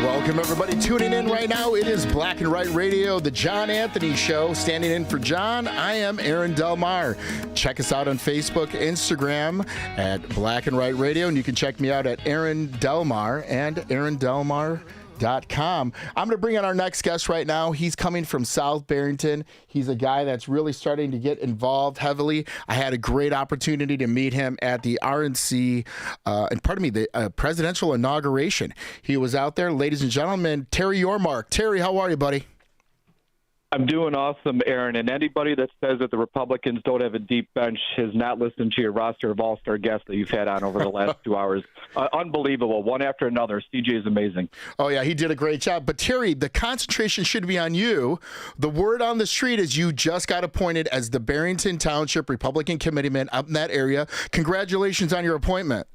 Welcome, everybody, tuning in right now. It is Black and Right Radio, the John Anthony Show. Standing in for John, I am Aaron Delmar. Check us out on Facebook, Instagram at Black and Right Radio, and you can check me out at Aaron Delmar and AaronDelmar.com. I'm going to bring on our next guest right now. He's coming from South Barrington. He's a guy that's really starting to get involved heavily. I had a great opportunity to meet him at the RNC, the presidential inauguration. He was out there. Ladies and gentlemen, Terry Yormark. Terry, how are you, buddy? I'm doing awesome, Aaron. And anybody that says that the Republicans don't have a deep bench has not listened to your roster of all-star guests that you've had on over the last 2 hours. Unbelievable, one after another. CJ is amazing. Oh, yeah, he did a great job. But, Terry, the concentration should be on you. The word on the street is you just got appointed as the Barrington Township Republican Committeeman up in that area. Congratulations on your appointment.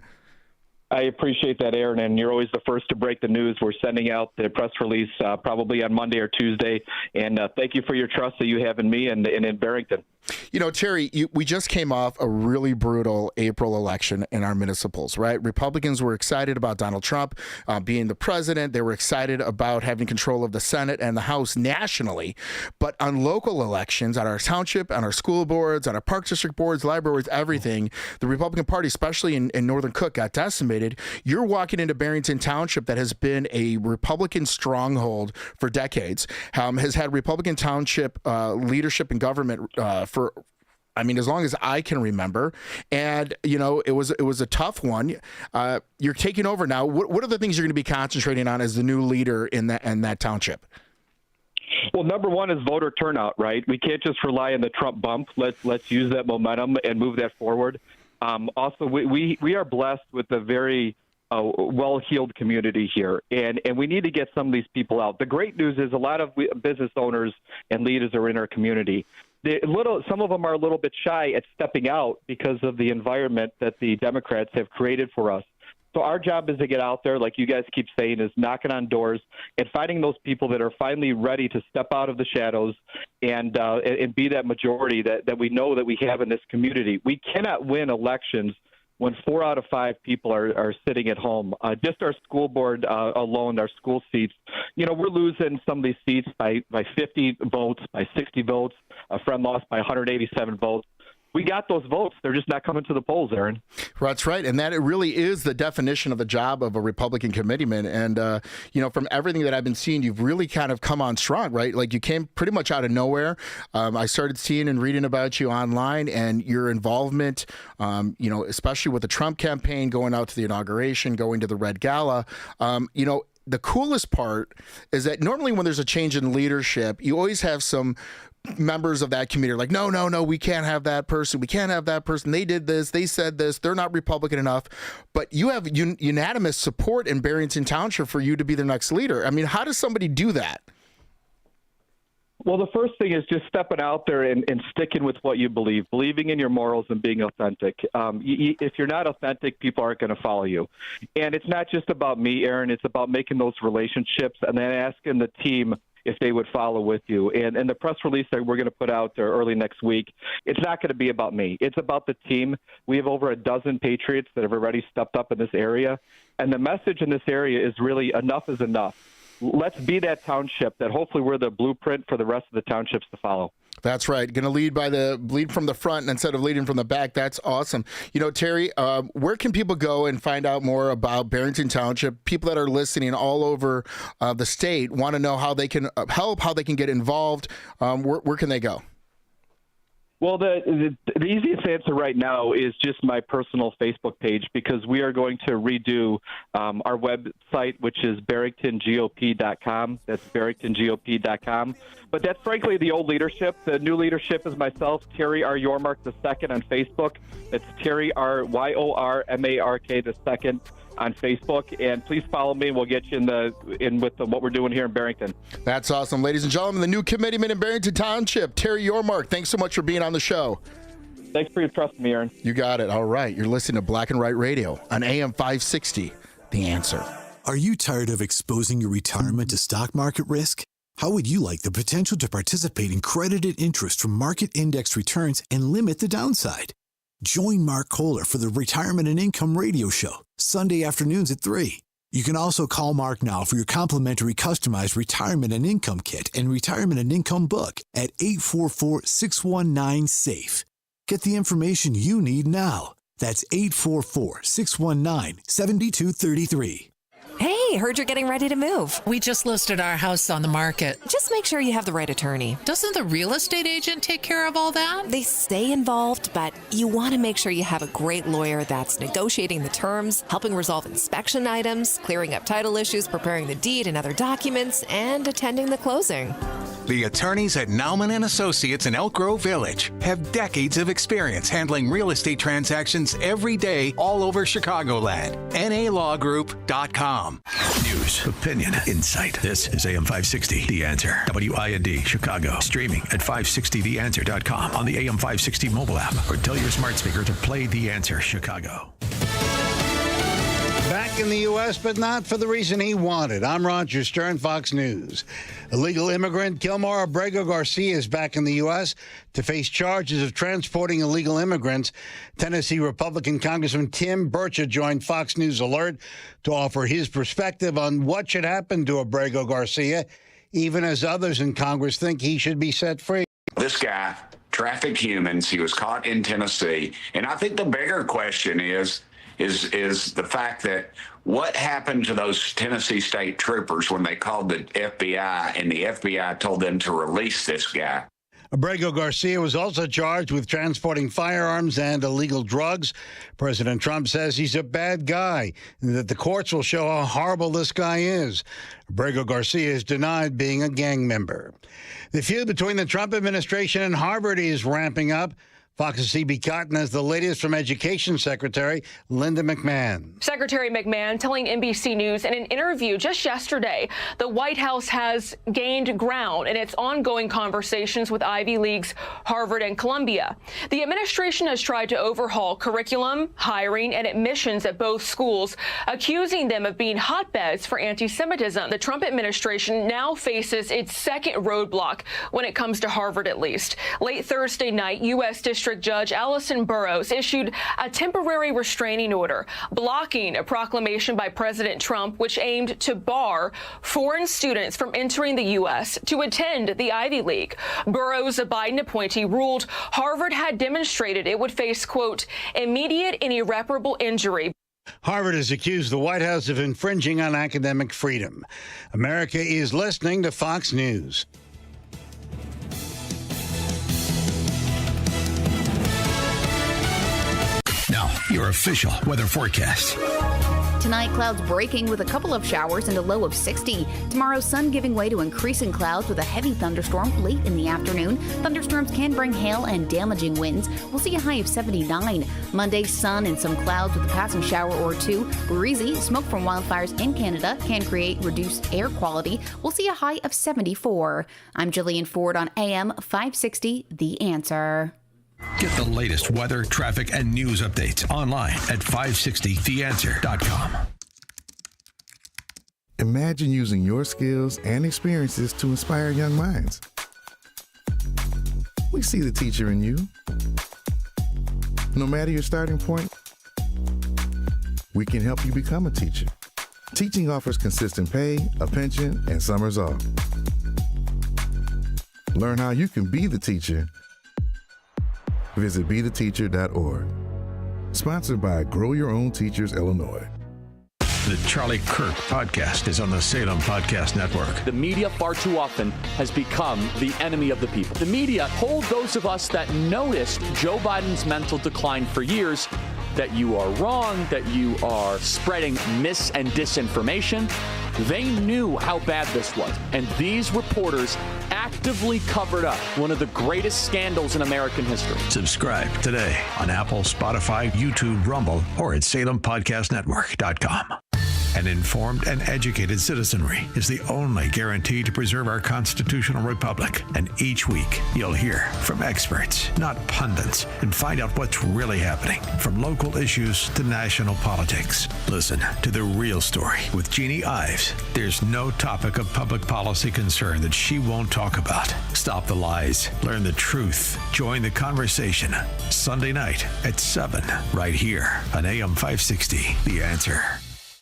I appreciate that, Aaron, and you're always the first to break the news. We're sending out the press release probably on Monday or Tuesday, and thank you for your trust that you have in me and in Barrington. You know, Terry, we just came off a really brutal April election in our municipals, right? Republicans were excited about Donald Trump being the president. They were excited about having control of the Senate and the House nationally. But on local elections, at our township, on our school boards, on our park district boards, libraries, everything, the Republican Party, especially in Northern Cook, got decimated. You're walking into Barrington Township that has been a Republican stronghold for decades, has had Republican Township leadership and government for, I mean, as long as I can remember. And, you know, it was a tough one. You're taking over now. What are the things you're going to be concentrating on as the new leader in that township? Well, number one is voter turnout, right? We can't just rely on the Trump bump. Let's use that momentum and move that forward. Also, we are blessed with a very well-heeled community here, and we need to get some of these people out. The great news is a lot of business owners and leaders are in our community. Some of them are a little bit shy at stepping out because of the environment that the Democrats have created for us. So our job is to get out there, like you guys keep saying, is knocking on doors and finding those people that are finally ready to step out of the shadows and be that majority that we know that we have in this community. We cannot win elections when 4 out of 5 people are sitting at home. Just our school board alone, our school seats, you know, we're losing some of these seats by 50 votes, by 60 votes. A friend lost by 187 votes. We got those votes. They're just not coming to the polls, Aaron. That's right. And that it really is the definition of the job of a Republican committeeman. And, you know, from everything that I've been seeing, you've really kind of come on strong, right? Like you came pretty much out of nowhere. I started seeing and reading about you online and your involvement, you know, especially with the Trump campaign, going out to the inauguration, going to the Red Gala. You know, the coolest part is that normally when there's a change in leadership, you always have some members of that community are like, no, we can't have that person. We can't have that person. They did this. They said this. They're not Republican enough. But you have unanimous support in Barrington Township for you to be the next leader. I mean, how does somebody do that? Well, the first thing is just stepping out there and sticking with what you believe, believing in your morals and being authentic. If you're not authentic, people aren't going to follow you. And it's not just about me, Aaron. It's about making those relationships and then asking the team if they would follow with you. And the press release that we're going to put out early next week, it's not going to be about me. It's about the team. We have over a dozen patriots that have already stepped up in this area. And the message in this area is really enough is enough. Let's be that township that hopefully we're the blueprint for the rest of the townships to follow. That's right. Going to lead from the front instead of leading from the back. That's awesome. You know, Terry, where can people go and find out more about Barrington Township? People that are listening all over the state want to know how they can help, how they can get involved. Where can they go? Well, the easiest answer right now is just my personal Facebook page, because we are going to redo our website, which is BarringtonGOP.com. That's BarringtonGOP.com. But that's frankly the old leadership. The new leadership is myself, Terry R. Yormark II on Facebook. That's Terry R. YORMARK II on Facebook, and please follow me. We'll get you in with what we're doing here in Barrington. That's awesome, ladies and gentlemen. The new committeeman in Barrington Township, Terry Yormark. Thanks so much for being on the show. Thanks for your trust in me, Aaron. You got it. All right, you're listening to Black and White Radio on AM 560. The Answer. Are you tired of exposing your retirement to stock market risk? How would you like the potential to participate in credited interest from market index returns and limit the downside? Join Mark Kohler for the Retirement and Income Radio Show, Sunday afternoons at 3. You can also call Mark now for your complimentary customized Retirement and Income Kit and Retirement and Income Book at 844-619-SAFE. Get the information you need now. That's 844-619-7233. Hey, heard you're getting ready to move. We just listed our house on the market. Just make sure you have the right attorney. Doesn't the real estate agent take care of all that? They stay involved, but you want to make sure you have a great lawyer that's negotiating the terms, helping resolve inspection items, clearing up title issues, preparing the deed and other documents, and attending the closing. The attorneys at Nauman & Associates in Elk Grove Village have decades of experience handling real estate transactions every day all over Chicagoland. NALawGroup.com. News, opinion, insight. This is AM 560, The Answer. WIND, Chicago. Streaming at 560theanswer.com on the AM 560 mobile app, or tell your smart speaker to play The Answer Chicago. Back in the U.S., but not for the reason he wanted. I'm Roger Stern, Fox News. Illegal immigrant Gilmar Abrego Garcia is back in the U.S. to face charges of transporting illegal immigrants. Tennessee Republican Congressman Tim Burchett joined Fox News Alert to offer his perspective on what should happen to Abrego Garcia, even as others in Congress think he should be set free. This guy trafficked humans. He was caught in Tennessee. And I think the bigger question is the fact that what happened to those Tennessee state troopers when they called the FBI and the FBI told them to release this guy? Abrego Garcia was also charged with transporting firearms and illegal drugs. President Trump says he's a bad guy and that the courts will show how horrible this guy is. Abrego Garcia has denied being a gang member. The feud between the Trump administration and Harvard is ramping up. Fox's C.B. Cotton has the latest from Education Secretary Linda McMahon. Secretary McMahon telling NBC News in an interview just yesterday, the White House has gained ground in its ongoing conversations with Ivy Leagues, Harvard and Columbia. The administration has tried to overhaul curriculum, hiring, and admissions at both schools, accusing them of being hotbeds for anti-Semitism. The Trump administration now faces its second roadblock when it comes to Harvard, at least. Late Thursday night, U.S. District Judge Allison Burroughs issued a temporary restraining order blocking a proclamation by President Trump which aimed to bar foreign students from entering the U.S. to attend the Ivy League. Burroughs, a Biden appointee, ruled Harvard had demonstrated it would face, quote, immediate and irreparable injury. Harvard has accused the White House of infringing on academic freedom. America is listening to Fox News. Now, your official weather forecast. Tonight, clouds breaking with a couple of showers and a low of 60. Tomorrow, sun giving way to increasing clouds with a heavy thunderstorm late in the afternoon. Thunderstorms can bring hail and damaging winds. We'll see a high of 79. Monday, sun and some clouds with a passing shower or two. Breezy. Smoke from wildfires in Canada can create reduced air quality. We'll see a high of 74. I'm Jillian Ford on AM 560, The Answer. Get the latest weather, traffic, and news updates online at 560theanswer.com. Imagine using your skills and experiences to inspire young minds. We see the teacher in you. No matter your starting point, we can help you become a teacher. Teaching offers consistent pay, a pension, and summers off. Learn how you can be the teacher. Visit BeTheTeacher.org. Sponsored by Grow Your Own Teachers, Illinois. The Charlie Kirk podcast is on the Salem Podcast Network. The media far too often has become the enemy of the people. The media told those of us that noticed Joe Biden's mental decline for years that you are wrong, that you are spreading mis and disinformation. They knew how bad this was, and these reporters actively covered up one of the greatest scandals in American history. Subscribe today on Apple, Spotify, YouTube, Rumble, or at SalemPodcastNetwork.com. An informed and educated citizenry is the only guarantee to preserve our constitutional republic. And each week, you'll hear from experts, not pundits, and find out what's really happening, from local issues to national politics. Listen to The Real Story with Jeannie Ives. There's no topic of public policy concern that she won't talk about. Stop the lies. Learn the truth. Join the conversation. Sunday night at 7, right here on AM 560, The Answer.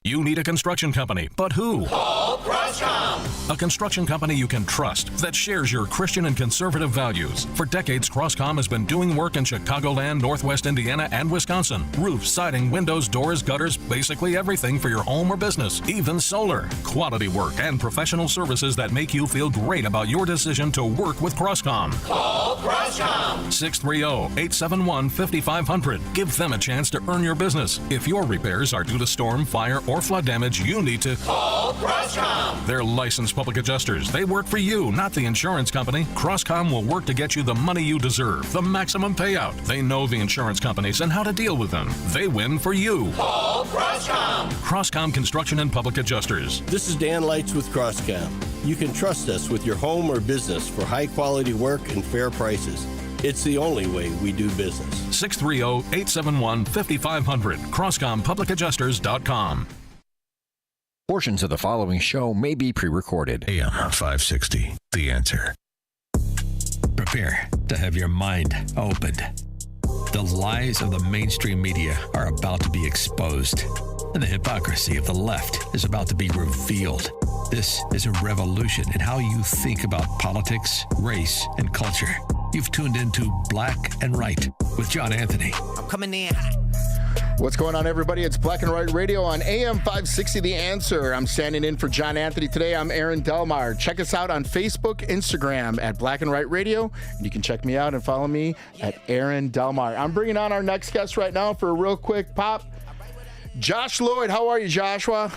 You need a construction company, but who? Call Crosscom. A construction company you can trust that shares your Christian and conservative values. For decades, Crosscom has been doing work in Chicagoland, Northwest Indiana, and Wisconsin. Roofs, siding, windows, doors, gutters, basically everything for your home or business, even solar. Quality work and professional services that make you feel great about your decision to work with Crosscom. Call Crosscom. 630-871-5500. Give them a chance to earn your business. If your repairs are due to storm, fire, or flood damage, you need to call Crosscom. They're licensed public adjusters. They work for you, not the insurance company. Crosscom will work to get you the money you deserve, the maximum payout. They know the insurance companies and how to deal with them. They win for you. Call Crosscom. Crosscom Construction and Public Adjusters. This is Dan Lights with Crosscom. You can trust us with your home or business for high quality work and fair prices. It's the only way we do business. 630-871-5500. CrossComPublicAdjusters.com. Portions of the following show may be pre-recorded. AM 560, The Answer. Prepare to have your mind opened. The lies of the mainstream media are about to be exposed, and the hypocrisy of the left is about to be revealed. This is a revolution in how you think about politics, race, and culture. You've tuned into Black and Right with John Anthony. I'm coming in hot. What's going on, everybody? It's Black and White Radio on AM 560, The Answer. I'm standing in for John Anthony today. I'm Aaron Delmar. Check us out on Facebook, Instagram at Black and White Radio. And you can check me out and follow me at Aaron Delmar. I'm bringing on our next guest right now for a real quick pop. Josh Lloyd. How are you, Joshua?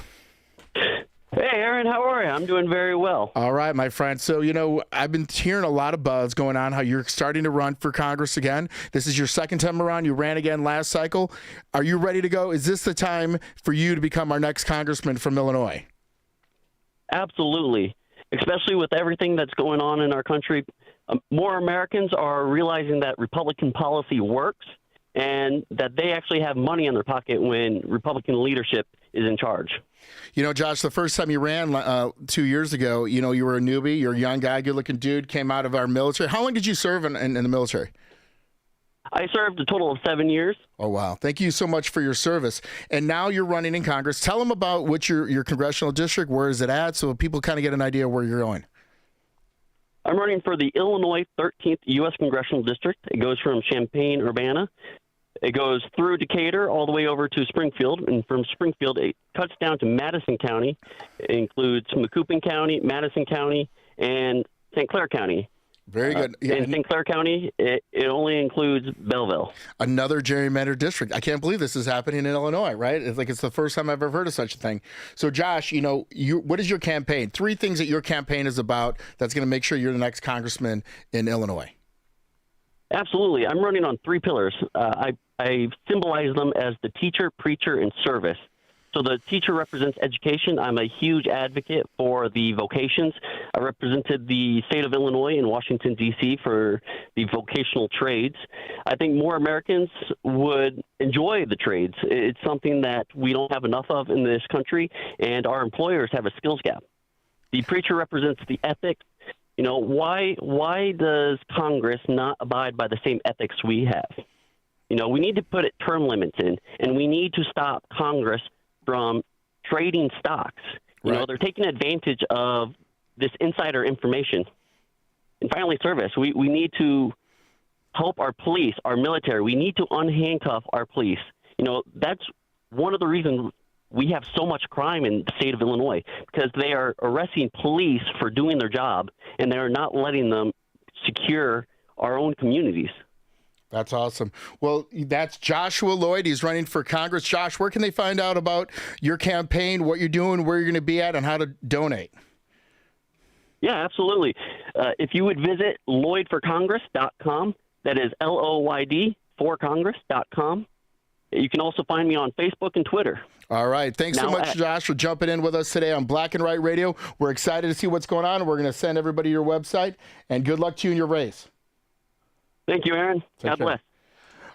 Hey, Aaron, how are you? I'm doing very well. All right, my friend. So, I've been hearing a lot of buzz going on how you're starting to run for Congress again. This is your second time around. You ran again last cycle. Are you ready to go? Is this the time for you to become our next congressman from Illinois? Absolutely. Especially with everything that's going on in our country. More Americans are realizing that Republican policy works and that they actually have money in their pocket when Republican leadership is in charge. Josh, the first time you ran 2 years ago, you were a newbie. You're a young guy, good-looking dude, came out of our military. How long did you serve in the military? I served a total of 7 years. Oh, wow. Thank you so much for your service. And now you're running in Congress. Tell them about what your congressional district, where is it at, so people kind of get an idea where you're going. I'm running for the Illinois 13th U.S. Congressional District. It goes from Champaign-Urbana. It goes through Decatur all the way over to Springfield, and from Springfield it cuts down to Madison County. It includes Macoupin County, Madison County, and St. Clair County. Very good. In St. Clair County, it only includes Belleville. Another gerrymandered district. I can't believe this is happening in Illinois, right? It's the first time I've ever heard of such a thing. So, Josh, what is your campaign? 3 things that your campaign is about that's going to make sure you're the next congressman in Illinois. Absolutely. I'm running on 3 pillars. I symbolize them as the teacher, preacher, and service. So the teacher represents education. I'm a huge advocate for the vocations. I represented the state of Illinois in Washington, D.C. for the vocational trades. I think more Americans would enjoy the trades. It's something that we don't have enough of in this country, and our employers have a skills gap. The preacher represents the ethics. Why does Congress not abide by the same ethics we have? We need to put term limits in, and we need to stop Congress from trading stocks. They're taking advantage of this insider information. And finally, service. We need to help our police, our military. We need to unhandcuff our police. That's one of the reasons we have so much crime in the state of Illinois, because they are arresting police for doing their job, and they're not letting them secure our own communities. That's awesome. Well, that's Joshua Lloyd. He's running for Congress. Josh, where can they find out about your campaign, what you're doing, where you're going to be at, and how to donate? Yeah, absolutely. If you would visit LloydForCongress.com, that is LOYD for Congress.com. You can also find me on Facebook and Twitter. All right. Thanks so much, Josh, for jumping in with us today on Black and White Radio. We're excited to see what's going on. We're going to send everybody your website, and good luck to you in your race. Thank you, Aaron. God bless.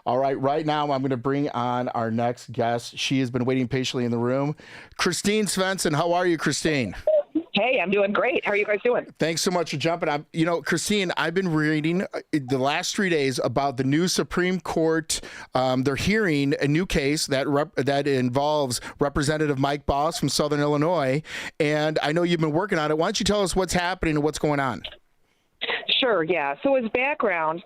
All right. Right now, I'm going to bring on our next guest. She has been waiting patiently in the room. Christine Svensson. How are you, Christine? Hey, I'm doing great. How are you guys doing? Thanks so much for jumping. Christine, I've been reading the last 3 days about the new Supreme Court. They're hearing a new case that involves Representative Mike Boss from Southern Illinois. And I know you've been working on it. Why don't you tell us what's happening and what's going on? Sure, yeah. So as background,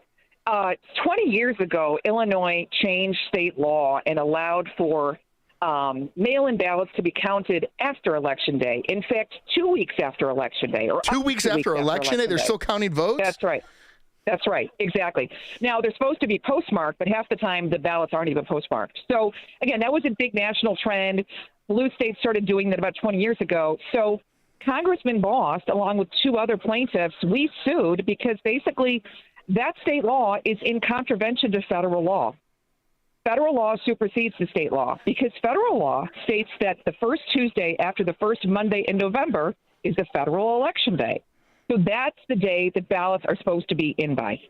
20 years ago, Illinois changed state law and allowed for mail-in ballots to be counted after Election Day. In fact, 2 weeks after Election Day. Or 2 weeks after Election Day? They're still counting votes? That's right. That's right. Exactly. Now, they're supposed to be postmarked, but half the time the ballots aren't even postmarked. So, again, that was a big national trend. Blue states started doing that about 20 years ago. So Congressman Boss, along with 2 other plaintiffs, we sued because basically that state law is in contravention to federal law. Federal law supersedes the state law because federal law states that the first Tuesday after the first Monday in November is the federal election day. So that's the day that ballots are supposed to be in by.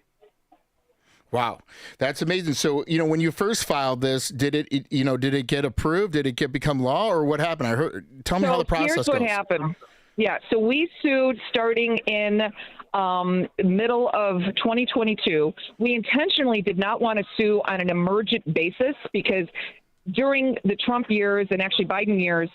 Wow, that's amazing. So, when you first filed this, did it get approved? Did it become law, or what happened? Tell me how the process Here's goes. what happened. Yeah, so we sued starting in middle of 2022. We intentionally did not want to sue on an emergent basis because during the Trump years and actually Biden years,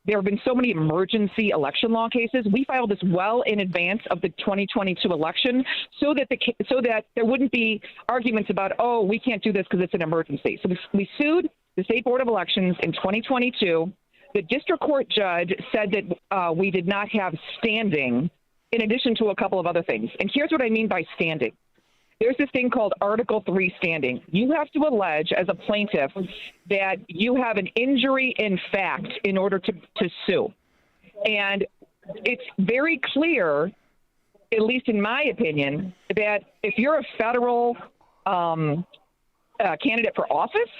there have been so many emergency election law cases. We filed this well in advance of the 2022 election so that there wouldn't be arguments about, oh, we can't do this because it's an emergency. So we sued the State Board of Elections in 2022. The district court judge said that we did not have standing in addition to a couple of other things. And here's what I mean by standing. There's this thing called Article 3 standing. You have to allege as a plaintiff that you have an injury in fact in order to sue. And it's very clear, at least in my opinion, that if you're a federal candidate for office,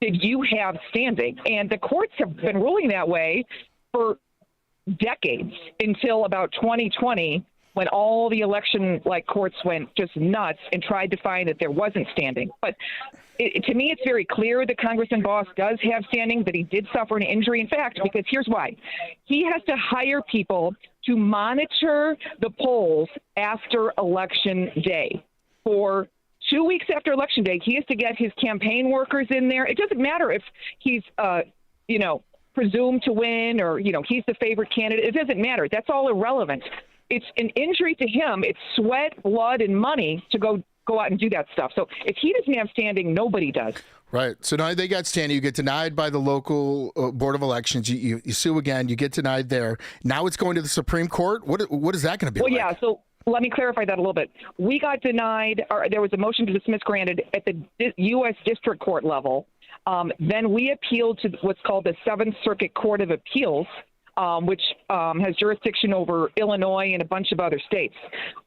that you have standing. And the courts have been ruling that way for decades until about 2020, when all the election courts went just nuts and tried to find that there wasn't standing. But to me, it's very clear that Congressman Boss does have standing, that he did suffer an injury in fact, because here's why. He has to hire people to monitor the polls after Election Day. For 2 weeks after Election Day, he has to get his campaign workers in there. It doesn't matter if he's, presumed to win or, he's the favorite candidate. It doesn't matter. That's all irrelevant. It's an injury to him. It's sweat, blood, and money to go out and do that stuff. So if he doesn't have standing, nobody does. Right. So now they got standing. You get denied by the local Board of Elections. You sue again. You get denied there. Now it's going to the Supreme Court. What is that going to be like? Yeah. So let me clarify that a little bit. We got denied, or there was a motion to dismiss granted at the U.S. District Court level. Then we appealed to what's called the Seventh Circuit Court of Appeals, which has jurisdiction over Illinois and a bunch of other states.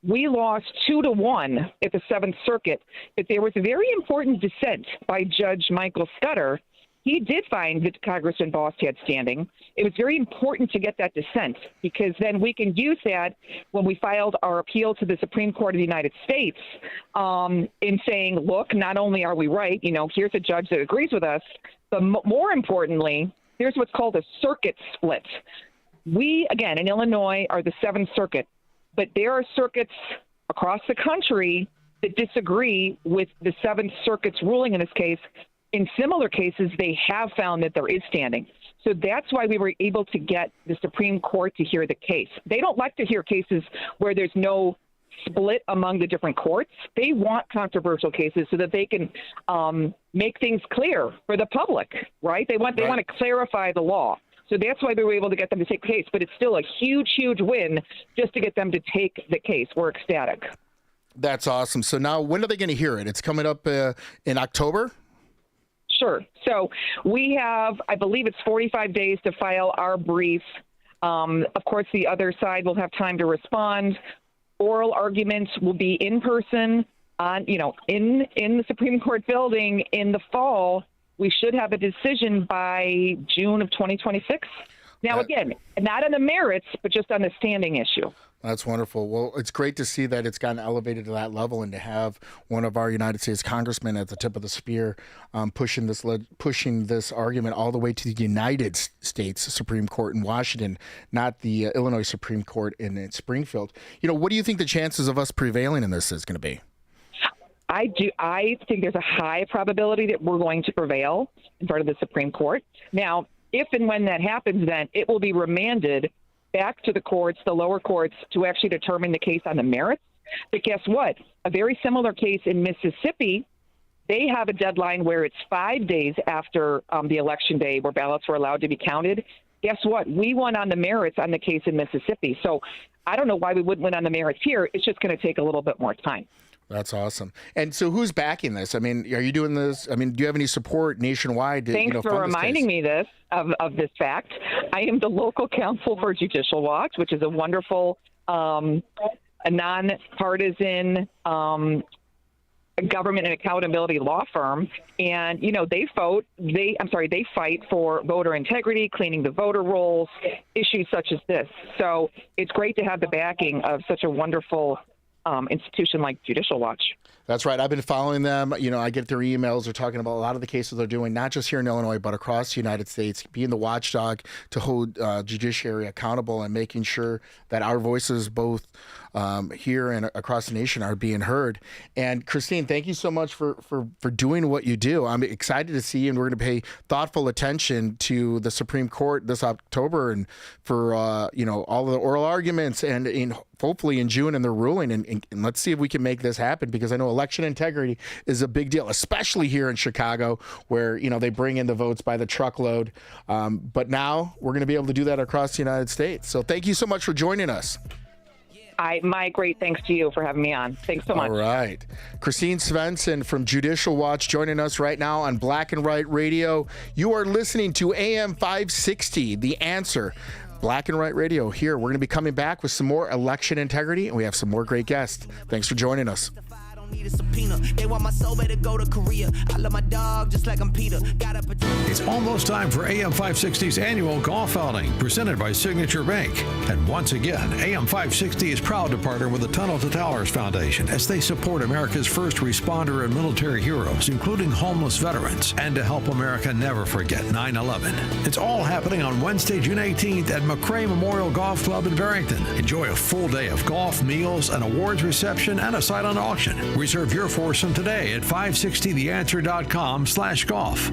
We lost 2-1 at the Seventh Circuit, but there was a very important dissent by Judge Michael Scudder. He did find that Congressman Boss had standing. It was very important to get that dissent because then we can use that when we filed our appeal to the Supreme Court of the United States in saying, look, not only are we right, here's a judge that agrees with us, but more importantly, here's what's called a circuit split. We, again, in Illinois are the Seventh Circuit, but there are circuits across the country that disagree with the Seventh Circuit's ruling in this case. In similar cases, they have found that there is standing. So that's why we were able to get the Supreme Court to hear the case. They don't like to hear cases where there's no split among the different courts. They want controversial cases so that they can make things clear for the public, right? They want to clarify the law. So that's why we were able to get them to take the case. But it's still a huge, huge win just to get them to take the case. We're ecstatic. That's awesome. So now when are they going to hear it? It's coming up in October? Sure. So we have, I believe it's 45 days to file our brief. Of course, the other side will have time to respond. Oral arguments will be in person on, in the Supreme Court building in the fall. We should have a decision by June of 2026. Now, again, not on the merits, but just on the standing issue. That's wonderful. Well, it's great to see that it's gotten elevated to that level and to have one of our United States congressmen at the tip of the spear pushing this argument all the way to the United States Supreme Court in Washington, not the Illinois Supreme Court in Springfield. What do you think the chances of us prevailing in this is going to be? I think there's a high probability that we're going to prevail in front of the Supreme Court. Now, if and when that happens, then it will be remanded back to the courts, the lower courts, to actually determine the case on the merits. But guess what? A very similar case in Mississippi, they have a deadline where it's 5 days after the election day where ballots were allowed to be counted. Guess what? We won on the merits on the case in Mississippi. So I don't know why we wouldn't win on the merits here. It's just going to take a little bit more time. That's awesome. And so who's backing this? I mean, are you doing this? I mean, do you have any support nationwide? Thanks for reminding me of this fact. I am the local counsel for Judicial Watch, which is a wonderful, a nonpartisan government and accountability law firm. And, they fight for voter integrity, cleaning the voter rolls, issues such as this. So it's great to have the backing of such a wonderful institution like Judicial Watch. That's right. I've been following them. You know, I get their emails. They're talking about a lot of the cases they're doing, not just here in Illinois, but across the United States, being the watchdog to hold judiciary accountable and making sure that our voices both here and across the nation are being heard. And Christine, thank you so much for doing what you do. I'm excited to see, and we're going to pay thoughtful attention to the Supreme Court this October and for, all of the oral arguments and hopefully in June and their ruling. And let's see if we can make this happen, because I know election integrity is a big deal, especially here in Chicago where, they bring in the votes by the truckload. But now we're going to be able to do that across the United States. So thank you so much for joining us. My great thanks to you for having me on. Thanks so much. All right. Christine Svensson from Judicial Watch joining us right now on Black and White Radio. You are listening to AM 560, The Answer. Black and White Radio here. We're going to be coming back with some more election integrity, and we have some more great guests. Thanks for joining us. Need a subpoena. They want my soul, better go to Korea. I love my dog just like I'm Peter. It's almost time for AM 560's annual golf outing, presented by Signature Bank. And once again, AM 560 is proud to partner with the Tunnel to Towers Foundation as they support America's first responder and military heroes, including homeless veterans, and to help America never forget 9/11. It's all happening on Wednesday, June 18th at McCray Memorial Golf Club in Barrington. Enjoy a full day of golf, meals, an awards reception, and a silent auction. Reserve your foursome today at 560theanswer.com/golf.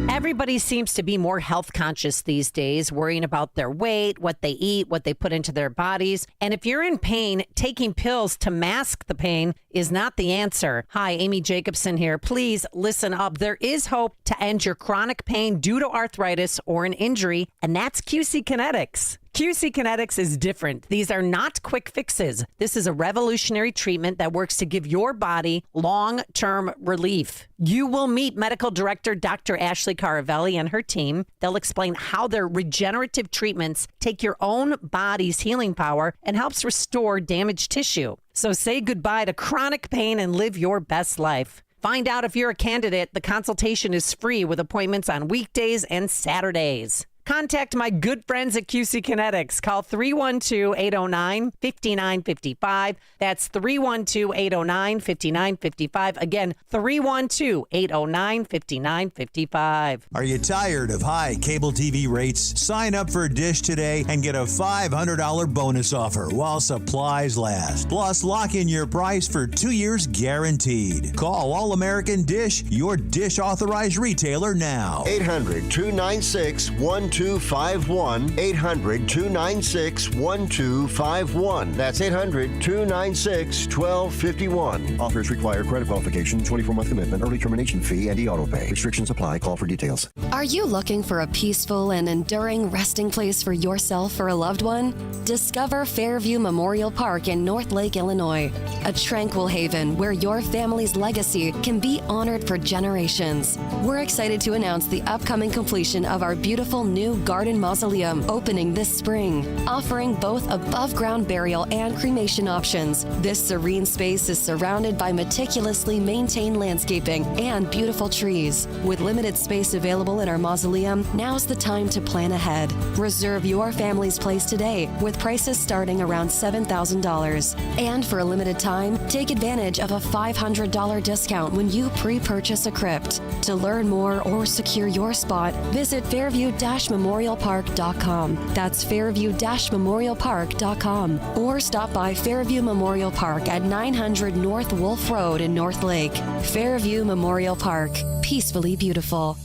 Everybody seems to be more health conscious these days, worrying about their weight, what they eat, what they put into their bodies. And if you're in pain, taking pills to mask the pain is not the answer. Hi, Amy Jacobson here. Please listen up. There is hope to end your chronic pain due to arthritis or an injury, and that's QC Kinetics. QC Kinetics is different. These are not quick fixes. This is a revolutionary treatment that works to give your body long-term relief. You will meet Medical Director Dr. Ashley Caravelli and her team. They'll explain how their regenerative treatments take your own body's healing power and helps restore damaged tissue. So say goodbye to chronic pain and live your best life. Find out if you're a candidate. The consultation is free with appointments on weekdays and Saturdays. Contact my good friends at QC Kinetics. Call 312-809-5955. That's 312-809-5955. Again, 312-809-5955. Are you tired of high cable TV rates? Sign up for Dish today and get a $500 bonus offer while supplies last. Plus, lock in your price for 2 years guaranteed. Call All American Dish, your Dish authorized retailer now. 800-296-1251. 800-296-1251. That's 800-296-1251. Offers require credit qualification, 24-month commitment, early termination fee, and e-auto pay. Restrictions apply. Call for details. Are you looking for a peaceful and enduring resting place for yourself or a loved one? Discover Fairview Memorial Park in North Lake, Illinois. A tranquil haven where your family's legacy can be honored for generations. We're excited to announce the upcoming completion of our beautiful new garden mausoleum opening this spring, offering both above-ground burial and cremation options. This serene space is surrounded by meticulously maintained landscaping and beautiful trees. With limited space available in our mausoleum, now's the time to plan ahead. Reserve your family's place today with prices starting around $7,000. And for a limited time, take advantage of a $500 discount when you pre-purchase a crypt. To learn more or secure your spot, visit Fairview-Memorialpark.com. That's Fairview-Memorialpark.com. Or stop by Fairview Memorial Park at 900 North Wolf Road in North Lake. Fairview Memorial Park. Peacefully beautiful.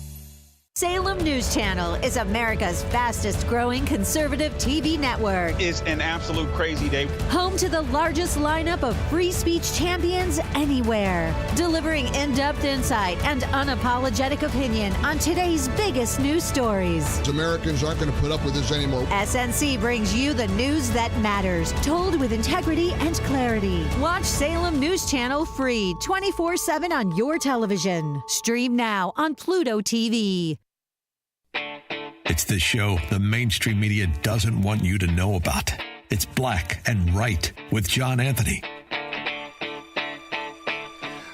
Salem News Channel is America's fastest growing conservative TV network. It's an absolute crazy day. Home to the largest lineup of free speech champions anywhere. Delivering in-depth insight and unapologetic opinion on today's biggest news stories. Americans aren't going to put up with this anymore. SNC brings you the news that matters, told with integrity and clarity. Watch Salem News Channel free 24/7 on your television. Stream now on Pluto TV. It's the show the mainstream media doesn't want you to know about. It's Black and Right with John Anthony.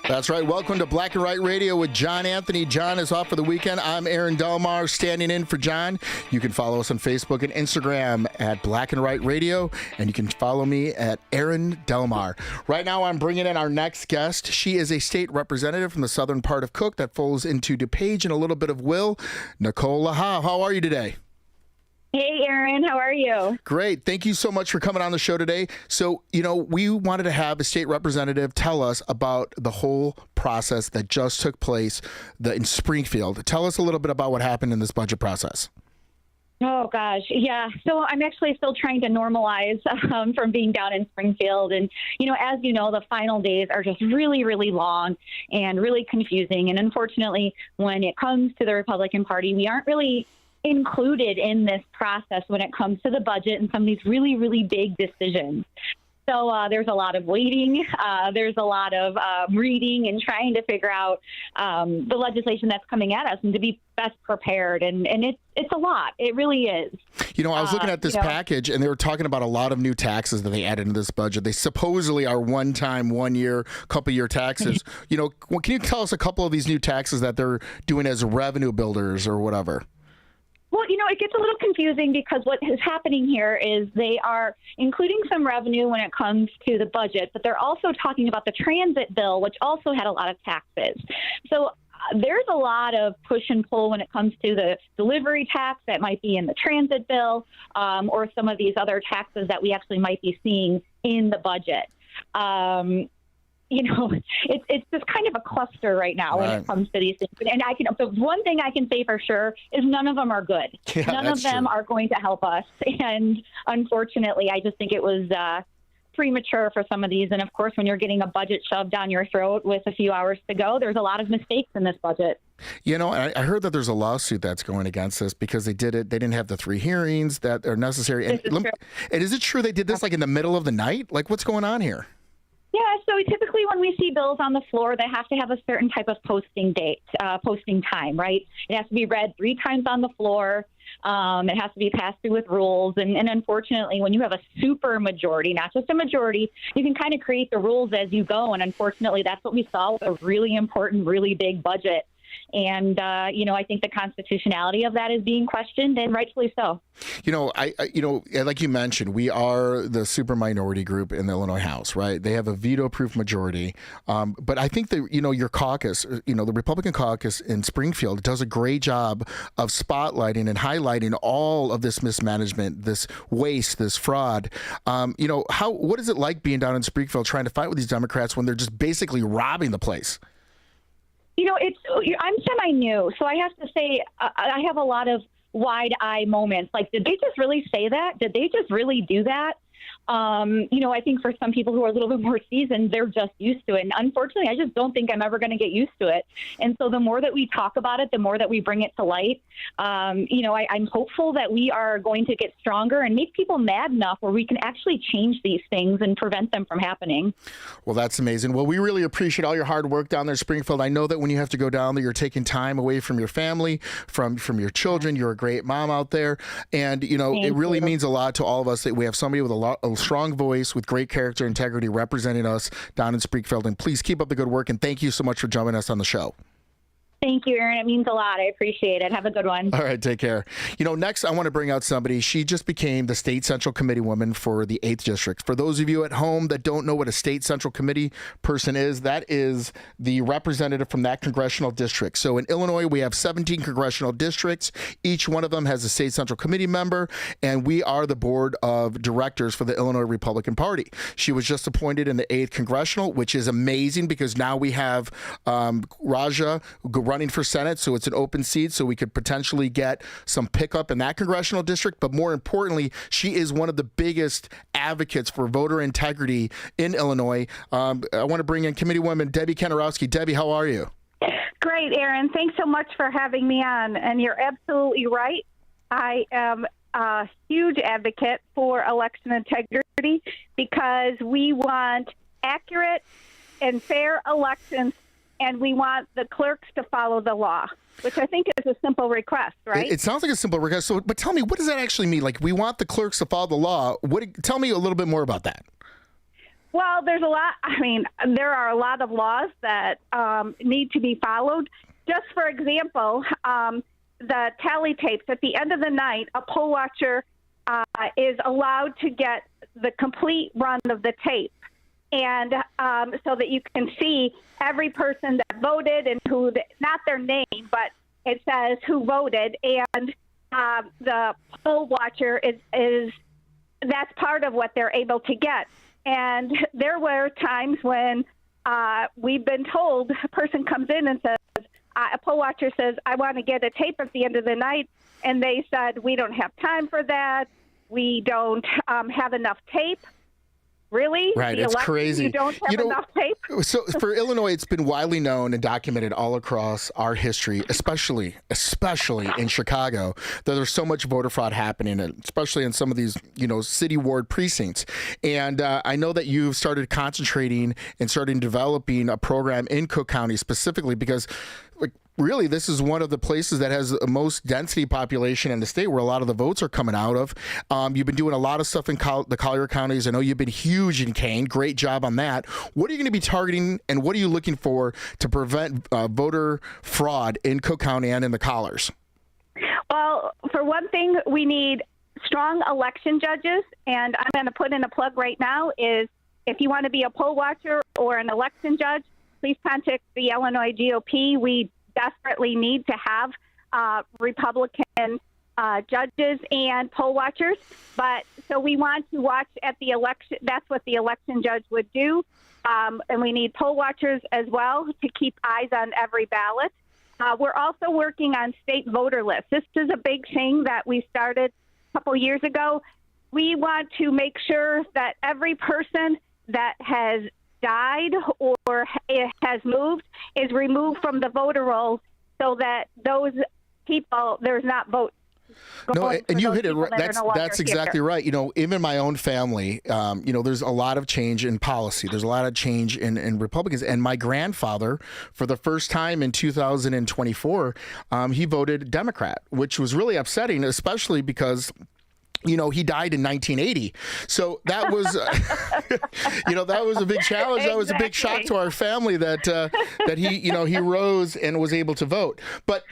That's right. Welcome to Black and White Radio with John Anthony. John is off for the weekend. I'm Aaron Delmar standing in for John. You can follow us on Facebook and Instagram at Black and White Radio, and you can follow me at Aaron Delmar. Right now, I'm bringing in our next guest. She is a state representative from the southern part of Cook that falls into DuPage and a little bit of Will. Nicole LaHav, how are you today? Hey, Aaron, how are you? Great. Thank you so much for coming on the show today. So, we wanted to have a state representative tell us about the whole process that just took place in Springfield. Tell us a little bit about what happened in this budget process. Oh, gosh. Yeah. So I'm actually still trying to normalize from being down in Springfield. And, as you know, the final days are just really, really long and really confusing. And unfortunately, when it comes to the Republican Party, we aren't really included in this process when it comes to the budget and some of these really, really big decisions. So there's a lot of waiting. There's a lot of reading and trying to figure out the legislation that's coming at us and to be best prepared. And it's a lot. It really is. I was looking at this package, and they were talking about a lot of new taxes that they added into this budget. They supposedly are one-time, one-year, couple-year taxes. Can you tell us a couple of these new taxes that they're doing as revenue builders or whatever? Well, it gets a little confusing because what is happening here is they are including some revenue when it comes to the budget, but they're also talking about the transit bill, which also had a lot of taxes. So there's a lot of push and pull when it comes to the delivery tax that might be in the transit bill or some of these other taxes that we actually might be seeing in the budget. It's just kind of a cluster right now when it comes to these things. And the one thing I can say for sure is none of them are good. Yeah, none of them are going to help us. And unfortunately, I just think it was premature for some of these. And of course, when you're getting a budget shoved down your throat with a few hours to go, there's a lot of mistakes in this budget. I heard that there's a lawsuit that's going against this because they didn't have the 3 hearings that are necessary. And is it true they did this like in the middle of the night? Like, what's going on here? Yeah, so typically when we see bills on the floor, they have to have a certain type of posting time, right? It has to be read 3 times on the floor. It has to be passed through with rules. And unfortunately, when you have a super majority, not just a majority, you can kind of create the rules as you go. And unfortunately, that's what we saw with a really important, really big budget. And, I think the constitutionality of that is being questioned, and rightfully so. Like you mentioned, we are the super minority group in the Illinois House, right? They have a veto-proof majority. But I think that, your caucus, the Republican caucus in Springfield does a great job of spotlighting and highlighting all of this mismanagement, this waste, this fraud. What is it like being down in Springfield trying to fight with these Democrats when they're just basically robbing the place? I'm semi-new, so I have to say I have a lot of wide-eye moments. Like, did they just really say that? Did they just really do that? I think for some people who are a little bit more seasoned, they're just used to it. And unfortunately, I just don't think I'm ever going to get used to it. And so the more that we talk about it, the more that we bring it to light, I'm hopeful that we are going to get stronger and make people mad enough where we can actually change these things and prevent them from happening. Well, that's amazing. Well, we really appreciate all your hard work down there in Springfield. I know that when you have to go down there, you're taking time away from your family, from your children. You're a great mom out there. And, it really means a lot to all of us that we have somebody with a strong voice with great character integrity representing us down in Springfield. And please keep up the good work. And thank you so much for joining us on the show. Thank you, Aaron. It means a lot. I appreciate it. Have a good one. All right, take care. Next, I want to bring out somebody. She just became the State Central Committee woman for the 8th District. For those of you at home that don't know what a State Central Committee person is, that is the representative from that congressional district. So in Illinois, we have 17 congressional districts. Each one of them has a State Central Committee member, and we are the board of directors for the Illinois Republican Party. She was just appointed in the 8th Congressional, which is amazing because now we have Raja running for Senate, so it's an open seat, so we could potentially get some pickup in that congressional district. But more importantly, she is one of the biggest advocates for voter integrity in Illinois. I want to bring in committee woman Debbie Kanarowski. Debbie, how are you? Great, Aaron. Thanks so much for having me on. And you're absolutely right. I am a huge advocate for election integrity because we want accurate and fair elections, and we want the clerks to follow the law, which I think is a simple request, right? It sounds like a simple request. So, but tell me, what does that actually mean? Like, we want the clerks to follow the law. Tell me a little bit more about that. Well, there's a lot. I mean, there are a lot of laws that need to be followed. Just for example, the tally tapes. At the end of the night, a poll watcher is allowed to get the complete run of the tape, and so that you can see every person that voted and who, not their name, but it says who voted, and the poll watcher is that's part of what they're able to get. And there were times when we've been told a person comes in and says, a poll watcher says, I want to get a tape at the end of the night. And they said, we don't have time for that. We don't have enough tape. Really? Right, it's crazy. You don't have enough tape? So for Illinois, it's been widely known and documented all across our history, especially in Chicago, that there's so much voter fraud happening, especially in some of these, city ward precincts. And I know that you've started concentrating and starting developing a program in Cook County specifically because, really, this is one of the places that has the most density population in the state where a lot of the votes are coming out of. You've been doing a lot of stuff in the Collier counties. I know you've been huge in Kane. Great job on that. What are you going to be targeting and what are you looking for to prevent voter fraud in Cook County and in the Colliers? Well, for one thing, we need strong election judges. And I'm going to put in a plug right now is if you want to be a poll watcher or an election judge, please contact the Illinois GOP. We desperately need to have Republican judges and poll watchers. But so we want to watch at the election. That's what the election judge would do. And we need poll watchers as well to keep eyes on every ballot. We're also working on state voter lists. This is a big thing that we started a couple years ago. We want to make sure that every person that has died or has moved is removed from the voter rolls so that those people, there's not votes. No, and you hit it right. That's exactly right. Even my own family, there's a lot of change in policy. There's a lot of change in Republicans. And my grandfather, for the first time in 2024, he voted Democrat, which was really upsetting, especially because he died in 1980. So that was, that was a big challenge. That was a big shock to our family that he rose and was able to vote. But,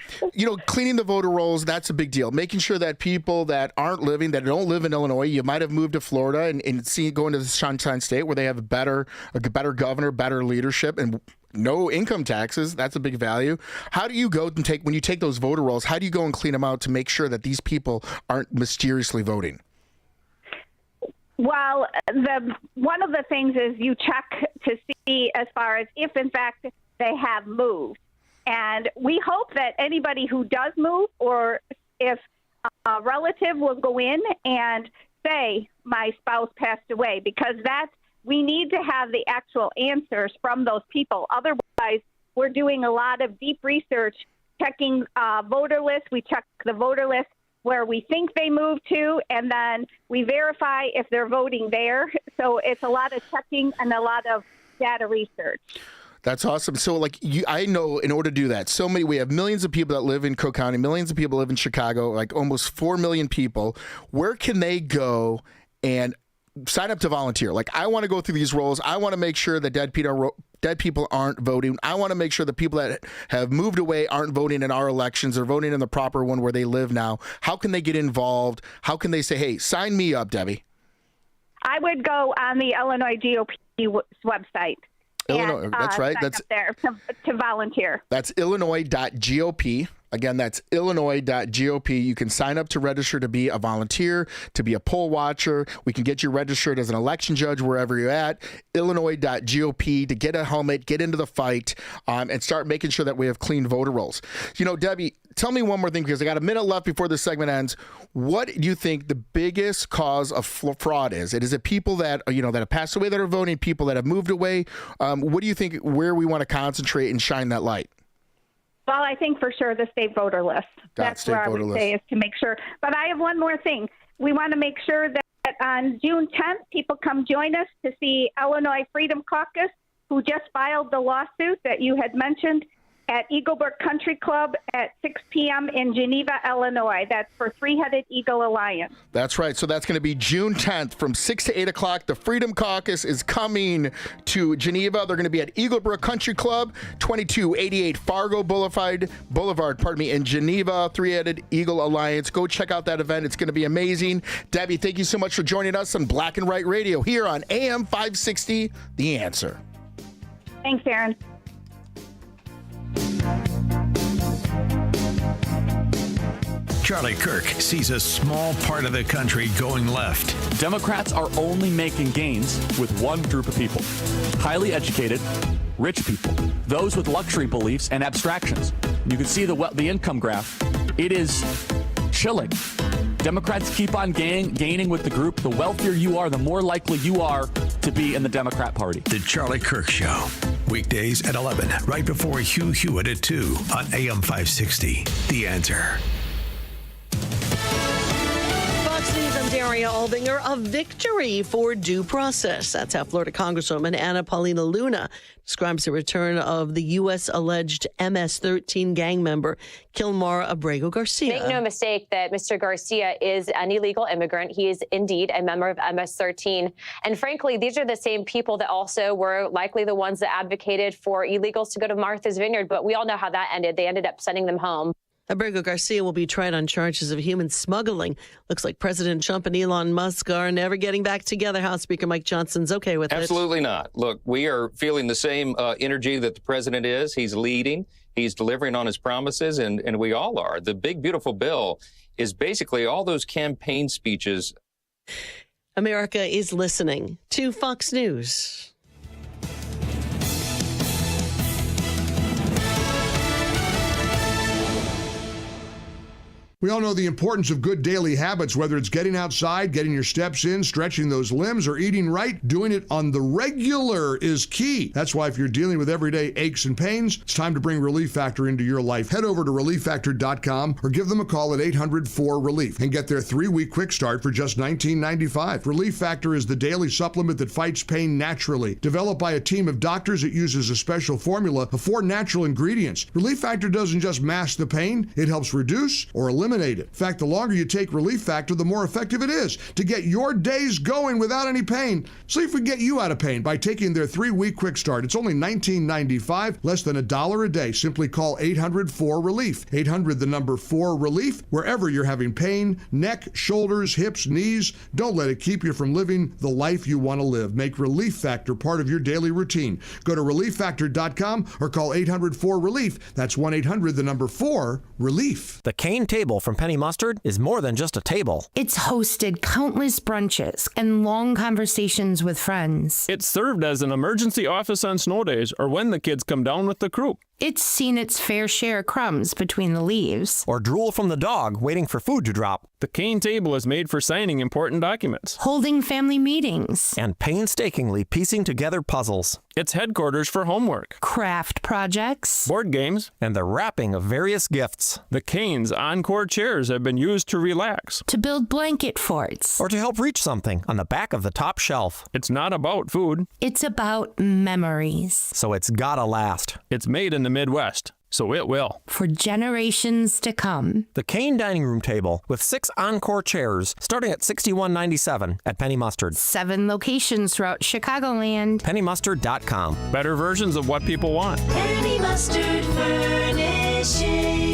cleaning the voter rolls, that's a big deal. Making sure that people that don't live in Illinois, you might have moved to Florida and going to the Sunshine State where they have a better governor, better leadership, and no income taxes. That's a big value. How do you go and when you take those voter rolls, how do you go and clean them out to make sure that these people aren't mysteriously voting? Well, one of the things is you check to see as far as if, in fact, they have moved. And we hope that anybody who does move or if a relative will go in and say, my spouse passed away, because we need to have the actual answers from those people. Otherwise, we're doing a lot of deep research, checking voter lists. We check the voter list where we think they moved to, and then we verify if they're voting there. So it's a lot of checking and a lot of data research. That's awesome. So, I know in order to do that, we have millions of people that live in Cook County, millions of people live in Chicago, like almost 4 million people. Where can they go and sign up to volunteer? I want to go through these roles. I want to make sure that dead people aren't voting. I want to make sure the people that have moved away aren't voting in our elections or voting in the proper one where they live now. How can they get involved? How can they say, hey, sign me up, Debbie? I would go on the Illinois GOP website. Illinois, that's right. That's up there to volunteer. That's illinois.gop. Again, that's illinois.gop. You can sign up to register to be a volunteer, to be a poll watcher. We can get you registered as an election judge wherever you're at. illinois.gop to get a helmet, get into the fight, and start making sure that we have clean voter rolls. Debbie, tell me one more thing because I got a minute left before this segment ends. What do you think the biggest cause of fraud is? Is it people that that have passed away that are voting, people that have moved away? What do you think? Where we want to concentrate and shine that light? Well, I think for sure the state voter list. That's where I would say is to make sure. But I have one more thing. We want to make sure that on June 10th, people come join us to see Illinois Freedom Caucus, who just filed the lawsuit that you had mentioned. at Eaglebrook Country Club at 6 p.m. in Geneva, Illinois. That's for Three-Headed Eagle Alliance. That's right. So that's going to be June 10th from 6 to 8 o'clock. The Freedom Caucus is coming to Geneva. They're going to be at Eaglebrook Country Club, 2288 Fargo Boulevard, in Geneva, Three-Headed Eagle Alliance. Go check out that event. It's going to be amazing. Debbie, thank you so much for joining us on Black and White Radio here on AM 560, The Answer. Thanks, Aaron. Charlie Kirk sees a small part of the country going left. Democrats are only making gains with one group of people: highly educated, rich people, those with luxury beliefs and abstractions. You can see the income graph. It is chilling. Democrats keep on gaining with the group. The wealthier you are, the more likely you are to be in the Democrat Party. The Charlie Kirk Show. Weekdays at 11, right before Hugh Hewitt at 2 on AM 560. The Answer. Fox News, I'm Daria Aldinger. A victory for due process. That's how Florida Congresswoman Anna Paulina Luna describes the return of the U.S. alleged MS-13 gang member Kilmar Abrego Garcia. Make no mistake that Mr. Garcia is an illegal immigrant. He is indeed a member of MS-13. And frankly, these are the same people that also were likely the ones that advocated for illegals to go to Martha's Vineyard. But we all know how that ended. They ended up sending them home. Abrego Garcia will be tried on charges of human smuggling. Looks like President Trump and Elon Musk are never getting back together. House Speaker Mike Johnson's okay with it. Absolutely not. Look, we are feeling the same energy that the president is. He's leading. He's delivering on his promises, and we all are. The big, beautiful bill is basically all those campaign speeches. America is listening to Fox News. We all know the importance of good daily habits, whether it's getting outside, getting your steps in, stretching those limbs, or eating right. Doing it on the regular is key. That's why if you're dealing with everyday aches and pains, it's time to bring Relief Factor into your life. Head over to ReliefFactor.com or give them a call at 800-4RELIEF and get their 3-week quick start for just $19.95. Relief Factor is the daily supplement that fights pain naturally. Developed by a team of doctors, it uses a special formula of 4 natural ingredients. Relief Factor doesn't just mask the pain, it helps reduce or eliminate it. In fact, the longer you take Relief Factor, the more effective it is to get your days going without any pain. See if we can get you out of pain by taking their 3-week quick start. It's only $19.95, less than $1 a day. Simply call 800-4RELIEF. 800-4RELIEF. Wherever you're having pain, neck, shoulders, hips, knees, don't let it keep you from living the life you want to live. Make Relief Factor part of your daily routine. Go to ReliefFactor.com or call 800-4RELIEF. That's 1-800-4RELIEF. The Cane Table from Penny Mustard is more than just a table. It's hosted countless brunches and long conversations with friends. It's served as an emergency office on snow days or when the kids come down with the croup. It's seen its fair share of crumbs between the leaves. Or drool from the dog waiting for food to drop. The Cane Table is made for signing important documents, holding family meetings, and painstakingly piecing together puzzles. It's headquarters for homework, craft projects, board games, and the wrapping of various gifts. The Cane's Encore chairs have been used to relax, to build blanket forts, or to help reach something on the back of the top shelf. It's not about food. It's about memories. So it's gotta last. It's made in the Midwest, so it will. For generations to come. The Cane Dining Room Table with 6 Encore chairs starting at $61.97 at Penny Mustard. 7 locations throughout Chicagoland. PennyMustard.com. Better versions of what people want. Penny Mustard Furnishing.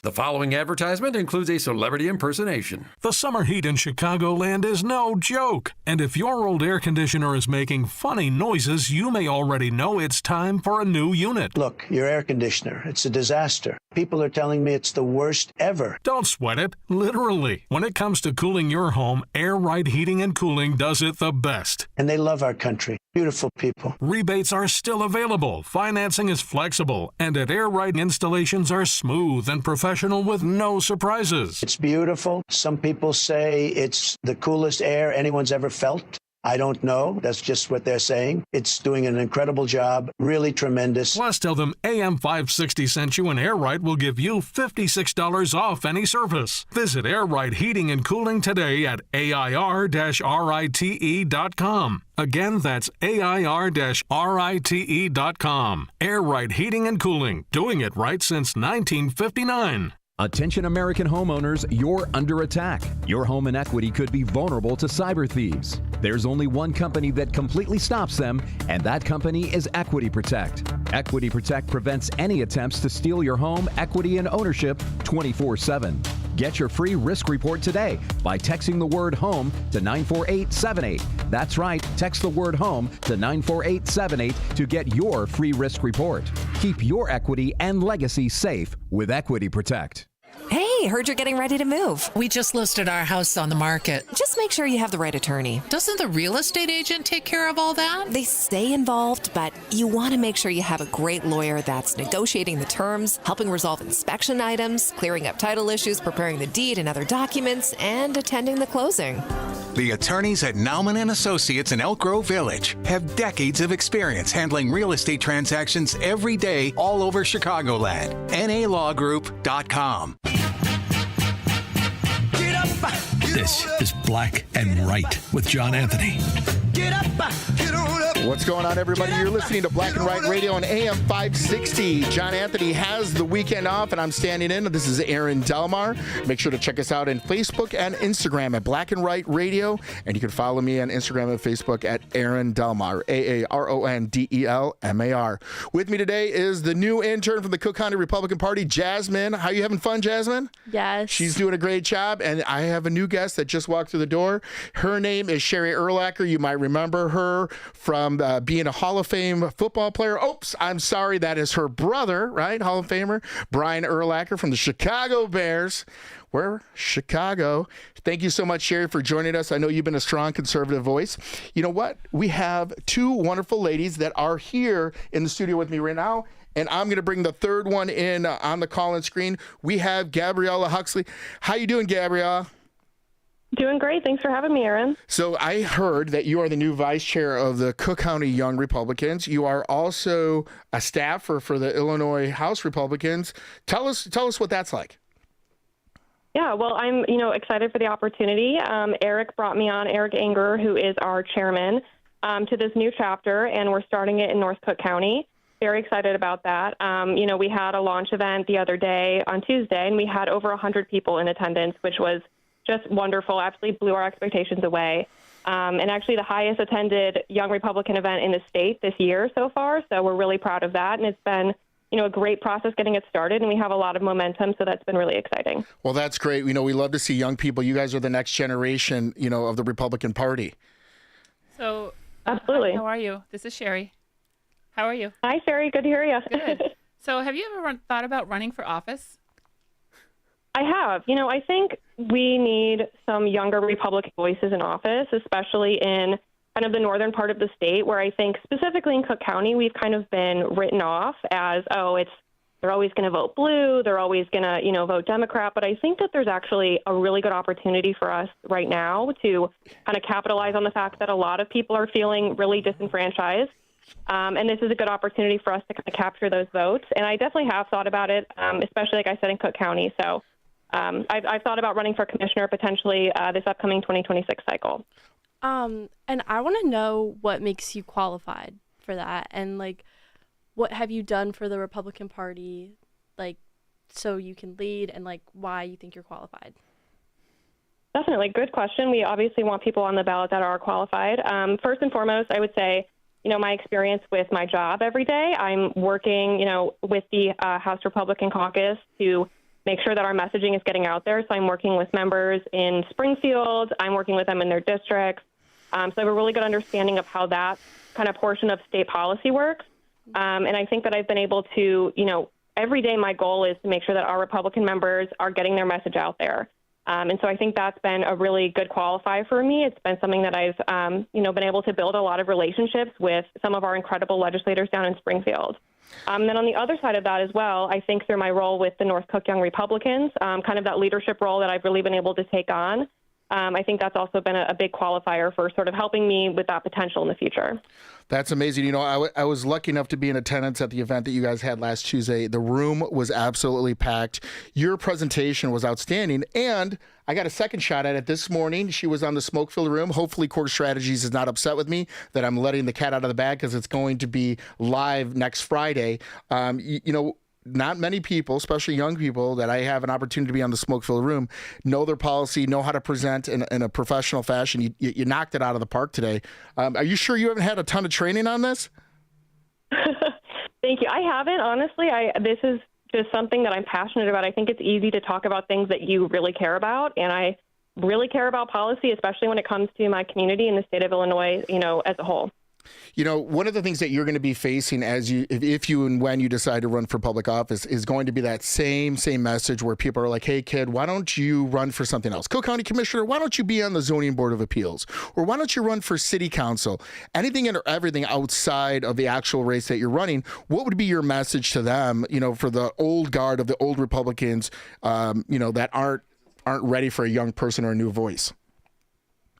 The following advertisement includes a celebrity impersonation. The summer heat in Chicagoland is no joke. And if your old air conditioner is making funny noises, you may already know it's time for a new unit. Look, your air conditioner, it's a disaster. People are telling me it's the worst ever. Don't sweat it, literally. When it comes to cooling your home, Air Right Heating and Cooling does it the best. And they love our country. Beautiful people. Rebates are still available, financing is flexible, and at Air Right installations are smooth and professional with no surprises. It's beautiful. Some people say it's the coolest air anyone's ever felt. I don't know. That's just what they're saying. It's doing an incredible job, really tremendous. Plus, tell them AM 560 sent you and Air Right will give you $56 off any service. Visit Air Right Heating and Cooling today at AIR-RITE.com. Again, that's AIR-RITE.com. Air Right Heating and Cooling, doing it right since 1959. Attention American homeowners, you're under attack. Your home and equity could be vulnerable to cyber thieves. There's only one company that completely stops them, and that company is Equity Protect. Equity Protect prevents any attempts to steal your home, equity, and ownership 24/7. Get your free risk report today by texting the word HOME to 94878. That's right, text the word HOME to 94878 to get your free risk report. Keep your equity and legacy safe with Equity Protect. Hey, heard you're getting ready to move. We just listed our house on the market. Just make sure you have the right attorney. Doesn't the real estate agent take care of all that? They stay involved, but you want to make sure you have a great lawyer that's negotiating the terms, helping resolve inspection items, clearing up title issues, preparing the deed and other documents, and attending the closing. The attorneys at Nauman & Associates in Elk Grove Village have decades of experience handling real estate transactions every day all over Chicagoland. NALawGroup.com. This is Black and Right with John Anthony. Get up, get on up. What's going on, everybody? You're listening to Black and Right Radio on AM 560. John Anthony has the weekend off, and I'm standing in. This is Aaron Delmar. Make sure to check us out on Facebook and Instagram at Black and Right Radio, and you can follow me on Instagram and Facebook at Aaron Delmar, AARONDELMAR. With me today is the new intern from the Cook County Republican Party, Jasmine. How you having fun, Jasmine? Yes. She's doing a great job, and I have a new guest that just walked through the door. Her name is Sherry Urlacher. You might remember her from being a Hall of Fame football player. Oops, I'm sorry. That is her brother, right? Hall of Famer Brian Urlacher from the Chicago Bears. We're Chicago. Thank you so much, Sherry, for joining us. I know you've been a strong conservative voice. You know what? We have two wonderful ladies that are here in the studio with me right now. And I'm going to bring the third one in on the call-in screen. We have Gabriella Huxley. How you doing, Gabriella? Doing great. Thanks for having me, Aaron. So I heard that you are the new vice chair of the Cook County Young Republicans. You are also a staffer for the Illinois House Republicans. Tell us what that's like. Yeah, well, I'm excited for the opportunity. Eric brought me on, Eric Anger, who is our chairman, to this new chapter, and we're starting it in North Cook County. Very excited about that. We had a launch event the other day on Tuesday, and we had over 100 people in attendance, which was just wonderful. Absolutely blew our expectations away. And actually the highest attended Young Republican event in the state this year so far. So we're really proud of that. And it's been, a great process getting it started. And we have a lot of momentum. So that's been really exciting. Well, that's great. We love to see young people. You guys are the next generation, of the Republican Party. So absolutely. How are you? This is Sherry. How are you? Hi, Sherry. Good to hear you. Good. So have you ever thought about running for office? I have. I think we need some younger Republican voices in office, especially in kind of the northern part of the state, where I think specifically in Cook County, we've kind of been written off as, they're always going to vote blue, they're always going to, vote Democrat. But I think that there's actually a really good opportunity for us right now to kind of capitalize on the fact that a lot of people are feeling really disenfranchised. And this is a good opportunity for us to kind of capture those votes. And I definitely have thought about it, especially, like I said, in Cook County. So I've thought about running for commissioner potentially this upcoming 2026 cycle. And I want to know what makes you qualified for that, and what have you done for the Republican Party, so you can lead, and why you think you're qualified. Definitely, good question. We obviously want people on the ballot that are qualified. First and foremost, I would say, my experience with my job every day. I'm working, with the House Republican Caucus to make sure that our messaging is getting out there. So I'm working with members in Springfield. I'm working with them in their districts. So I have a really good understanding of how that kind of portion of state policy works. And I think that I've been able to, every day my goal is to make sure that our Republican members are getting their message out there. And so I think that's been a really good qualifier for me. It's been something that I've, been able to build a lot of relationships with some of our incredible legislators down in Springfield. Then on the other side of that as well, I think through my role with the North Cook Young Republicans, kind of that leadership role that I've really been able to take on, I think that's also been a big qualifier for sort of helping me with that potential in the future. That's amazing. You know, I was lucky enough to be in attendance at the event that you guys had last Tuesday. The room was absolutely packed. Your presentation was outstanding. And I got a second shot at it this morning. She was on the smoke-filled room. Hopefully, Core Strategies is not upset with me that I'm letting the cat out of the bag because it's going to be live next Friday. You know, not many people, especially young people, that I have an opportunity to be on the smoke-filled room, know their policy, know how to present in a professional fashion. You knocked it out of the park today. Are you sure you haven't had a ton of training on this? Thank you. I haven't, honestly. This is just something that I'm passionate about. I think it's easy to talk about things that you really care about, and I really care about policy, especially when it comes to my community in the state of Illinois, you know, as a whole. You know, one of the things that you're going to be facing if you and when you decide to run for public office is going to be that same message where people are like, hey, kid, why don't you run for something else? Cook County Commissioner, why don't you be on the Zoning Board of Appeals? Or why don't you run for City Council? Anything and everything outside of the actual race that you're running, what would be your message to them, you know, for the old guard of the old Republicans, you know, that aren't ready for a young person or a new voice?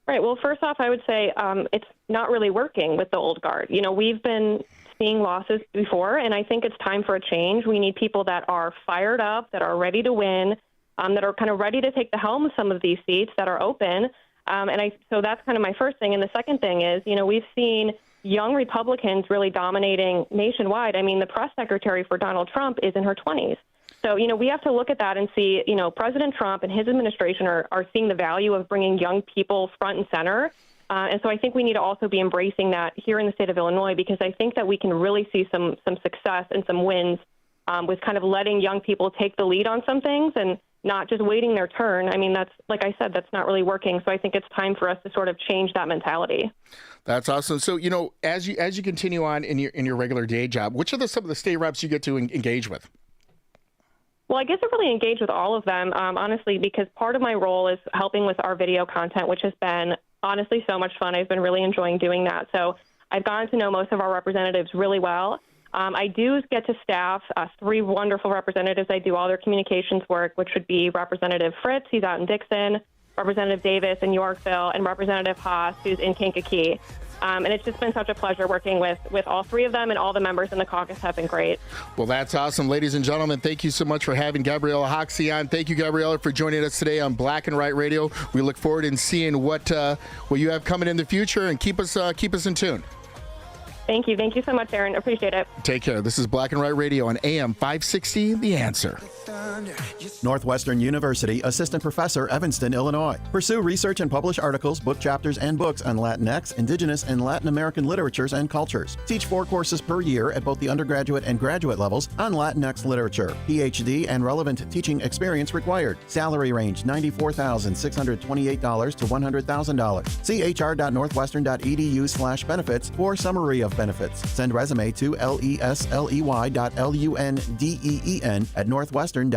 Right. Well, first off, I would say it's not really working with the old guard. You know, we've been seeing losses before, and I think it's time for a change. We need people that are fired up, that are ready to win, that are kind of ready to take the helm of some of these seats that are open. So that's kind of my first thing. And the second thing is, you know, we've seen young Republicans really dominating nationwide. I mean, the press secretary for Donald Trump is in her 20s. So, you know, we have to look at that and see, you know, President Trump and his administration are seeing the value of bringing young people front and center. And so I think we need to also be embracing that here in the state of Illinois, because I think that we can really see some success and some wins with kind of letting young people take the lead on some things and not just waiting their turn. I mean, that's, like I said, that's not really working. So I think it's time for us to sort of change that mentality. That's awesome. So, you know, as you continue on in your regular day job, which are some of the state reps you get to engage with? Well, I guess I really engage with all of them, honestly, because part of my role is helping with our video content, which has been honestly so much fun. I've been really enjoying doing that. So I've gotten to know most of our representatives really well. I do get to staff 3 wonderful representatives. I do all their communications work, which would be Representative Fritz, he's out in Dixon, Representative Davis in Yorkville, and Representative Haas, who's in Kankakee. And it's just been such a pleasure working with all 3 of them, and all the members in the caucus have been great. Well, that's awesome. Ladies and gentlemen, thank you so much for having Gabriella Hoxie on. Thank you, Gabriella, for joining us today on Black and Right Radio. We look forward to seeing what you have coming in the future, and keep us in tune. Thank you. Thank you so much, Aaron. Appreciate it. Take care. This is Black and Right Radio on AM 560, The Answer. Northwestern University Assistant Professor, Evanston, Illinois. Pursue research and publish articles, book chapters, and books on Latinx, Indigenous, and Latin American literatures and cultures. Teach 4 courses per year at both the undergraduate and graduate levels on Latinx literature. PhD and relevant teaching experience required. Salary range $94,628 to $100,000. See hr.northwestern.edu/benefits for summary of benefits. Send resume to lesley.lundeen@northwestern.edu.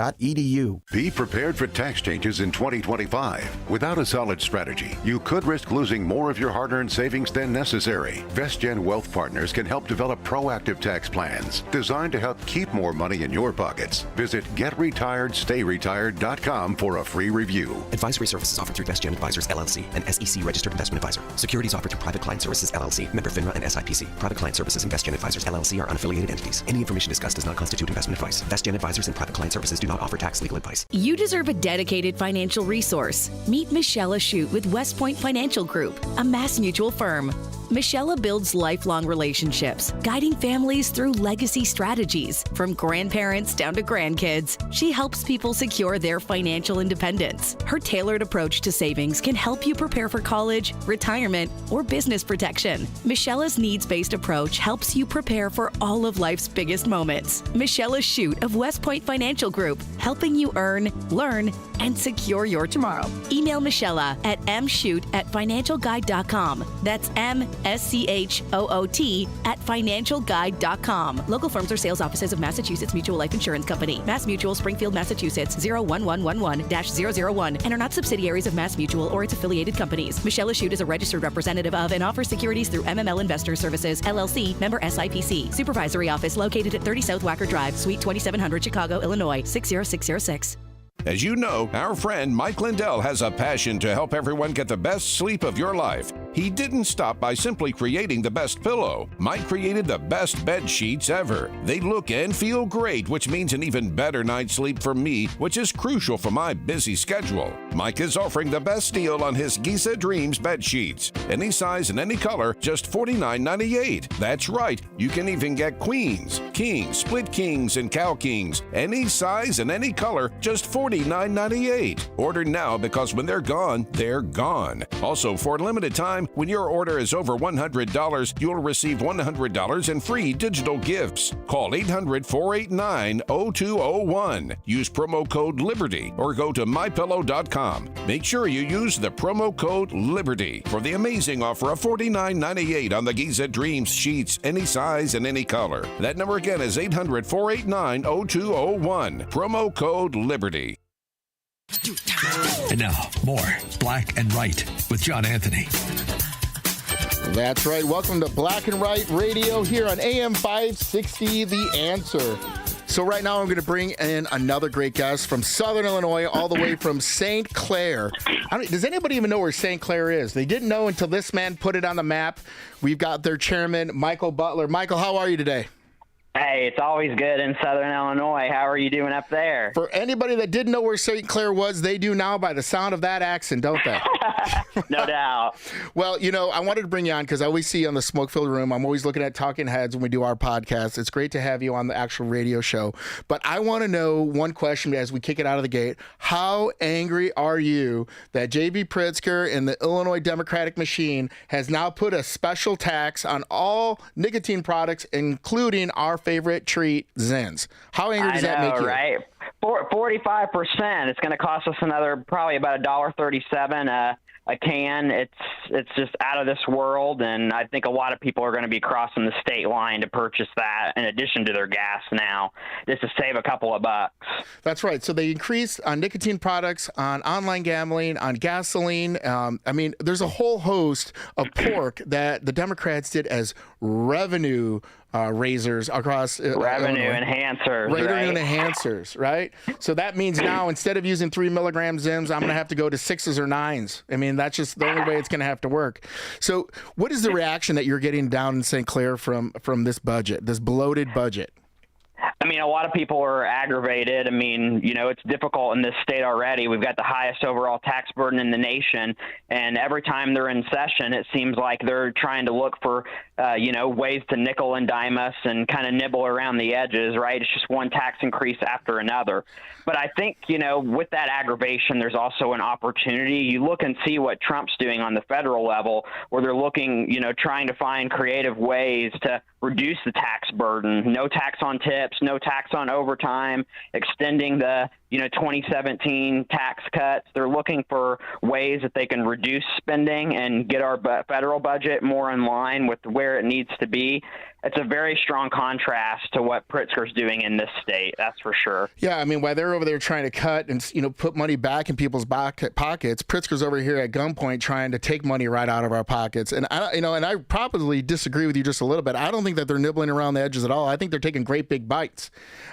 Be prepared for tax changes in 2025. Without a solid strategy, you could risk losing more of your hard-earned savings than necessary. VestGen Wealth Partners can help develop proactive tax plans designed to help keep more money in your pockets. Visit GetRetiredStayRetired.com for a free review. Advisory services offered through VestGen Advisors, LLC, an SEC registered investment advisor. Securities offered through Private Client Services, LLC, member FINRA and SIPC. Private Client Services and VestGen Advisors, LLC are unaffiliated entities. Any information discussed does not constitute investment advice. VestGen Advisors and Private Client Services do not offer tax legal advice. You deserve a dedicated financial resource. Meet Michelle Ashute with West Point Financial Group, a MassMutual firm. Michelle builds lifelong relationships, guiding families through legacy strategies. From grandparents down to grandkids, she helps people secure their financial independence. Her tailored approach to savings can help you prepare for college, retirement, or business protection. Michelle's needs-based approach helps you prepare for all of life's biggest moments. Michelle Ashute of West Point Financial Group, helping you earn, learn, and secure your tomorrow. Email Michelle at mshoot@financialguide.com. That's MSCHOOT@financialguide.com. Local firms or sales offices of Massachusetts Mutual Life Insurance Company. MassMutual, Springfield, Massachusetts 01111-001, and are not subsidiaries of MassMutual or its affiliated companies. Michelle Ashute is a registered representative of and offers securities through MML Investor Services, LLC, member SIPC. Supervisory office located at 30 South Wacker Drive, Suite 2700, Chicago, Illinois 60606. As you know, our friend Mike Lindell has a passion to help everyone get the best sleep of your life. He didn't stop by simply creating the best pillow. Mike created the best bed sheets ever. They look and feel great, which means an even better night's sleep for me, which is crucial for my busy schedule. Mike is offering the best deal on his Giza Dreams bed sheets. Any size and any color, just $49.98. That's right, you can even get queens, kings, split kings, and cow kings. Any size and any color, just $49.98. Order now because when they're gone, they're gone. Also, for a limited time, when your order is over $100, you'll receive $100 in free digital gifts. Call 800-489-0201. Use promo code LIBERTY or go to mypillow.com. Make sure you use the promo code LIBERTY for the amazing offer of $49.98 on the Giza Dreams sheets, any size and any color. That number again is 800-489-0201. Promo code LIBERTY. And now, more Black and Right with John Anthony. That's right. Welcome to Black and Right Radio here on AM 560, The Answer. So right now I'm going to bring in another great guest from Southern Illinois, all the way from St. Clair. Does anybody even know where St. Clair is? They didn't know until this man put it on the map. We've got their chairman, Michael Butler. Michael, how are you today? Hey, it's always good in Southern Illinois. How are you doing up there? For anybody that didn't know where St. Clair was, they do now by the sound of that accent, don't they? No doubt. Well, I wanted to bring you on because I always see you on the Smoke-Filled Room. I'm always looking at Talking Heads when we do our podcast. It's great to have you on the actual radio show. But I want to know one question as we kick it out of the gate. How angry are you that J.B. Pritzker and the Illinois Democratic machine has now put a special tax on all nicotine products, including our favorite treat, Zins? How angry does that make you? Right? 45%. It's going to cost us probably about $1.37 a can. It's just out of this world, and I think a lot of people are going to be crossing the state line to purchase that in addition to their gas now, just to save a couple of bucks. That's right. So they increased on nicotine products, on online gambling, on gasoline. There's a whole host of pork that the Democrats did as revenue raisers across revenue enhancers, revenue enhancers, right? So that means now instead of using 3 milligram Zims, I'm going to have to go to 6s or 9s. That's just the only way it's going to have to work. So what is the reaction that you're getting down in St. Clair from this budget, this bloated budget? A lot of people are aggravated. It's difficult in this state already. We've got the highest overall tax burden in the nation, and every time they're in session, it seems like they're trying to look for, ways to nickel and dime us and kind of nibble around the edges, right? It's just one tax increase after another. But I think, with that aggravation, there's also an opportunity. You look and see what Trump's doing on the federal level, where they're looking, trying to find creative ways to reduce the tax burden. No tax on tips, no tax on overtime, extending the 2017 tax cuts. They're looking for ways that they can reduce spending and get our federal budget more in line with where it needs to be. It's a very strong contrast to what Pritzker's doing in this state, that's for sure. Yeah, while they're over there trying to cut and put money back in people's pockets, Pritzker's over here at gunpoint trying to take money right out of our pockets. And I probably disagree with you just a little bit. I don't think that they're nibbling around the edges at all. I think they're taking great big bites.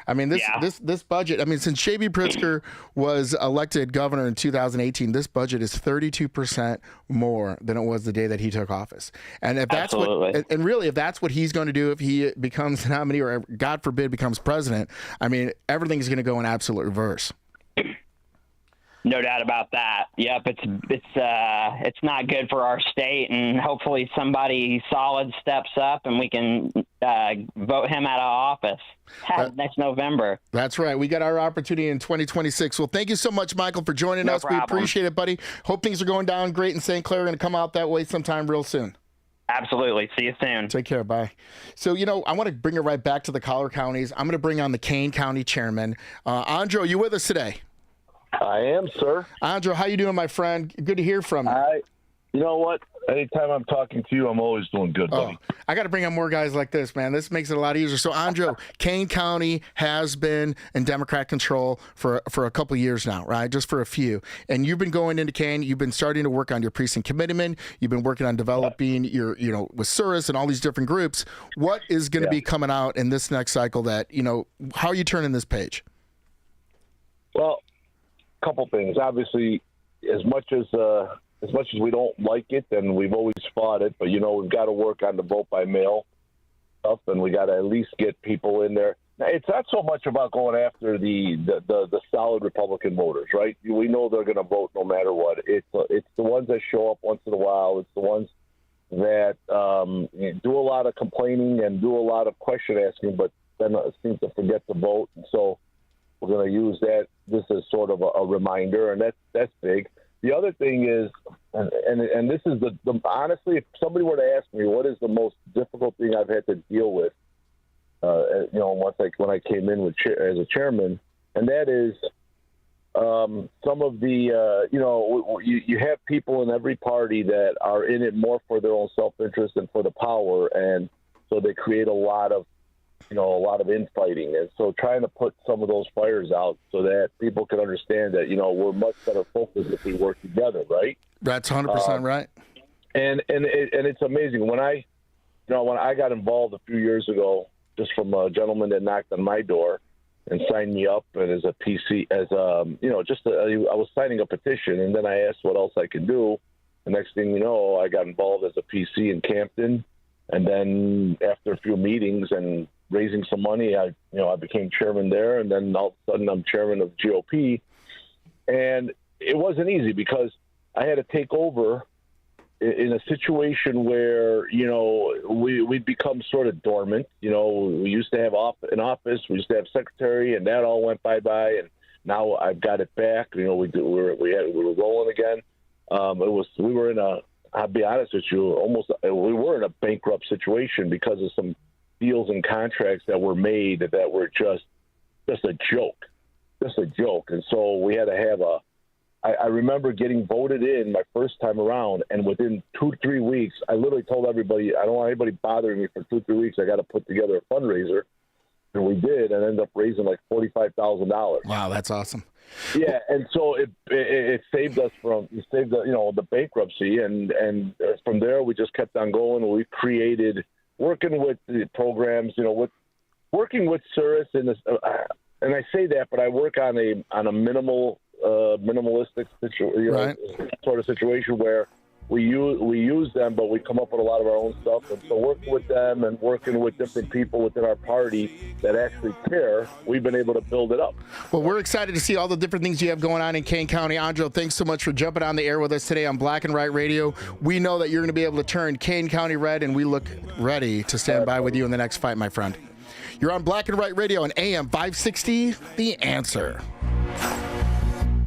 This budget. Since J.B. Pritzker was elected governor in 2018, this budget is 32% more than it was the day that he took office. And if that's if that's what he's going to do if he becomes the nominee or, God forbid, becomes president, everything's going to go in absolute reverse. No doubt about that. Yep, it's not good for our state, and hopefully somebody solid steps up and we can vote him out of office next November. That's right. We got our opportunity in 2026. Well, thank you so much, Michael, for joining us. Problem. We appreciate it, buddy. Hope things are going down great in St. Clair. We're going to come out that way sometime real soon. Absolutely. See you soon. Take care. Bye. So, I want to bring it right back to the collar counties. I'm going to bring on the Kane County chairman. Andrew, are you with us today? I am, sir. Andrew, how you doing, my friend? Good to hear from you. You know what? Anytime I'm talking to you, I'm always doing good, buddy. I got to bring on more guys like this, man. This makes it a lot easier. So, Andrew, Kane County has been in Democrat control for a couple of years now, right? Just for a few. And you've been going into Kane. You've been starting to work on your precinct commitment. You've been working on developing your, with Surus and all these different groups. What is going to be coming out in this next cycle that, how are you turning this page? Well, couple things. Obviously, as much as we don't like it, and we've always fought it, but we've got to work on the vote by mail stuff, and we got to at least get people in there. Now, it's not so much about going after the solid Republican voters, right? We know they're going to vote no matter what. It's the ones that show up once in a while. It's the ones that do a lot of complaining and do a lot of question asking, but then seem to forget to vote. And so we're going to use this as sort of a reminder, and that's big. The other thing is, and this is the honestly, if somebody were to ask me what is the most difficult thing I've had to deal with, when I came in as a chairman, and that is some of the, you have people in every party that are in it more for their own self-interest than for the power, and so they create a lot of infighting. And so trying to put some of those fires out so that people can understand that, we're much better focused if we work together, right? That's 100% right. And it's amazing. When I got involved a few years ago, just from a gentleman that knocked on my door and signed me up, and as a PC, I was signing a petition, and then I asked what else I could do. The next thing you know, I got involved as a PC in Campton, and then after a few meetings and raising some money, I became chairman there, and then all of a sudden I'm chairman of GOP, and it wasn't easy because I had to take over in a situation where we'd become sort of dormant. We used to have an office, we used to have secretary, and that all went bye, and now I've got it back. We were rolling again. We were in I'll be honest with you, we were in a bankrupt situation because of some deals and contracts that were made that were just a joke. And so we had to have I remember getting voted in my first time around, and within 2-3 weeks, I literally told everybody, I don't want anybody bothering me for 2-3 weeks. I got to put together a fundraiser, and we did, and ended up raising like $45,000. Wow, that's awesome. Yeah, and so it saved us from the bankruptcy, and from there we just kept on going. We created, working with the programs, working with Cirrus, and I say that, but I work on a minimalistic sort of situation where we use them, but we come up with a lot of our own stuff. And so working with them and working with different people within our party that actually care, we've been able to build it up. Well, we're excited to see all the different things you have going on in Kane County. Andro, thanks so much for jumping on the air with us today on Black and White Radio. We know that you're going to be able to turn Kane County red, and we look ready to stand by with you in the next fight, my friend. You're on Black and White Radio on AM 560, The Answer.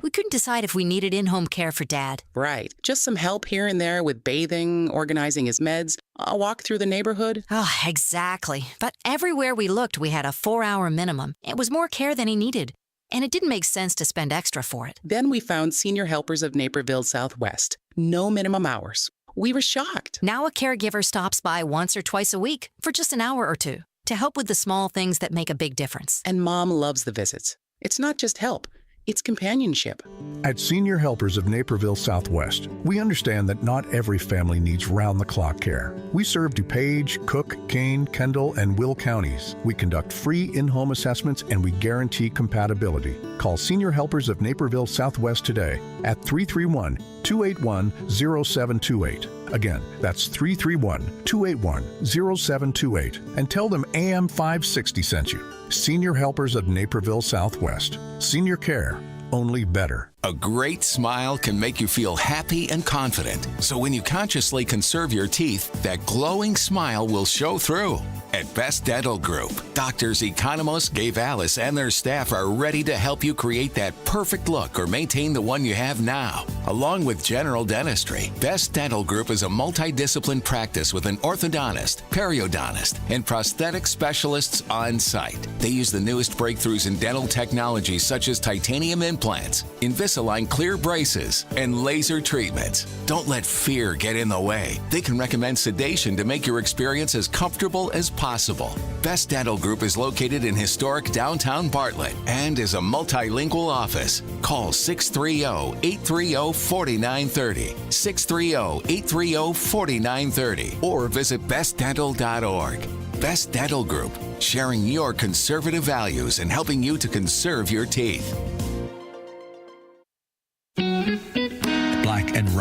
We couldn't decide if we needed in-home care for Dad. Right. Just some help here and there with bathing, organizing his meds, a walk through the neighborhood. Oh, exactly. But everywhere we looked, we had a 4-hour minimum. It was more care than he needed, and it didn't make sense to spend extra for it. Then we found Senior Helpers of Naperville Southwest. No minimum hours. We were shocked. Now a caregiver stops by once or twice a week for just an hour or two to help with the small things that make a big difference. And Mom loves the visits. It's not just help. It's companionship. At Senior Helpers of Naperville Southwest, we understand that not every family needs round-the-clock care. We serve DuPage, Cook, Kane, Kendall, and Will counties. We conduct free in-home assessments, and we guarantee compatibility. Call Senior Helpers of Naperville Southwest today at 331-281-0728. Again, that's 331-281-0728. And tell them AM 560 sent you. Senior Helpers of Naperville Southwest. Senior care, only better. A great smile can make you feel happy and confident. So when you consciously conserve your teeth, that glowing smile will show through. At Best Dental Group, doctors Economos, Gavalis, and their staff are ready to help you create that perfect look or maintain the one you have now. Along with general dentistry, Best Dental Group is a multidiscipline practice with an orthodontist, periodontist, and prosthetic specialists on site. They use the newest breakthroughs in dental technology such as titanium implants, Invisalign clear braces, and laser treatments. Don't let fear get in the way. They can recommend sedation to make your experience as comfortable as possible. Best Dental Group is located in historic downtown Bartlett and is a multilingual office. Call 630-830-4930, 630-830-4930, or visit bestdental.org. Best Dental Group, sharing your conservative values and helping you to conserve your teeth.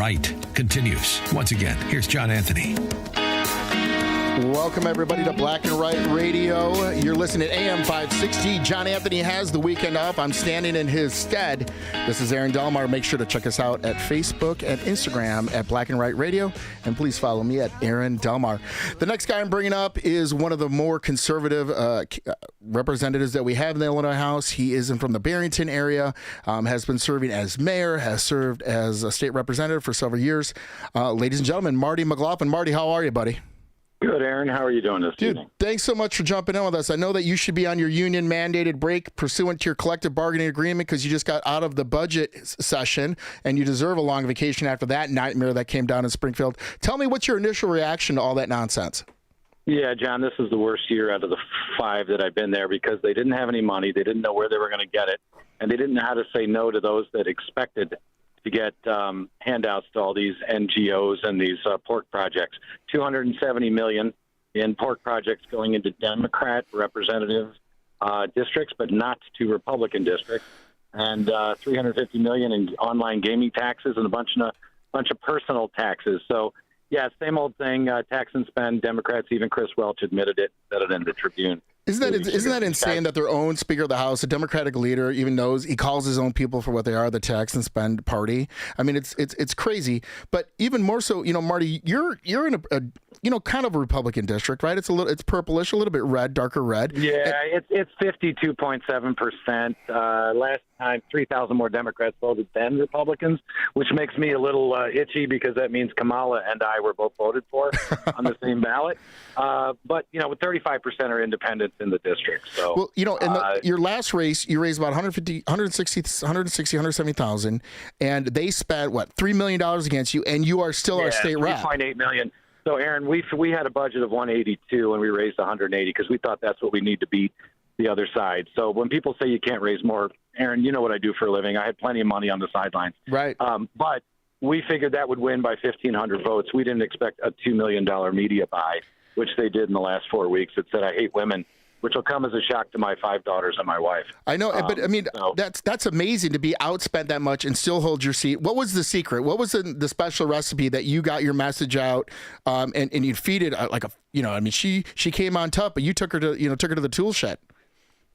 right continues. Once again, here's John Anthony. Welcome, everybody, to Black and White Radio. You're listening to AM 560. John Anthony has the weekend off. I'm standing in his stead. This is Aaron Delmar. Make sure to check us out at Facebook and Instagram at Black and White Radio. And please follow me at Aaron Delmar. The next guy I'm bringing up is one of the more conservative representatives that we have in the Illinois House. He is from the Barrington area, has been serving as mayor, has served as a state representative for several years. Ladies and gentlemen, Marty McLaughlin. Marty, how are you, buddy? Good, Aaron. How are you doing this evening? Thanks so much for jumping in with us. I know that you should be on your union-mandated break pursuant to your collective bargaining agreement because you just got out of the budget session, and you deserve a long vacation after that nightmare that came down in Springfield. Tell me, what's your initial reaction to all that nonsense? Yeah, John, this is the worst year out of the 5 that I've been there because they didn't have any money. They didn't know where they were going to get it, and they didn't know how to say no to those that expected to get handouts to all these NGOs and these pork projects. $270 million in pork projects going into Democrat representative districts, but not to Republican districts, and $350 million in online gaming taxes and a bunch of personal taxes. So, yeah, same old thing. Tax and spend. Democrats, even Chris Welch admitted it, said it in the Tribune. Isn't that insane that their own Speaker of the House, a Democratic leader, even knows he calls his own people for what they are, the tax and spend party? I mean, it's crazy. But even more so, Marty, you're in a kind of a Republican district, right? It's purplish, a little bit red, darker red. Yeah, it's 52.7%. Last time, 3,000 more Democrats voted than Republicans, which makes me a little itchy because that means Kamala and I were both voted for on the same ballot. But 35% are independents in the district. So, well, in your last race, you raised about 170,000, and they spent $3 million against you, and you are still our state rep. $3.8 million. So, Aaron, we had a budget of 182, and we raised 180 because we thought that's what we need to beat the other side. So when people say you can't raise more, Aaron, you know what I do for a living. I had plenty of money on the sidelines. Right. But we figured that would win by 1,500 votes. We didn't expect a $2 million media buy, which they did in the last 4 weeks. It said, "I hate women," which will come as a shock to my 5 daughters and my wife. I know, but I mean, that's amazing to be outspent that much and still hold your seat. What was the secret? What was the special recipe that you got your message out and you feed it like a, I mean, she came on tough, but you took her to the tool shed.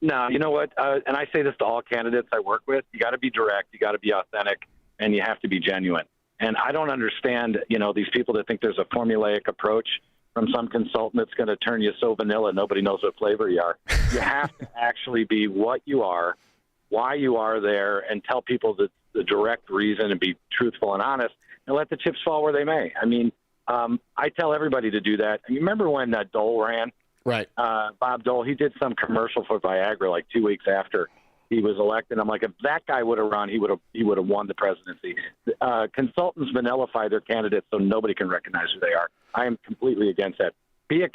No, you know what? And I say this to all candidates I work with. You got to be direct, you got to be authentic, and you have to be genuine. And I don't understand, these people that think there's a formulaic approach from some consultant that's going to turn you so vanilla nobody knows what flavor you are. You have to actually be what you are, why you are there, and tell people the direct reason and be truthful and honest, and let the chips fall where they may. I mean, I tell everybody to do that. You remember when Dole ran? Right. Bob Dole, he did some commercial for Viagra like 2 weeks after he was elected. I'm like, if that guy would have run, he would have won the presidency. Consultants vanillify their candidates so nobody can recognize who they are. I am completely against that. Be a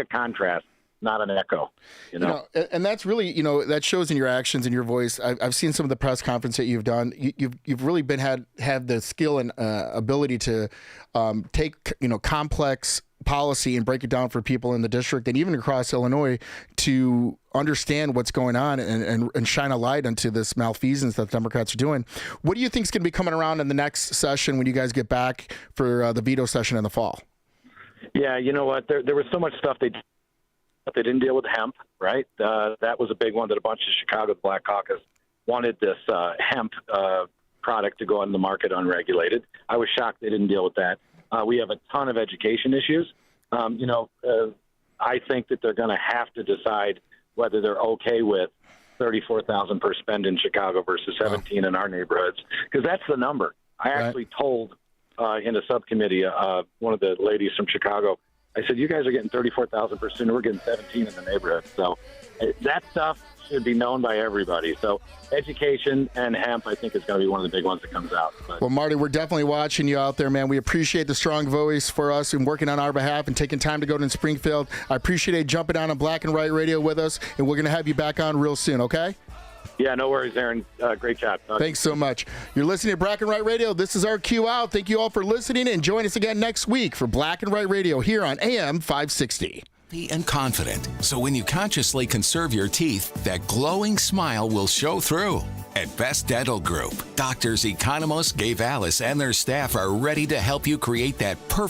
contrast, not an echo. And that's really, that shows in your actions and your voice. I've seen some of the press conference that you've done. You've really have the skill and ability to take complex policy and break it down for people in the district and even across Illinois to understand what's going on and shine a light into this malfeasance that the Democrats are doing. What do you think is going to be coming around in the next session when you guys get back for the veto session in the fall? Yeah, you know what? There was so much stuff they didn't deal with hemp, right? That was a big one that a bunch of Chicago Black Caucus wanted this hemp product to go on the market unregulated. I was shocked they didn't deal with that. We have a ton of education issues. I think that they're going to have to decide whether they're okay with $34,000 per spend in Chicago versus 17 in our neighborhoods, because that's the number. I actually told in a subcommittee one of the ladies from Chicago, I said, "You guys are getting $34,000 per student. We're getting 17 in the neighborhood." So that stuff should be known by everybody. So education and hemp, I think, is going to be one of the big ones that comes out. But, well, Marty, we're definitely watching you out there, man. We appreciate the strong voice for us and working on our behalf and taking time to go to Springfield. I appreciate you jumping on Black and White Radio with us, and we're going to have you back on real soon, okay? Yeah, no worries, Aaron. Great job. Thanks so much. You're listening to Black and White Radio. This is our cue out. Thank you all for listening, and join us again next week for Black and White Radio here on AM 560. And confident, so when you consciously conserve your teeth, that glowing smile will show through. At Best Dental Group, doctors Economos, Gave Alice, and their staff are ready to help you create that perfect